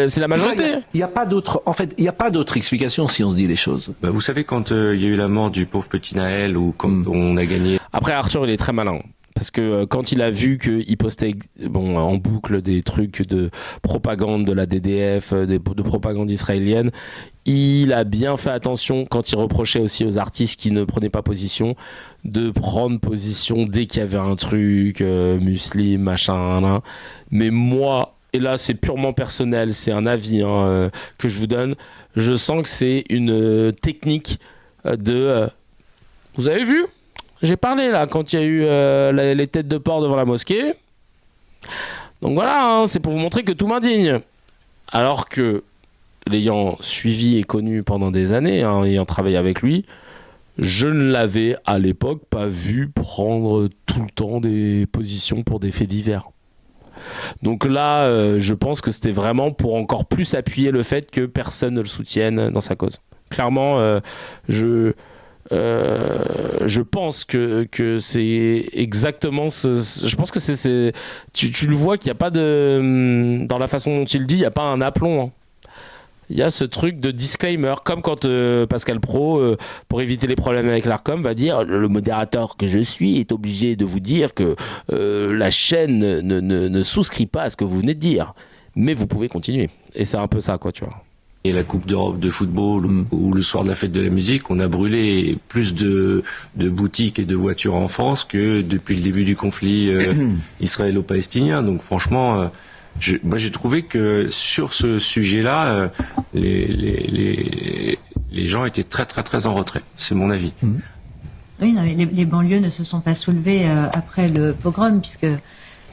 c'est la majorité. Il n'y a pas d'autre... En fait, il n'y a pas d'autre explication si on se dit les choses. Vous savez, quand il y a eu la mort du pauvre petit Naël, ou quand on a gagné... Après, Arthur, il est très malin. Parce que quand il a vu qu'il postait en boucle des trucs de propagande de la DDF, de propagande israélienne, il a bien fait attention, quand il reprochait aussi aux artistes qui ne prenaient pas position, de prendre position dès qu'il y avait un truc musulman, machin. Mais moi, et là c'est purement personnel, c'est un avis que je vous donne, je sens que c'est une technique de... vous avez vu ? J'ai parlé là quand il y a eu les têtes de porc devant la mosquée. Donc voilà, c'est pour vous montrer que tout m'indigne. Alors que, l'ayant suivi et connu pendant des années, ayant travaillé avec lui, je ne l'avais à l'époque pas vu prendre tout le temps des positions pour des faits divers. Donc là, je pense que c'était vraiment pour encore plus appuyer le fait que personne ne le soutienne dans sa cause. Clairement, je pense que c'est exactement je pense que c'est tu le vois qu'il n'y a pas de, dans la façon dont il dit, il n'y a pas un aplomb. Il y a ce truc de disclaimer, comme quand Pascal Pro, pour éviter les problèmes avec l'Arcom, va dire le modérateur que je suis est obligé de vous dire que la chaîne ne souscrit pas à ce que vous venez de dire, mais vous pouvez continuer. Et c'est un peu ça, quoi, tu vois. Et la Coupe d'Europe de football ou le soir de la fête de la musique, on a brûlé plus de boutiques et de voitures en France que depuis le début du conflit israélo-palestinien. Donc franchement, moi j'ai trouvé que sur ce sujet-là, les gens étaient très très très en retrait. C'est mon avis. Oui, non, mais les banlieues ne se sont pas soulevées après le pogrom, puisque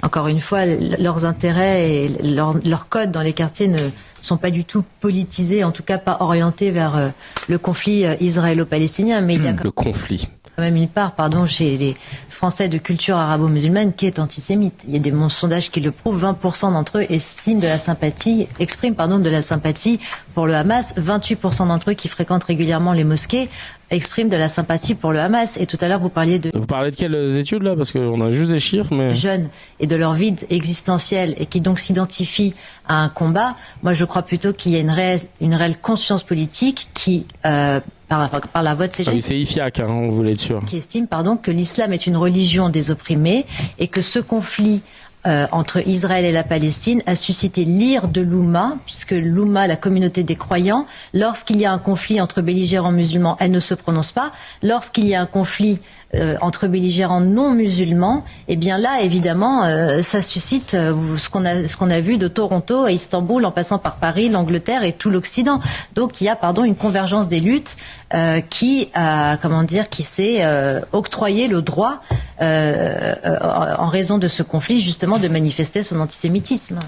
encore une fois, leurs intérêts et leurs codes dans les quartiers ne sont pas du tout politisés, en tout cas pas orientés vers le conflit israélo-palestinien. Mais il y a le conflit. Quand même une part, chez les Français de culture arabo-musulmane qui est antisémite. Il y a des sondages qui le prouvent. 20% d'entre eux expriment de la sympathie pour le Hamas. 28% d'entre eux qui fréquentent régulièrement les mosquées expriment de la sympathie pour le Hamas. Et tout à l'heure, vous parliez de quelles études là? Parce qu'on a juste des chiffres, mais... Jeunes et de leur vide existentiel et qui donc s'identifient à un combat. Moi, je crois plutôt qu'il y a une réelle conscience politique qui... par la voix de ces jeunes. Oui, c'est IFIAC, on voulait être sûr. Qui estime, que l'islam est une religion des opprimés et que ce conflit entre Israël et la Palestine a suscité l'ire de l'Oumma, puisque l'Oumma, la communauté des croyants, lorsqu'il y a un conflit entre belligérants musulmans, elle ne se prononce pas. Lorsqu'il y a un conflit entre belligérants non musulmans, eh bien là, évidemment, ça suscite ce qu'on a vu de Toronto à Istanbul, en passant par Paris, l'Angleterre et tout l'Occident. Donc il y a, une convergence des luttes qui s'est octroyé le droit, en raison de ce conflit, justement, de manifester son antisémitisme.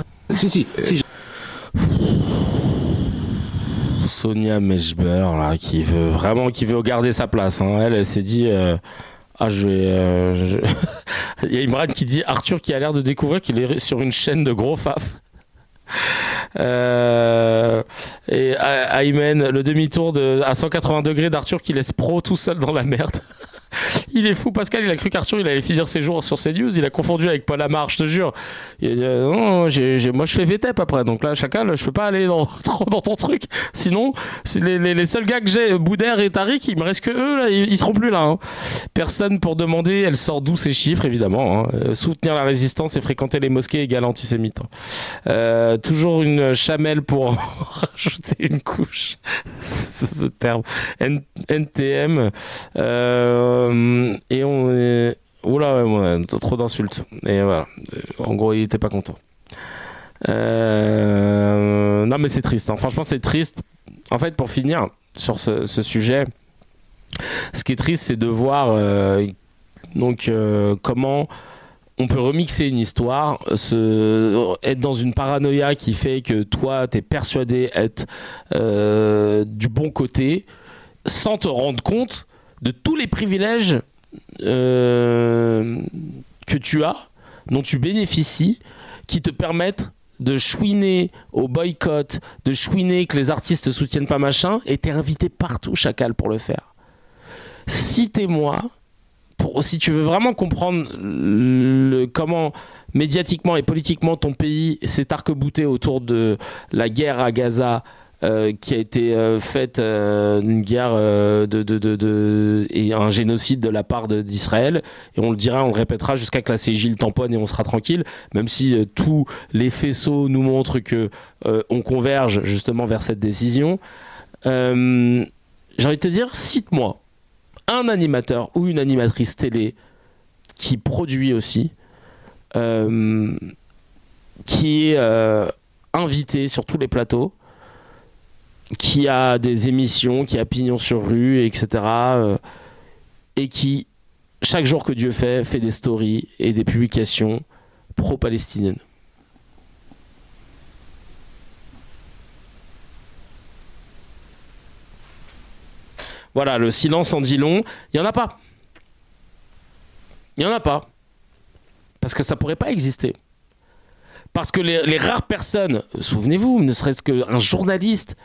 Sonia Meshber là qui veut garder sa place. Hein. Elle s'est dit il y a Imran qui dit Arthur qui a l'air de découvrir qu'il est sur une chaîne de gros faf. Et Aymen, le demi-tour à 180 degrés d'Arthur qui laisse Pro tout seul dans la merde. Il est fou, Pascal, il a cru qu'Arthur il allait finir ses jours sur CNews, il a confondu avec Paul Amar, je te jure. Il a dit, non, moi je fais VTEP après, donc là Chacal, je peux pas aller dans ton truc. Sinon, les seuls gars que j'ai, Boudère et Tariq, il me reste que eux, là, ils seront plus là. Hein. Personne pour demander, elle sort d'où ces chiffres, évidemment. Hein. Soutenir la résistance et fréquenter les mosquées égale antisémite. Hein. Toujours une chamelle pour rajouter une couche. Ce terme. NTM. Et on est... Oula, ouais, trop d'insultes. Et voilà. En gros, il était pas content. Non, mais c'est triste. Hein. Franchement, c'est triste. En fait, pour finir sur ce sujet, ce qui est triste, c'est de voir comment on peut remixer une histoire, être dans une paranoïa qui fait que toi, t'es persuadé être du bon côté, sans te rendre compte de tous les privilèges que tu as, dont tu bénéficies, qui te permettent de chouiner au boycott, de chouiner que les artistes soutiennent pas machin, et t'es invité partout, Chacal, pour le faire. Citez-moi, si tu veux vraiment comprendre comment médiatiquement et politiquement ton pays s'est arc-bouté autour de la guerre à Gaza, qui a été faite une guerre et un génocide de la part d'Israël, et on le dira, on le répétera jusqu'à que la CJ le tamponne et on sera tranquille, même si tous les faisceaux nous montrent que on converge justement vers cette décision. J'ai envie de te dire, cite-moi un animateur ou une animatrice télé qui produit aussi, qui est invité sur tous les plateaux, qui a des émissions, qui a pignon sur rue, etc. Et qui, chaque jour que Dieu fait des stories et des publications pro-palestiniennes. Voilà, le silence en dit long. Il n'y en a pas. Il n'y en a pas. Parce que ça ne pourrait pas exister. Parce que les rares personnes, souvenez-vous, ne serait-ce qu'un journaliste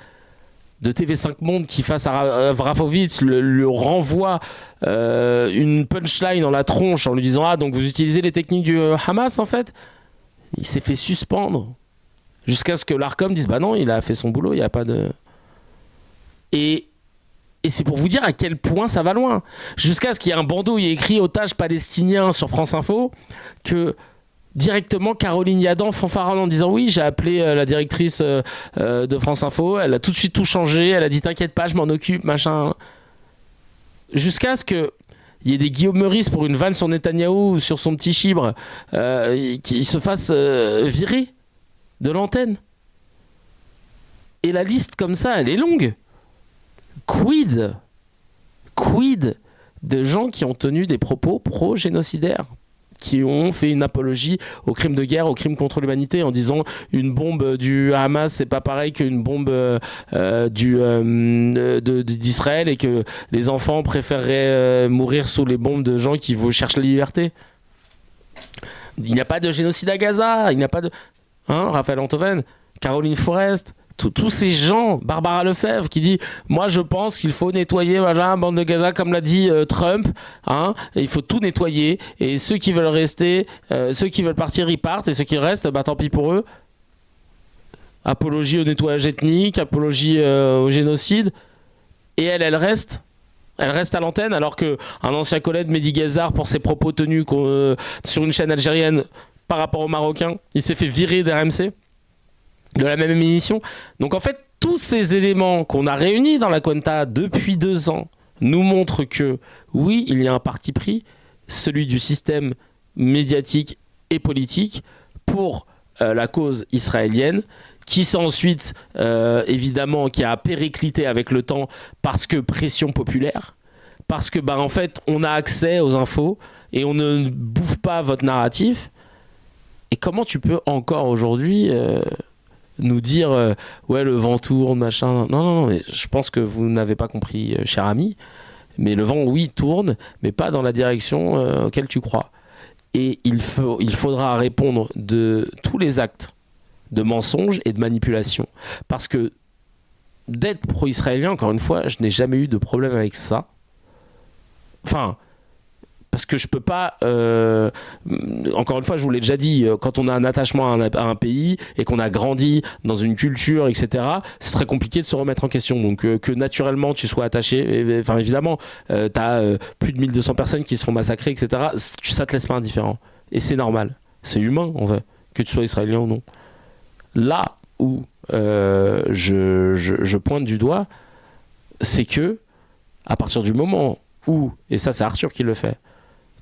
de TV5 Monde qui, face à Vrafovitz, le renvoie une punchline dans la tronche en lui disant « Ah, donc vous utilisez les techniques du Hamas, en fait ?» Il s'est fait suspendre. Jusqu'à ce que l'Arcom dise « Bah non, il a fait son boulot, il n'y a pas de... » Et c'est pour vous dire à quel point ça va loin. Jusqu'à ce qu'il y ait un bandeau où il y ait écrit « Otage palestinien » sur France Info, que... directement Caroline Yadan fanfaronne en disant oui, j'ai appelé la directrice de France Info, elle a tout de suite tout changé, elle a dit t'inquiète pas, je m'en occupe, machin. Jusqu'à ce que il y ait des Guillaume Meurice pour une vanne sur Netanyahou ou sur son petit chibre qui se fasse virer de l'antenne. Et la liste comme ça, elle est longue. Quid de gens qui ont tenu des propos pro-génocidaires, qui ont fait une apologie aux crimes de guerre, aux crimes contre l'humanité, en disant une bombe du Hamas c'est pas pareil qu'une bombe d'Israël, et que les enfants préféreraient mourir sous les bombes de gens qui cherchent la liberté. Il n'y a pas de génocide à Gaza, il n'y a pas de... Hein, Raphaël Antoven, Caroline Forest, tous ces gens, Barbara Lefebvre qui dit moi je pense qu'il faut nettoyer la bande de Gaza comme l'a dit Trump, hein, il faut tout nettoyer, et ceux qui veulent rester, ceux qui veulent partir ils partent, et ceux qui restent bah tant pis pour eux. Apologie au nettoyage ethnique, apologie au génocide, et elle reste à l'antenne, alors que un ancien collègue, Mehdi Guezard, pour ses propos tenus sur une chaîne algérienne par rapport aux Marocains, il s'est fait virer d'RMC, de la même émission. Donc en fait, tous ces éléments qu'on a réunis dans la Cuenta depuis 2 ans nous montrent que oui, il y a un parti pris, celui du système médiatique et politique pour la cause israélienne, qui s'est ensuite évidemment qui a périclité avec le temps parce que pression populaire, parce que en fait on a accès aux infos et on ne bouffe pas votre narratif. Et comment tu peux encore aujourd'hui nous dire ouais, le vent tourne, machin. Non, mais je pense que vous n'avez pas compris, cher ami. Mais le vent, oui, tourne, mais pas dans la direction auquel tu crois. Et il faudra répondre de tous les actes de mensonges et de manipulation. Parce que d'être pro-israélien, encore une fois, je n'ai jamais eu de problème avec ça. Enfin, parce que je peux pas... encore une fois, je vous l'ai déjà dit, quand on a un attachement à un pays et qu'on a grandi dans une culture, etc., c'est très compliqué de se remettre en question. Donc que naturellement tu sois attaché, enfin évidemment, t'as plus de 1200 personnes qui se font massacrer, etc., ça te laisse pas indifférent. Et c'est normal. C'est humain, en fait, que tu sois israélien ou non. Là où je pointe du doigt, c'est que à partir du moment où, et ça c'est Arthur qui le fait,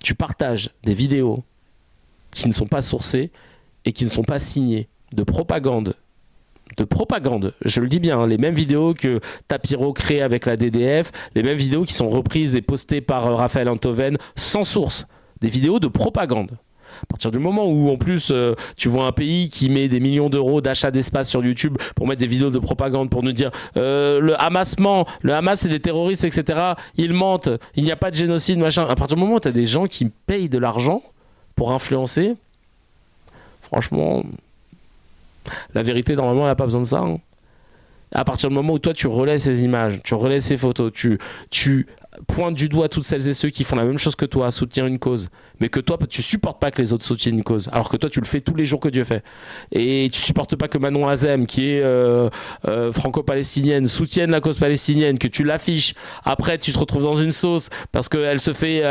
tu partages des vidéos qui ne sont pas sourcées et qui ne sont pas signées de propagande, je le dis bien, hein, les mêmes vidéos que Tapiro crée avec la DDF, les mêmes vidéos qui sont reprises et postées par Raphaël Enthoven sans source, des vidéos de propagande. À partir du moment où en plus tu vois un pays qui met des millions d'euros d'achat d'espace sur YouTube pour mettre des vidéos de propagande pour nous dire le Hamas ment, le Hamas c'est des terroristes, etc. Ils mentent, il n'y a pas de génocide, machin. À partir du moment où tu as des gens qui payent de l'argent pour influencer, franchement, la vérité normalement elle n'a pas besoin de ça. Hein. À partir du moment où toi tu relais ces images, tu relais ces photos, tu pointes du doigt toutes celles et ceux qui font la même chose que toi, soutenir une cause, mais que toi tu supportes pas que les autres soutiennent une cause, alors que toi tu le fais tous les jours que Dieu fait, et tu supportes pas que Manon Azem, qui est franco-palestinienne, soutienne la cause palestinienne, que tu l'affiches, après tu te retrouves dans une sauce parce qu'elle se fait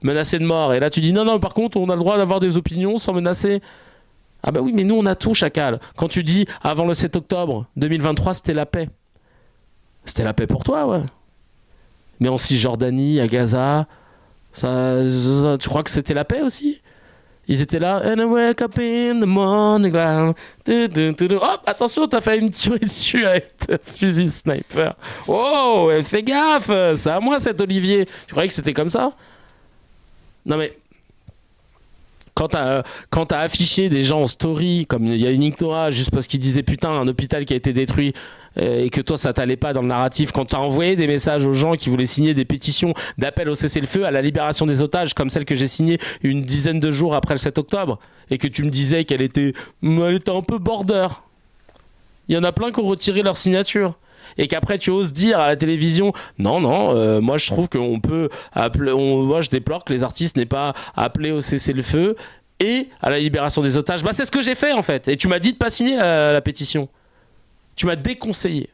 menacer de mort, et là tu dis non, par contre on a le droit d'avoir des opinions sans menacer. Ah bah oui, mais nous on a tout, chacal. Quand tu dis avant le 7 octobre 2023 c'était la paix, c'était la paix pour toi, ouais. Mais en Cisjordanie, à Gaza, ça, tu crois que c'était la paix aussi? Ils étaient là, and I wake up in the morning, hop, attention, t'as fait une tuerie dessus avec ta fusil sniper. Oh, fais gaffe, c'est à moi cet Olivier. Tu croyais que c'était comme ça? Non mais... Quand t'as affiché des gens en story, comme il y a une Ignoa, juste parce qu'ils disaient putain, un hôpital qui a été détruit, et que toi ça t'allait pas dans le narratif, quand t'as envoyé des messages aux gens qui voulaient signer des pétitions d'appel au cessez-le-feu, à la libération des otages, comme celle que j'ai signée une dizaine de jours après le 7 octobre, et que tu me disais qu'elle était un peu border. Il y en a plein qui ont retiré leur signature. Et qu'après tu oses dire à la télévision non, moi je trouve qu'on peut appeler, moi je déplore que les artistes n'aient pas appelé au cessez-le-feu et à la libération des otages. Bah c'est ce que j'ai fait en fait, et tu m'as dit de pas signer la pétition, tu m'as déconseillé.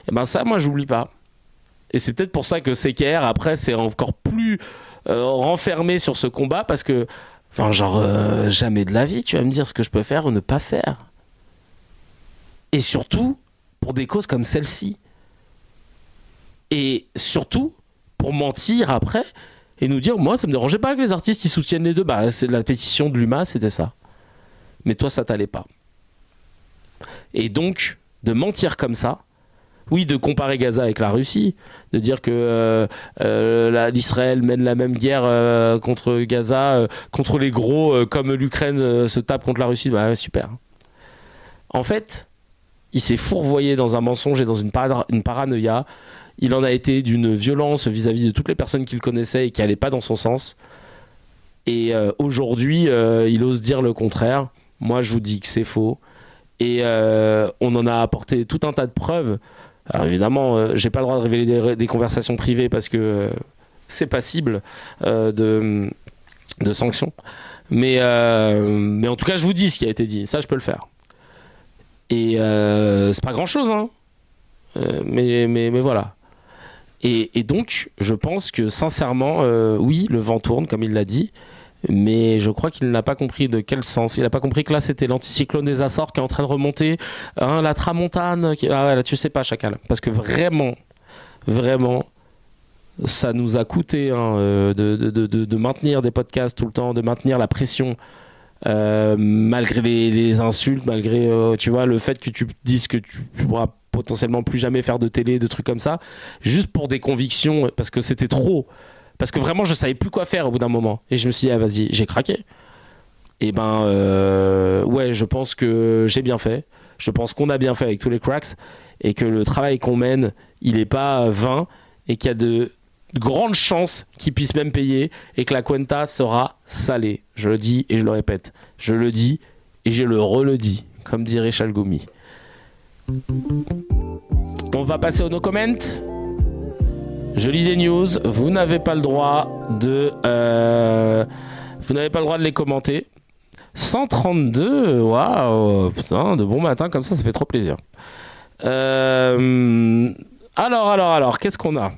Et ben ça moi j'oublie pas, et c'est peut-être pour ça que CKR après c'est encore plus renfermé sur ce combat, parce que enfin jamais de la vie tu vas me dire ce que je peux faire ou ne pas faire, et surtout pour des causes comme celle-ci. Et surtout, pour mentir après et nous dire, moi, ça me dérangeait pas que les artistes ils soutiennent les deux. Bah, c'est la pétition de l'UMA, c'était ça. Mais toi, ça t'allait pas. Et donc, de mentir comme ça, oui, de comparer Gaza avec la Russie, de dire que l'Israël mène la même guerre contre Gaza, contre les gros, comme l'Ukraine se tape contre la Russie, bah super. En fait, il s'est fourvoyé dans un mensonge et dans une paranoïa. Il en a été d'une violence vis-à-vis de toutes les personnes qu'il connaissait et qui n'allaient pas dans son sens. Et aujourd'hui, il ose dire le contraire. Moi, je vous dis que c'est faux. Et on en a apporté tout un tas de preuves. Alors évidemment, j'ai pas le droit de révéler des conversations privées parce que c'est passible de sanctions. Mais en tout cas, je vous dis ce qui a été dit. Ça, je peux le faire. Et c'est pas grand chose, hein. Mais voilà. Et donc, je pense que sincèrement, oui, le vent tourne, comme il l'a dit, mais je crois qu'il n'a pas compris de quel sens. Il n'a pas compris que là, c'était l'anticyclone des Açores qui est en train de remonter, hein, la tramontane. Ah ouais, là, tu sais pas, chacal. Parce que vraiment, ça nous a coûté de maintenir des podcasts tout le temps, de maintenir la pression. Malgré les insultes, malgré tu vois, le fait que tu dises que tu pourras potentiellement plus jamais faire de télé, de trucs comme ça, juste pour des convictions, parce que c'était trop, parce que vraiment je savais plus quoi faire au bout d'un moment, et je me suis dit vas-y, j'ai craqué. Et ouais, je pense que j'ai bien fait. Je pense qu'on a bien fait avec tous les cracks et que le travail qu'on mène, il n'est pas vain et qu'il y a de grandes chances qu'ils puissent même payer et que la cuenta sera salée. Je le dis et je le répète. Je le dis et je le redis, comme dirait Chalgoumi. On va passer au no comment. Je lis des news. Vous n'avez pas le droit de les commenter. 132, waouh, putain, de bon matin comme ça fait trop plaisir. Alors, qu'est-ce qu'on a ?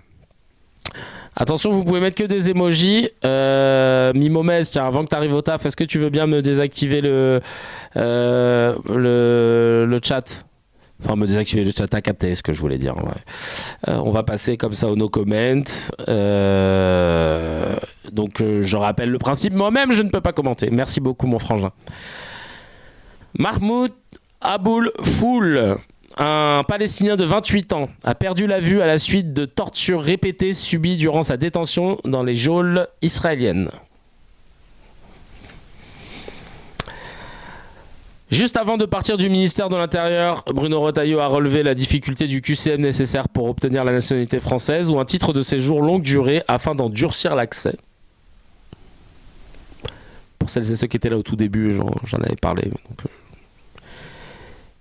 Attention, vous pouvez mettre que des emojis. Mimomez, tiens, avant que tu arrives au taf, est-ce que tu veux bien me désactiver le chat ? Enfin, me désactiver le chat, à capter ce que je voulais dire. Ouais. On va passer comme ça au no comment. Donc, je rappelle le principe. Moi-même, je ne peux pas commenter. Merci beaucoup, mon frangin. Mahmoud Aboul Foul, un Palestinien de 28 ans, a perdu la vue à la suite de tortures répétées subies durant sa détention dans les geôles israéliennes. Juste avant de partir du ministère de l'Intérieur, Bruno Retailleau a relevé la difficulté du QCM nécessaire pour obtenir la nationalité française ou un titre de séjour longue durée afin d'en durcir l'accès. Pour celles et ceux qui étaient là au tout début, j'en avais parlé. Donc...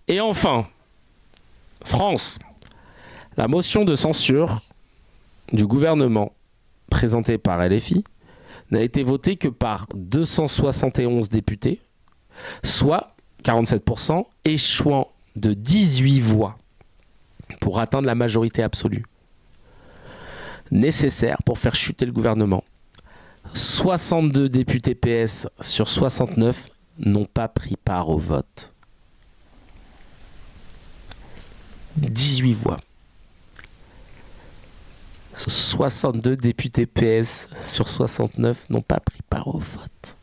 Et enfin, France. La motion de censure du gouvernement présentée par LFI n'a été votée que par 271 députés, soit 47%, échouant de 18 voix pour atteindre la majorité absolue nécessaire pour faire chuter le gouvernement. 62 députés PS sur 69 n'ont pas pris part au vote. 18 voix. 62 députés PS sur 69 n'ont pas pris part au vote.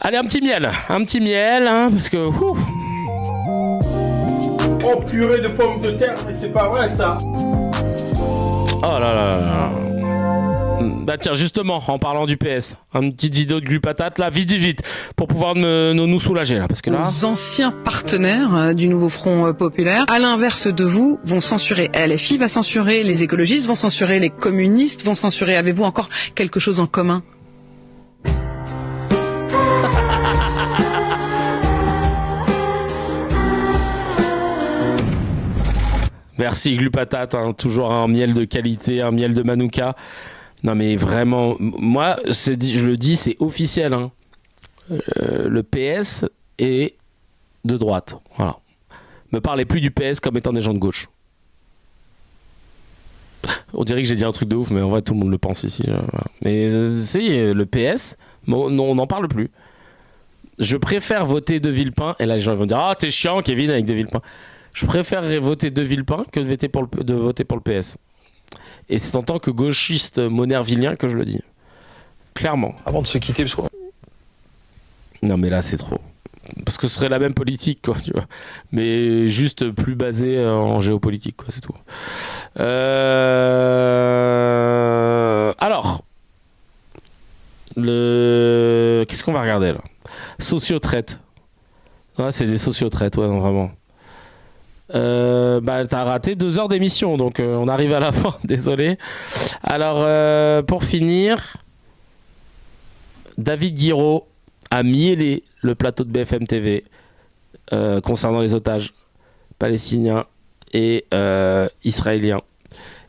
Allez, un petit miel, hein, parce que... Oh, purée de pommes de terre, mais c'est pas vrai, ça. Oh là là là. Bah tiens, justement, en parlant du PS, une petite vidéo de Glupatate, là, vite, pour pouvoir nous soulager, là, parce que là... Les anciens partenaires du nouveau Front populaire, à l'inverse de vous, vont censurer. LFI va censurer, les écologistes vont censurer, les communistes vont censurer. Avez-vous encore quelque chose en commun ? Merci Glupatate, hein, toujours un miel de qualité, un miel de Manuka. Non mais vraiment, moi je le dis, c'est officiel. Hein. Le PS est de droite. Voilà. Me parlez plus du PS comme étant des gens de gauche. On dirait que j'ai dit un truc de ouf, mais en vrai tout le monde le pense ici. Voilà. Mais le PS, on n'en parle plus. Je préfère voter De Villepin, et là les gens vont dire « Ah, t'es chiant Kevin avec De Villepin ». Je préfère voter De Villepin que de voter pour le PS. Et c'est en tant que gauchiste monervillien que je le dis. Clairement. Avant de se quitter, parce que... Non mais là c'est trop. Parce que ce serait la même politique, quoi, tu vois. Mais juste plus basé en géopolitique, quoi, c'est tout. Alors, qu'est-ce qu'on va regarder là ? Sociotraite. Ouais, c'est des sociotraites, ouais, non, vraiment. T'as raté 2 heures d'émission, donc on arrive à la fin, désolé. Alors, pour finir, David Guiraud a mielé le plateau de BFM TV concernant les otages palestiniens et israéliens.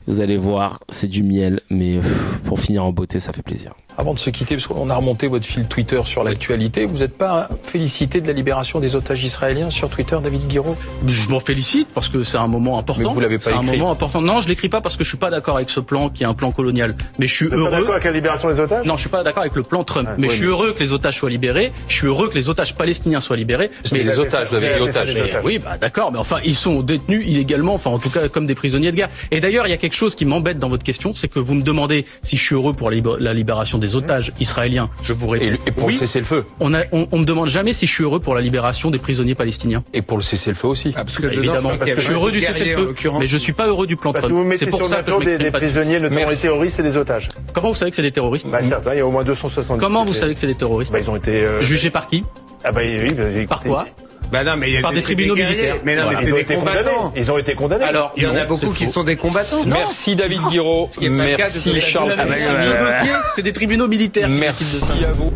Vous allez voir, c'est du miel, mais pour finir en beauté, ça fait plaisir. Avant de se quitter, parce qu'on a remonté votre fil Twitter sur l'actualité, vous n'êtes pas félicité de la libération des otages israéliens sur Twitter, David Guiraud ? Je m'en félicite parce que c'est un moment important. Mais vous l'avez pas écrit. C'est un moment important. Non, je l'écris pas parce que je suis pas d'accord avec ce plan qui est un plan colonial. Mais je suis heureux. Pas d'accord avec la libération des otages ? Non, je suis pas d'accord avec le plan Trump. Mais je suis heureux que les otages soient libérés. Je suis heureux que les otages palestiniens soient libérés. Mais les otages, vous avez dit otages. Oui, bah d'accord. Mais enfin, ils sont détenus illégalement. Enfin, en tout cas, comme des prisonniers de guerre. Et d'ailleurs, il y a quelque chose qui m'embête dans votre question, c'est que vous me demandez si je suis heureux pour la libération des otages israéliens. Je vous réponds. Et pour le cessez-le-feu. On me demande jamais si je suis heureux pour la libération des prisonniers palestiniens. Et pour le cessez-le-feu aussi. Absolument. Évidemment. Je suis heureux du cessez-le-feu, mais je suis pas heureux du plan Trump. C'est pour ça que je m'exprime pas. Des prisonniers, notamment les terroristes et les otages. Comment vous savez que c'est des terroristes ? Certains, il y a au moins 270. Comment vous savez que c'est des terroristes ? Ils ont été jugés par qui ? Ah bah oui, écoutez. Par quoi? Bah non, mais il y a Par des tribunaux militaires. Mais non, mais c'est des combattants. Ils ont été condamnés. Alors, il y en a beaucoup qui sont des combattants. Merci David Guiraud. Merci Charles. Le dossier, c'est des tribunaux militaires. Merci à vous.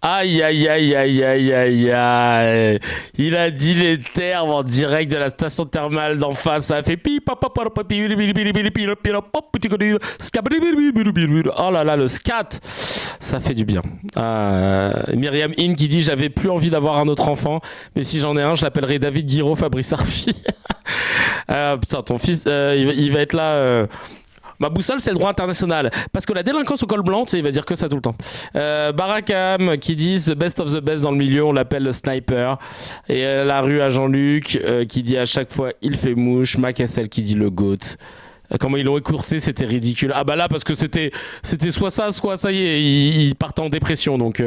Aïe, aïe, aïe, aïe, aïe, aïe, aïe. Il a dit les termes en direct de la station thermale d'en face. Ça a fait pi, papa, papa, pi, oh là là, le scat. Ça fait du bien. Myriam In qui dit j'avais plus envie d'avoir un autre enfant, mais si j'en ai un, je l'appellerai David Guiraud Fabrice Arfi. Putain, ton fils, il va être là. Ma boussole, c'est le droit international. Parce que la délinquance au col blanc, tu sais, il va dire que ça tout le temps. Barakam qui dit the best of the best dans le milieu, on l'appelle le sniper. Et la rue à Jean-Luc qui dit à chaque fois il fait mouche. Macassel qui dit le GOAT. Comment ils l'ont écourté, c'était ridicule. Ah bah là, parce que c'était soit ça y est, ils partent en dépression. Donc,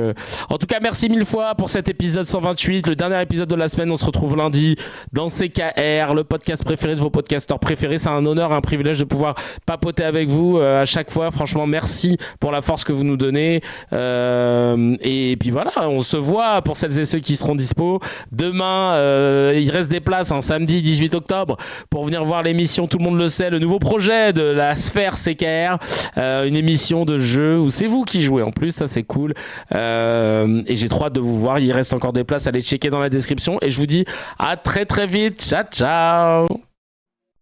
en tout cas, merci mille fois pour cet épisode 128, le dernier épisode de la semaine. On se retrouve lundi dans CKR, le podcast préféré de vos podcasteurs préférés. C'est un honneur, un privilège de pouvoir papoter avec vous à chaque fois. Franchement, merci pour la force que vous nous donnez. Et puis voilà, on se voit pour celles et ceux qui seront dispo. Demain, il reste des places, samedi 18 octobre, pour venir voir l'émission. Tout le monde le sait, le nouveau projet de la sphère CKR, une émission de jeu où c'est vous qui jouez en plus, ça c'est cool, et j'ai trop hâte de vous voir. Il reste encore des places, allez checker dans la description et je vous dis à très très vite. Ciao ciao.